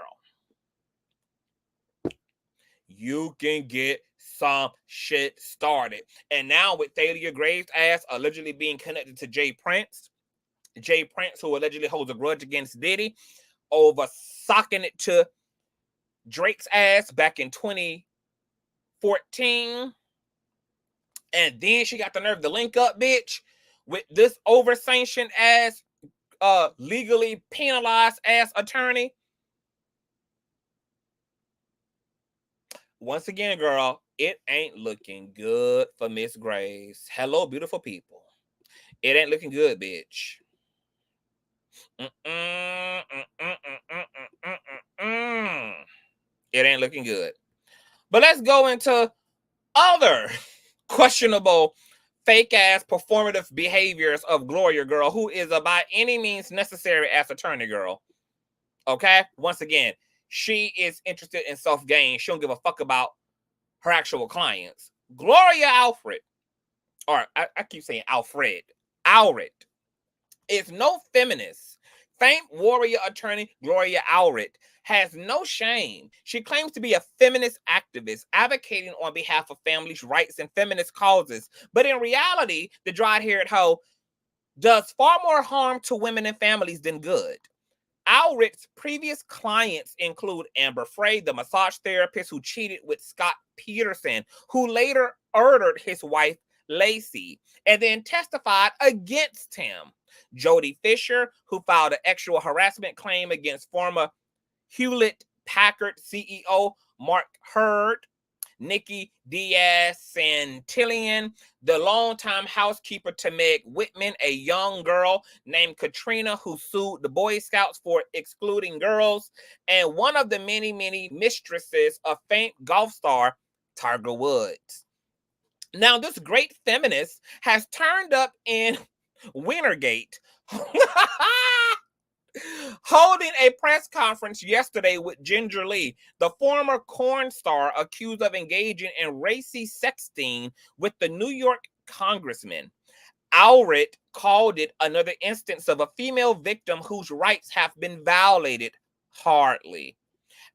you can get some shit started. And now with Thalia Graves' ass allegedly being connected to Jay Prince, who allegedly holds a grudge against Diddy over socking it to Drake's ass back in 2014. And then she got the nerve to link up, bitch, with this over-sanctioned ass, legally penalized ass attorney. Once again, girl, it ain't looking good for Miss Graves. Hello, beautiful people. It ain't looking good, bitch. It ain't looking good. But let's go into other questionable, fake-ass, performative behaviors of Gloria, girl, who is a by any means necessary ass attorney, girl. Okay? Once again, she is interested in self-gain. She don't give a fuck about her actual clients. Gloria Allred, or I keep saying Allred is no feminist. Famed warrior attorney Gloria Allred has no shame. She claims to be a feminist activist advocating on behalf of families' rights and feminist causes. But in reality, the dry-haired hoe does far more harm to women and families than good. Allred's previous clients include Amber Frey, the massage therapist who cheated with Scott Peterson, who later murdered his wife, Lacey, and then testified against him. Jody Fisher, who filed an sexual harassment claim against former Hewlett-Packard CEO Mark Hurd. Nikki Diaz-Santillan, the longtime housekeeper to Meg Whitman, a young girl named Katrina who sued the Boy Scouts for excluding girls, and one of the many, many mistresses of famed golf star Tiger Woods. Now, this great feminist has turned up in Wintergate, holding a press conference yesterday with Ginger Lee, the former porn star accused of engaging in racy sexting with the New York congressman. Allred called it another instance of a female victim whose rights have been violated hardly.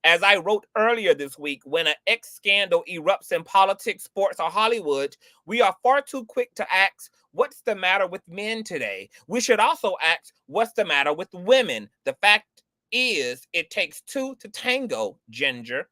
As I wrote earlier this week, when an ex-scandal erupts in politics, sports, or Hollywood, we are far too quick to ask, what's the matter with men today? We should also ask, what's the matter with women? The fact is, it takes two to tango, Ginger.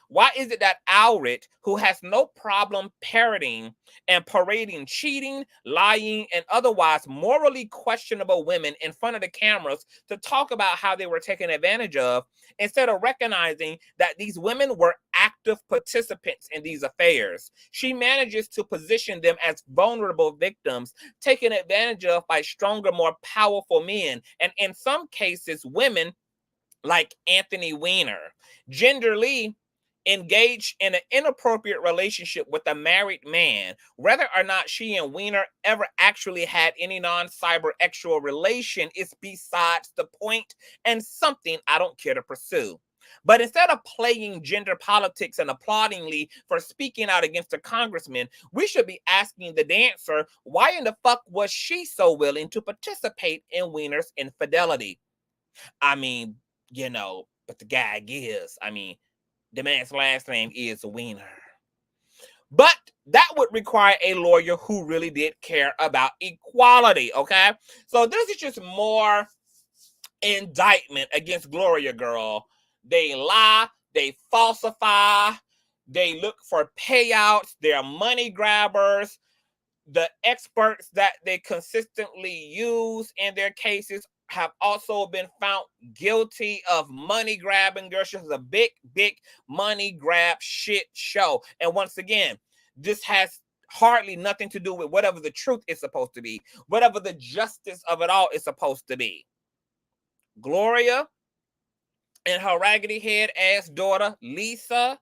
Why is it that Allred, who has no problem parroting and parading cheating, lying, and otherwise morally questionable women in front of the cameras to talk about how they were taken advantage of, instead of recognizing that these women were active participants in these affairs, she manages to position them as vulnerable victims taken advantage of by stronger, more powerful men, and in some cases, women like Anthony Weiner. Ginger Lee engaged in an inappropriate relationship with a married man. Whether or not she and Weiner ever actually had any non-cyber sexual relation is besides the point and something I don't care to pursue. But instead of playing gender politics and applauding Lee for speaking out against a congressman, we should be asking the dancer, why in the fuck was she so willing to participate in Weiner's infidelity? I mean, you know, but the guy gives. I mean, the man's last name is Weiner. But that would require a lawyer who really did care about equality, okay? So this is just more indictment against Gloria, girl. They lie, they falsify, they look for payouts, they're money grabbers. The experts that they consistently use in their cases have also been found guilty of money grabbing. Girl, she's a big money grab shit show. And once again, this has hardly nothing to do with whatever the truth is supposed to be, whatever the justice of it all is supposed to be. Gloria and her raggedy head ass daughter, Lisa,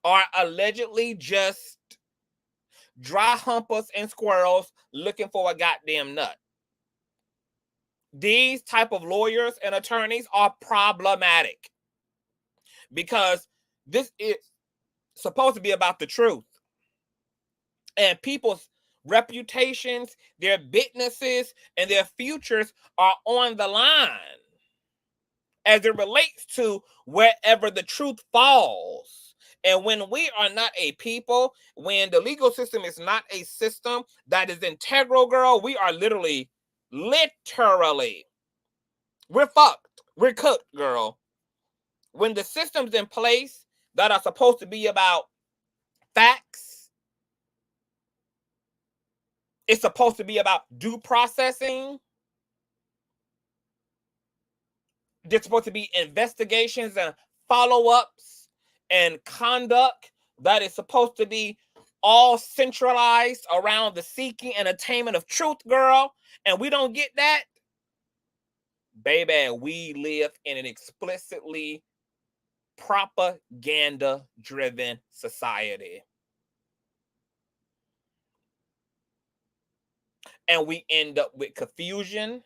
are allegedly just dry humpers and squirrels looking for a goddamn nut. These type of lawyers and attorneys are problematic because this is supposed to be about the truth. And people's reputations, their businesses, and their futures are on the line as it relates to wherever the truth falls. And when we are not a people, when the legal system is not a system that is integral, girl, we are literally, we're fucked. We're cooked, girl. When the systems in place that are supposed to be about facts, it's supposed to be about due processing. There's supposed to be investigations and follow-ups and conduct that is supposed to be all centralized around the seeking and attainment of truth, girl. And we don't get that. Baby, we live in an explicitly propaganda-driven society. And we end up with confusion.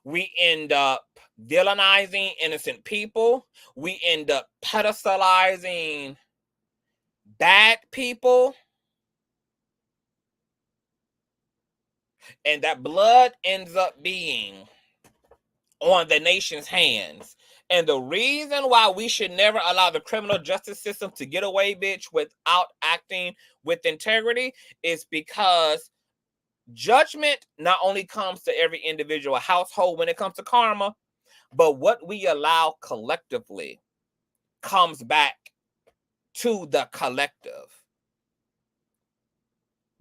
We end up villainizing innocent people. We end up pedestalizing bad people. And that blood ends up being on the nation's hands. And the reason why we should never allow the criminal justice system to get away, bitch, without acting with integrity is because judgment not only comes to every individual household when it comes to karma, but what we allow collectively comes back to the collective.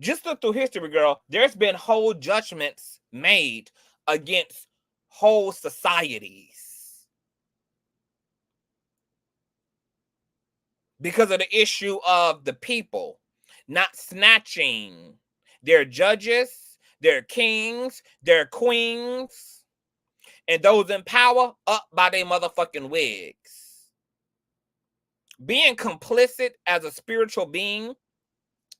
Just look through history, girl. There's been whole judgments made against whole societies because of the issue of the people not snatching their judges, their kings, their queens, and those in power up by their motherfucking wigs. Being complicit as a spiritual being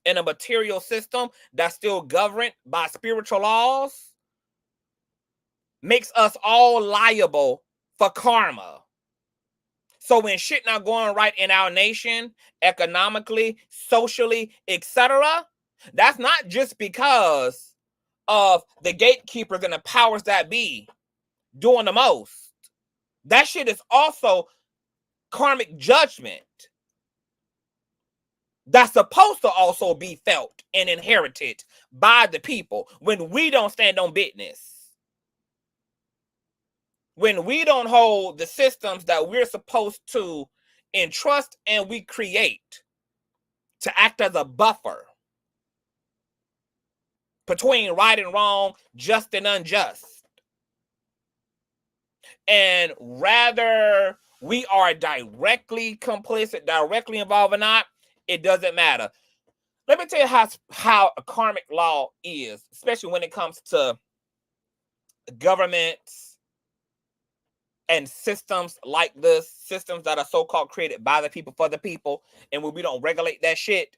in a material system that's still governed by spiritual laws makes us all liable for karma. So when shit not going right in our nation, economically, socially, etc., that's not just because of the gatekeepers and the powers that be doing the most. That shit is also karmic judgment that's supposed to also be felt and inherited by the people when we don't stand on business. When we don't hold the systems that we're supposed to entrust and we create to act as a buffer between right and wrong, just and unjust. And rather we are directly complicit, directly involved or not, it doesn't matter. Let me tell you how a karmic law is, especially when it comes to governments and systems like this, systems that are so-called created by the people for the people, and when we don't regulate that shit,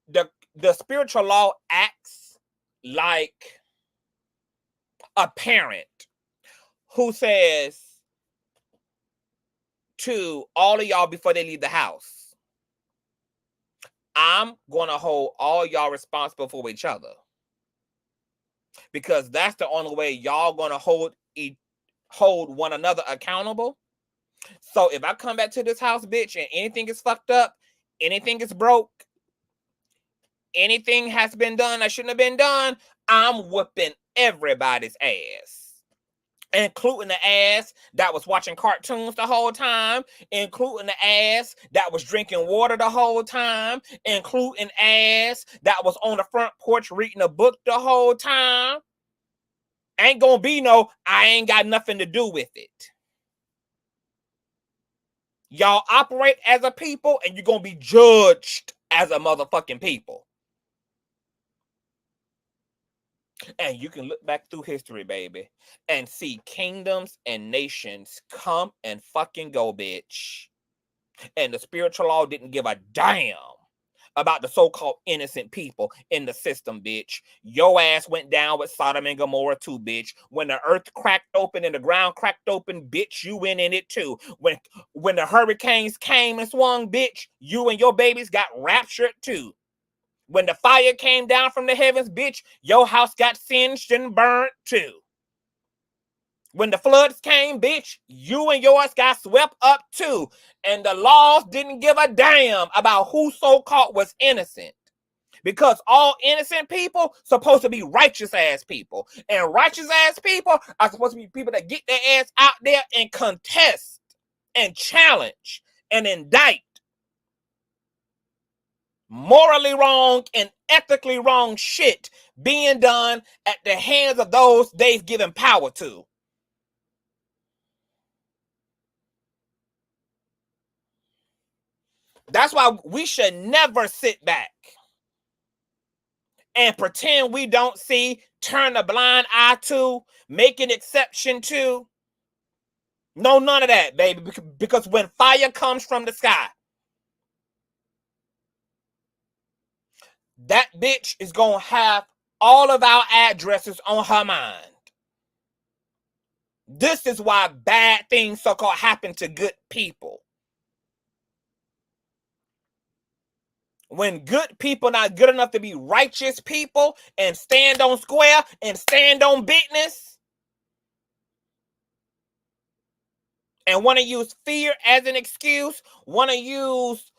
the spiritual law acts like a parent who says to all of y'all before they leave the house, I'm going to hold all y'all responsible for each other. Because that's the only way y'all going to hold one another accountable. So if I come back to this house, bitch, and anything is fucked up, anything is broke, anything has been done that shouldn't have been done, I'm whooping everybody's ass. Including the ass that was watching cartoons the whole time, including the ass that was drinking water the whole time, including ass that was on the front porch reading a book the whole time. Ain't gonna be no, I ain't got nothing to do with it. Y'all operate as a people and you're gonna be judged as a motherfucking people. And you can look back through history, baby, and see kingdoms and nations come and fucking go, bitch. And the spiritual law didn't give a damn about the so-called innocent people in the system, bitch. Your ass went down with Sodom and Gomorrah too, bitch. When the earth cracked open and the ground cracked open, bitch, you went in it too. When the hurricanes came and swung, bitch, you and your babies got raptured too. When the fire came down from the heavens, bitch, your house got singed and burnt too. When the floods came, bitch, you and yours got swept up too. And the laws didn't give a damn about who so-called was innocent. Because all innocent people supposed to be righteous ass people. And righteous ass people are supposed to be people that get their ass out there and contest and challenge and indict morally wrong and ethically wrong shit being done at the hands of those they've given power to. That's why we should never sit back and pretend we don't see, turn a blind eye to, make an exception to. No, none of that, baby. Because when fire comes from the sky, that bitch is going to have all of our addresses on her mind. This is why bad things so-called happen to good people. When good people not good enough to be righteous people and stand on square and stand on business and want to use fear as an excuse, want to use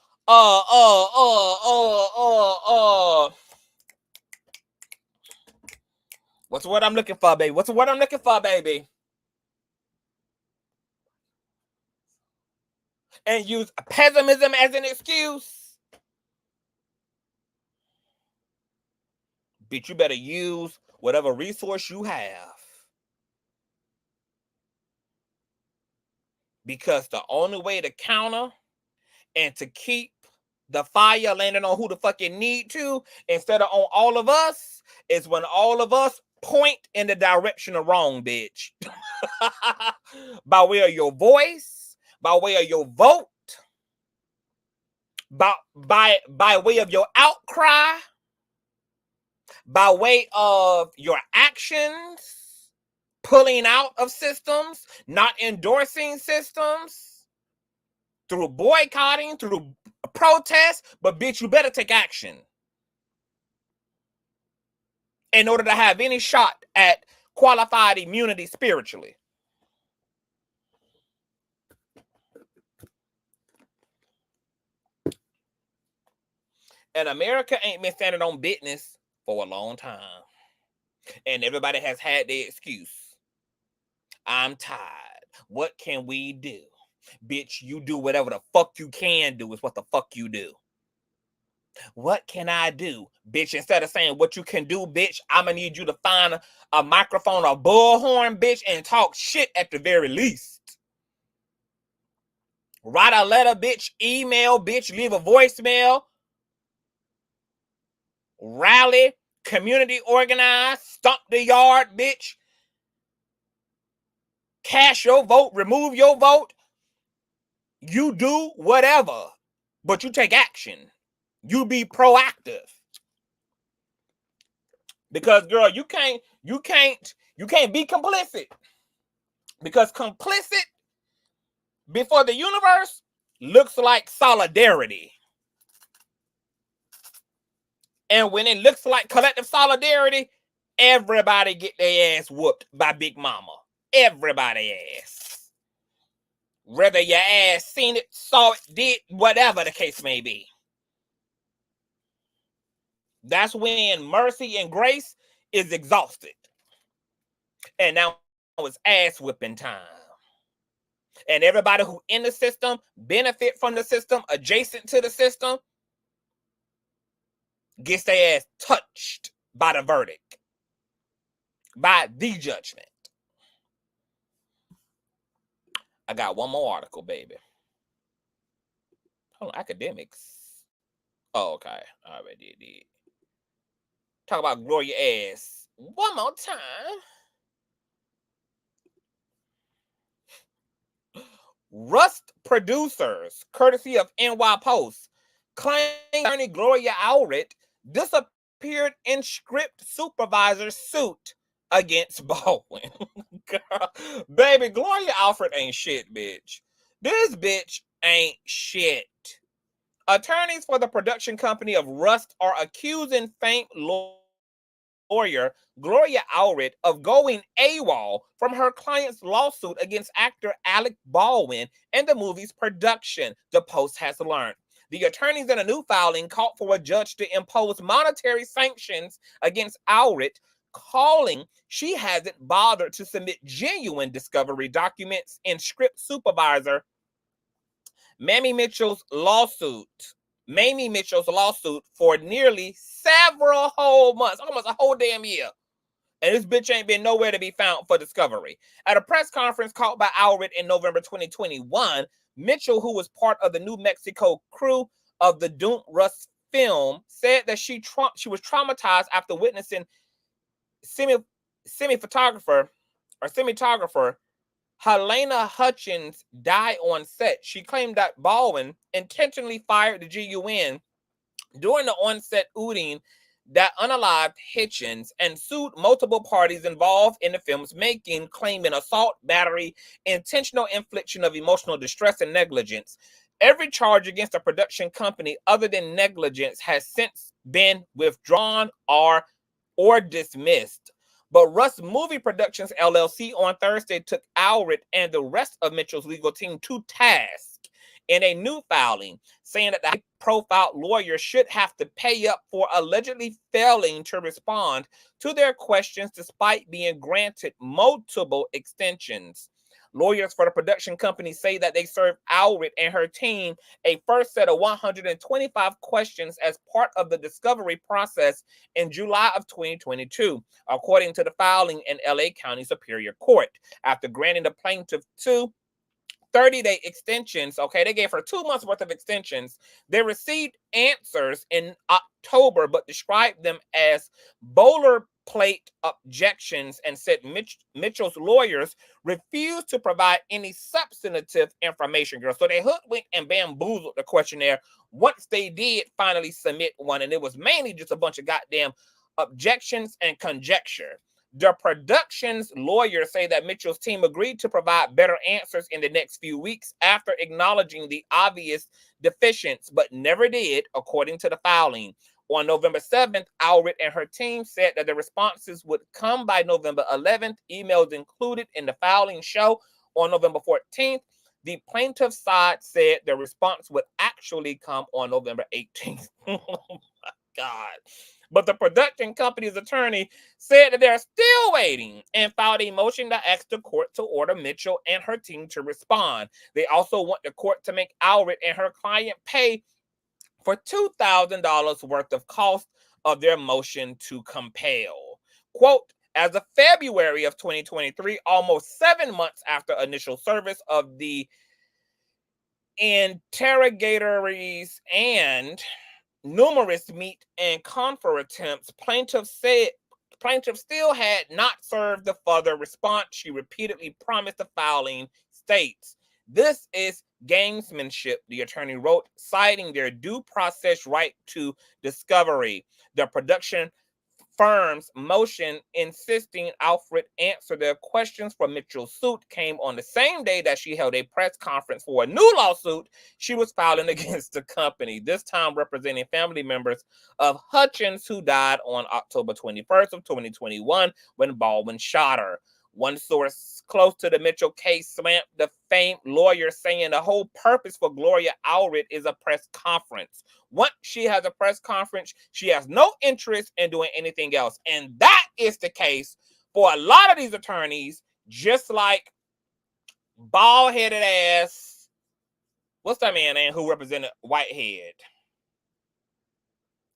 what's the word I'm looking for, baby? What's the word I'm looking for, baby? And use pessimism as an excuse. Bitch, you better use whatever resource you have. Because the only way to counter and to keep the fire landing on who the fuck it need to instead of on all of us is when all of us point in the direction of wrong, bitch. By way of your voice, by way of your vote, by way of your outcry, by way of your actions, pulling out of systems, not endorsing systems, through boycotting, through protest, but bitch, you better take action in order to have any shot at qualified immunity spiritually. And America ain't been standing on business for a long time. And everybody has had their excuse. I'm tired. What can we do? Bitch, you do whatever the fuck you can do is what the fuck you do. What can I do? Bitch, instead of saying what you can do, bitch, I'm going to need you to find a microphone or bullhorn, bitch, and talk shit at the very least. Write a letter, bitch, email, bitch, leave a voicemail, rally, community organize, stomp the yard, bitch, cast your vote, remove your vote. You do whatever, but you take action. You be proactive. Because, girl, you can't be complicit. Because complicit before the universe looks like solidarity. And when it looks like collective solidarity, everybody get their ass whooped by Big Mama. Everybody ass. Whether your ass seen it, saw it, did, whatever the case may be. That's when mercy and grace is exhausted. And now it's ass whipping time. And everybody who in the system, benefit from the system, adjacent to the system, gets their ass touched by the verdict, by the judgment. I got one more article, baby. Hold on, academics. Oh, okay. I already did. Talk about Gloria ass One more time. Rust producers, courtesy of NY Post, claim attorney Gloria Allred disappeared in script supervisor suit against Baldwin. Girl, baby, Gloria Allred ain't shit, bitch. This bitch ain't shit. Attorneys for the production company of Rust are accusing famed lawyer Gloria Allred of going AWOL from her client's lawsuit against actor Alec Baldwin and the movie's production, the Post has learned. The attorneys in a new filing called for a judge to impose monetary sanctions against Allred, calling she hasn't bothered to submit genuine discovery documents in script supervisor Mamie Mitchell's lawsuit for nearly several whole months, almost a whole damn year. And this bitch ain't been nowhere to be found for discovery. At a press conference called by Allred in November 2021, Mitchell, who was part of the New Mexico crew of the doomed Rust film, said that she was traumatized after witnessing cinematographer Helena Hutchins die on set. She claimed that Baldwin intentionally fired the GUN during the on-set outing that unalived Hitchens and sued multiple parties involved in the film's making, claiming assault, battery, intentional infliction of emotional distress, and negligence. Every charge against a production company other than negligence has since been withdrawn or dismissed. But Rust Movie Productions LLC on Thursday took Allred and the rest of Mitchell's legal team to task in a new filing, saying that the high-profile lawyer should have to pay up for allegedly failing to respond to their questions despite being granted multiple extensions. Lawyers for the production company say that they served Allred and her team a first set of 125 questions as part of the discovery process in July of 2022, according to the filing in LA County Superior Court. After granting the plaintiff 30-day extensions, okay, they gave her 2 months worth of extensions. They received answers in October, but described them as boilerplate objections and said Mitchell's lawyers refused to provide any substantive information, girl. So they hoodwinked and bamboozled the questionnaire once they did finally submit one, and it was mainly just a bunch of goddamn objections and conjecture. The production's lawyers say that Mitchell's team agreed to provide better answers in the next few weeks after acknowledging the obvious deficiencies, but never did, according to the filing. On November 7th, Allred and her team said that the responses would come by November 11th. Emails included in the filing show on November 14th. The plaintiff's side said the response would actually come on November 18th. Oh my God. But the production company's attorney said that they're still waiting and filed a motion to ask the court to order Mitchell and her team to respond. They also want the court to make Allred and her client pay for $2,000 worth of cost of their motion to compel. Quote, as of February of 2023, almost 7 months after initial service of the interrogatories and numerous meet and confer attempts, plaintiff still had not served the further response she repeatedly promised the filing states. This is gamesmanship, the attorney wrote, citing their due process right to discovery. The production firm's motion insisting Allred answer their questions for Mitchell's suit came on the same day that she held a press conference for a new lawsuit she was filing against the company, this time representing family members of Hutchins, who died on October 21st of 2021 when Baldwin shot her. One source close to the Mitchell case slammed the famed lawyer, saying the whole purpose for Gloria Allred is a press conference. Once she has a press conference, she has no interest in doing anything else. And that is the case for a lot of these attorneys, just like bald-headed ass, what's that man name who represented Whitehead?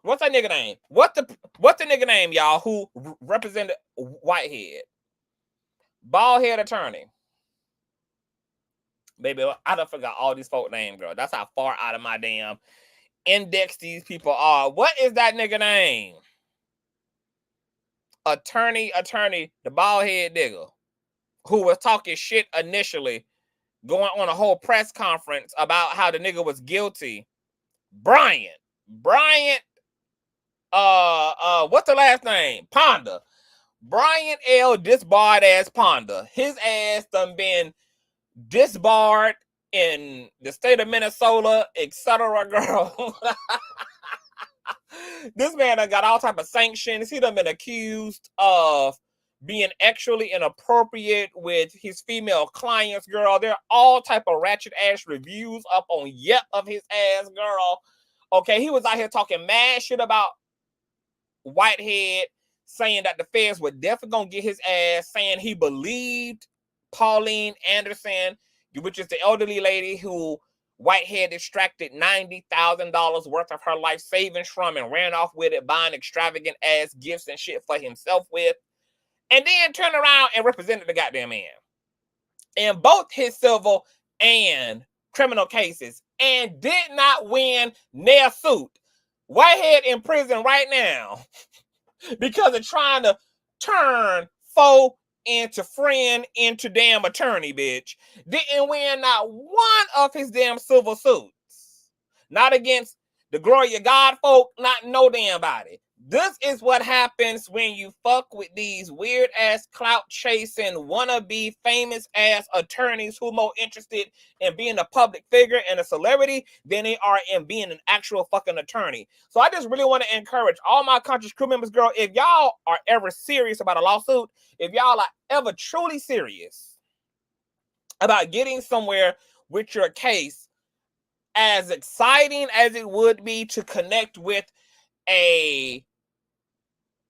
What's that nigga name? What's the nigga name, y'all, who represented Whitehead? Bald-head attorney. Baby, I done forgot all these folk names, girl. That's how far out of my damn index these people are. What is that nigga name? attorney, the bald head nigga, who was talking shit initially, going on a whole press conference about how the nigga was guilty. Bryant, what's the last name? Ponder. Bryant L. disbarred ass Ponder. His ass done been disbarred in the state of Minnesota, etc. Girl. This man done got all type of sanctions. He done been accused of being actually inappropriate with his female clients, girl. There are all type of ratchet ass reviews up on Yep of his ass, girl. Okay, he was out here talking mad shit about Whitehead, saying that the feds were definitely gonna get his ass, saying he believed Pauline Anderson, which is the elderly lady who Whitehead extracted $90,000 worth of her life savings from and ran off with it, buying extravagant ass gifts and shit for himself with, and then turned around and represented the goddamn man in both his civil and criminal cases, and did not win their suit. Whitehead in prison right now because of trying to turn foe into friend into damn attorney, bitch. Didn't win not one of his damn civil suits. Not against the Gloria God folk, not no damn body. This is what happens when you fuck with these weird ass clout chasing wannabe famous ass attorneys who more interested in being a public figure and a celebrity than they are in being an actual fucking attorney. So I just really want to encourage all my conscious crew members, girl, if y'all are ever serious about a lawsuit, if y'all are ever truly serious about getting somewhere with your case, as exciting as it would be to connect with a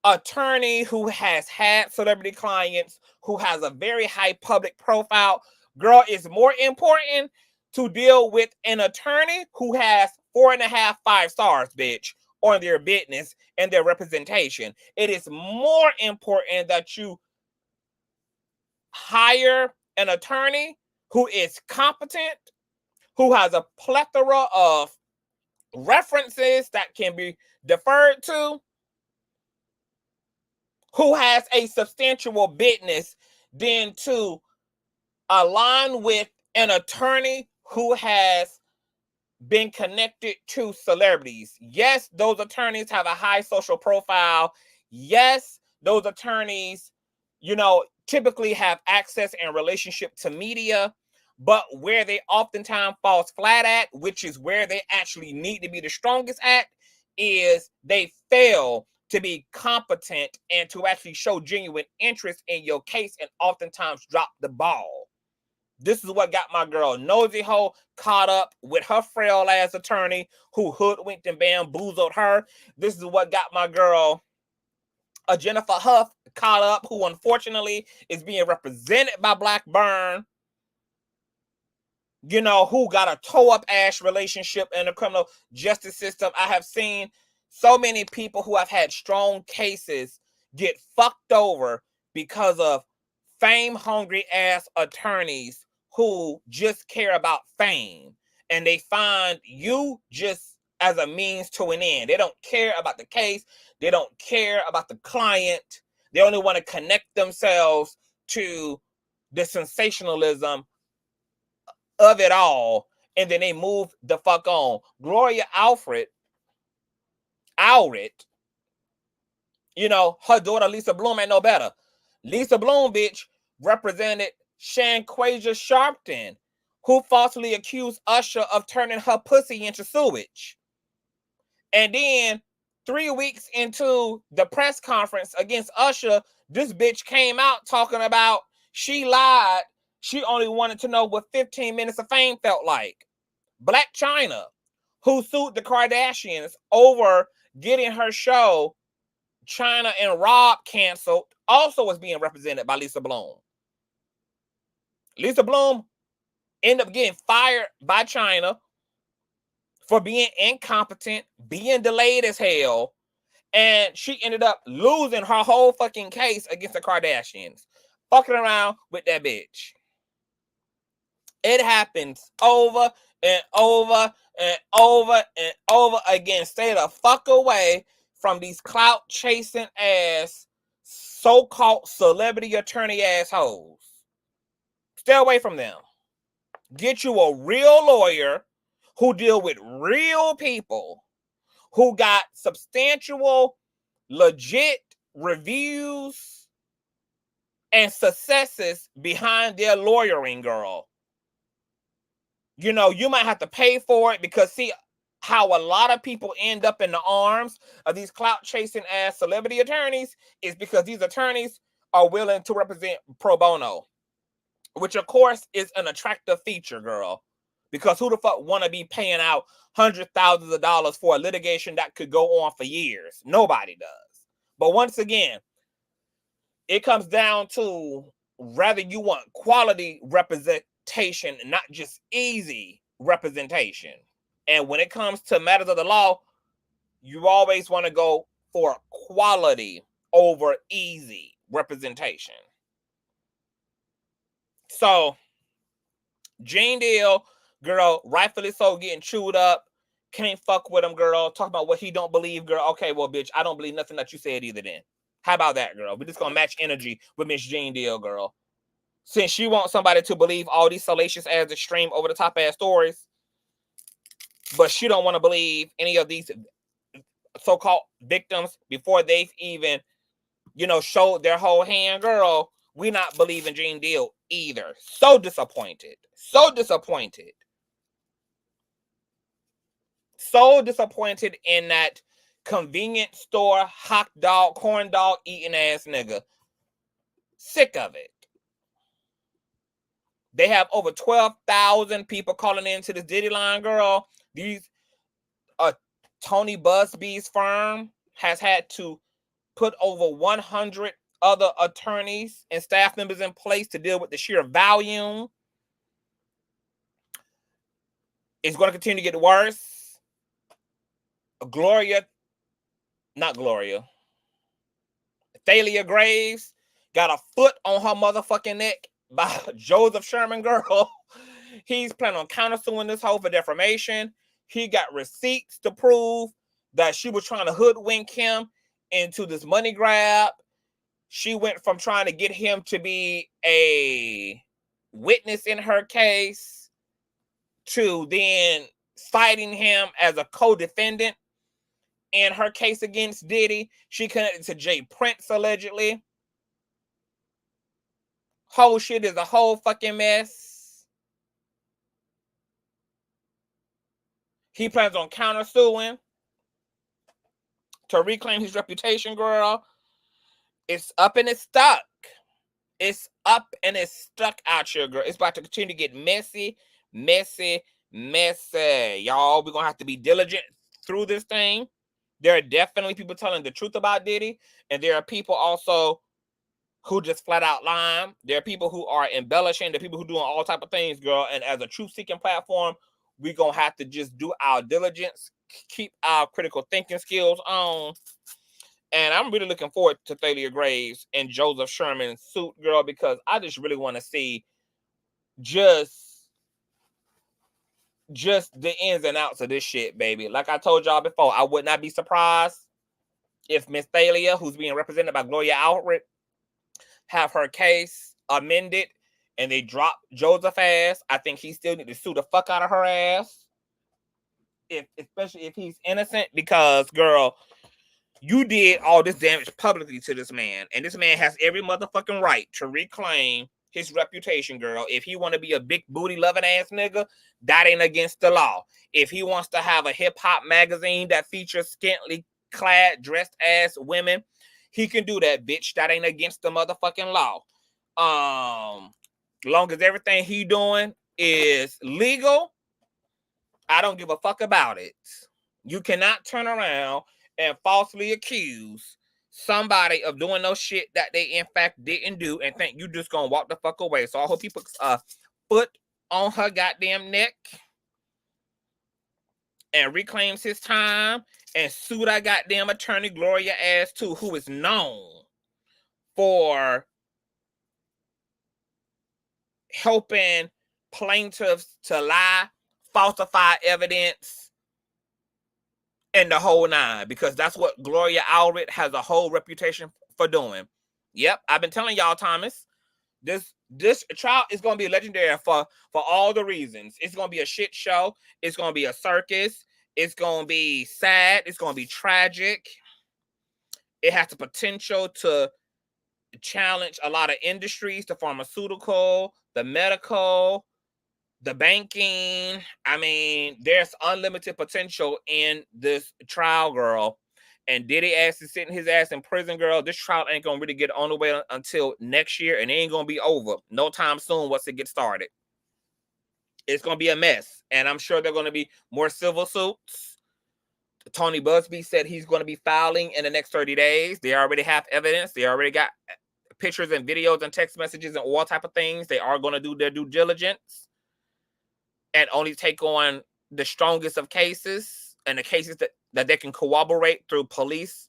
attorney who has had celebrity clients, who has a very high public profile, girl, it's more important to deal with an attorney who has 4.5, 5 stars, bitch, on their business and their representation. It is more important that you hire an attorney who is competent, who has a plethora of references that can be deferred to, who has a substantial business, than to align with an attorney who has been connected to celebrities. Yes, those attorneys have a high social profile. Yes, those attorneys, typically have access and relationship to media. But where they oftentimes falls flat at, which is where they actually need to be the strongest at, is they fail to be competent and to actually show genuine interest in your case, and oftentimes drop the ball. This is what got my girl Nosy Ho caught up with her frail ass attorney who hoodwinked and bamboozled her. This is what got my girl Jennifer Huff caught up, who unfortunately is being represented by Blackburn, who got a toe-up ass relationship in the criminal justice system. I have seen so many people who have had strong cases get fucked over because of fame-hungry ass attorneys who just care about fame. And they find you just as a means to an end. They don't care about the case. They don't care about the client. They only want to connect themselves to the sensationalism of it all, and then they move the fuck on. Gloria Allred, her daughter Lisa Bloom ain't no better. Lisa Bloom, bitch, represented Shanquasia Sharpton, who falsely accused Usher of turning her pussy into sewage. And then 3 weeks into the press conference against Usher, this bitch came out talking about she lied. She only wanted to know what 15 minutes of fame felt like. Black China, who sued the Kardashians over getting her show China and Rob canceled, also was being represented by Lisa Bloom. Lisa Bloom ended up getting fired by China for being incompetent, being delayed as hell, and she ended up losing her whole fucking case against the Kardashians, fucking around with that bitch. It happens over and over and over and over again. Stay the fuck away from these clout chasing ass so-called celebrity attorney assholes. Stay away from them. Get you a real lawyer who deal with real people, who got substantial, legit reviews and successes behind their lawyering, girl. You know, you might have to pay for it because, see, how a lot of people end up in the arms of these clout-chasing ass celebrity attorneys is because these attorneys are willing to represent pro bono, which, of course, is an attractive feature, girl. Because who the fuck want to be paying out hundreds of thousands of dollars for a litigation that could go on for years? Nobody does. But once again, it comes down to whether you want quality representation, not just easy representation. And when it comes to matters of the law, you always want to go for quality over easy representation. So, Gene Deal, girl, rightfully so, getting chewed up. Can't fuck with him, girl. Talk about what he don't believe, girl. Okay, well, bitch, I don't believe nothing that you said either then. How about that, girl? We're just going to match energy with Miss Gene Deal, girl. Since she wants somebody to believe all these salacious ass, extreme, over-the-top ass stories, but she don't want to believe any of these so-called victims before they've even, you know, showed their whole hand, girl. We not believing Gene Deal either. So disappointed. So disappointed. So disappointed in that convenience store, hot dog, corn dog eating ass nigga. Sick of it. They have over 12,000 people calling into this Diddy line, girl. These Tony Busby's firm has had to put over 100 other attorneys and staff members in place to deal with the sheer volume. It's going to continue to get worse. Thalia Graves got a foot on her motherfucking neck by Joseph Sherman, girl. He's planning on countersuing this hoe for defamation. He got receipts to prove that she was trying to hoodwink him into this money grab. She went from trying to get him to be a witness in her case to then citing him as a co-defendant in her case against Diddy. She connected to Jay Prince, allegedly. Whole shit is a whole fucking mess. He plans on countersuing to reclaim his reputation, girl. It's up and it's stuck. It's up and it's stuck out here, girl. It's about to continue to get messy, messy, messy. Y'all, we're going to have to be diligent through this thing. There are definitely people telling the truth about Diddy, and there are people also who just flat out lying. There are people who are embellishing. There are people who are doing all type of things, girl. And as a truth-seeking platform, we're going to have to just do our diligence, keep our critical thinking skills on. And I'm really looking forward to Thalia Graves and Joseph Sherman's suit, girl, because I just really want to see just the ins and outs of this shit, baby. Like I told y'all before, I would not be surprised if Miss Thalia, who's being represented by Gloria Allred, have her case amended and they drop Joseph ass. I think he still need to sue the fuck out of her ass, especially if he's innocent, because, girl, you did all this damage publicly to this man, and this man has every motherfucking right to reclaim his reputation, girl. If he want to be a big booty loving ass nigga, that ain't against the law. If he wants to have a hip hop magazine that features scantily clad, dressed ass women, he can do that, bitch. That ain't against the motherfucking law. Long as everything he doing is legal, I don't give a fuck about it. You cannot turn around and falsely accuse somebody of doing no shit that they in fact didn't do and think you just gonna walk the fuck away. So I hope he puts a foot on her goddamn neck and reclaims his time and sue that goddamn attorney Gloria ass too, who is known for helping plaintiffs to lie, falsify evidence, and the whole nine, because that's what Gloria Allred has a whole reputation for doing. Yep, I've been telling y'all, Thomas. This trial is going to be legendary for all the reasons. It's going to be a shit show. It's going to be a circus. It's going to be sad. It's going to be tragic. It has the potential to challenge a lot of industries, the pharmaceutical, the medical, the banking. I mean, there's unlimited potential in this trial, girl. And Diddy ass is sitting his ass in prison, girl. This trial ain't gonna really get on the way until next year, and it ain't gonna be over no time soon once it gets started. It's gonna be a mess, and I'm sure there are gonna be more civil suits. Tony Busby said he's gonna be filing in the next 30 days. They already have evidence. They already got pictures and videos and text messages and all type of things. They are gonna do their due diligence and only take on the strongest of cases and the cases that they can corroborate through police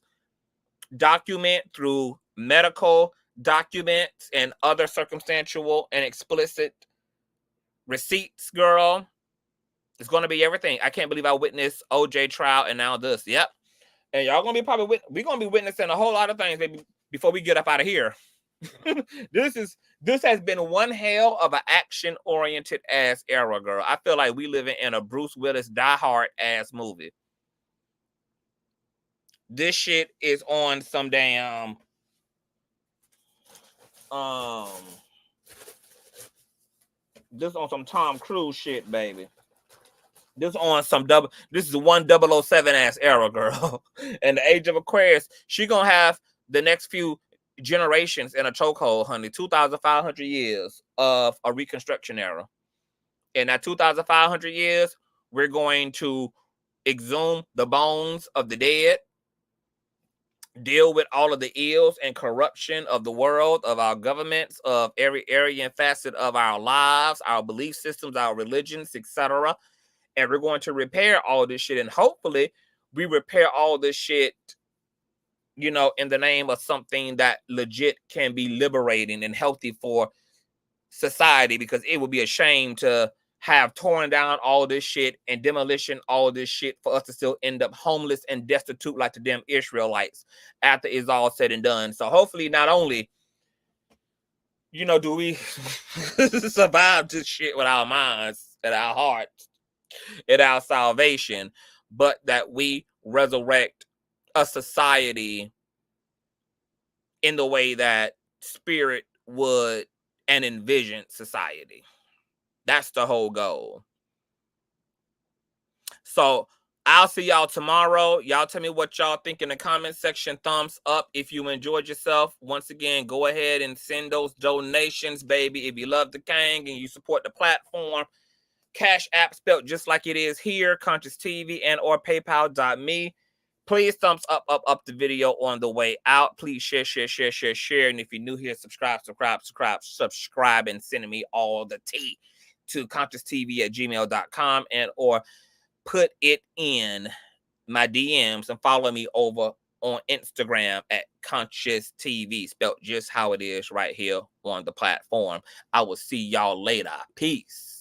document, through medical documents, and other circumstantial and explicit receipts, girl. It's going to be everything. I can't believe I witnessed OJ trial and now this. Yep. And y'all going to be we're going to be witnessing a whole lot of things before we get up out of here. This has been one hell of an action-oriented ass era, girl. I feel like we living in a Bruce Willis Die Hard ass movie. This shit is on some damn this on some Tom Cruise shit, baby. This on some this is one 007 ass era, girl. And the Age of Aquarius, she gonna have the next few generations in a chokehold, honey. 2,500 years of a Reconstruction era. In that 2,500 years, we're going to exhume the bones of the dead, deal with all of the ills and corruption of the world, of our governments, of every area and facet of our lives, our belief systems, our religions, etc. And we're going to repair all this shit. And hopefully we repair all this shit, you know, in the name of something that legit can be liberating and healthy for society, because it would be a shame to have torn down all this shit and demolition all this shit for us to still end up homeless and destitute like the damn Israelites after it's all said and done. So hopefully not only, you know, do we survive this shit with our minds and our hearts and our salvation, but that we resurrect a society in the way that Spirit would and envision society. That's the whole goal. So I'll see y'all tomorrow. Y'all tell me what y'all think in the comment section. Thumbs up if you enjoyed yourself. Once again, go ahead and send those donations, baby. If you love the King and you support the platform, Cash App spelled just like it is here, Consciouztv and or PayPal.me. Please thumbs up the video on the way out. Please share. And if you're new here, subscribe, and send me all the tea to Consciouztv@gmail.com and or put it in my DMs and follow me over on Instagram at Consciouztv, spelled just how it is right here on the platform. I will see y'all later. Peace.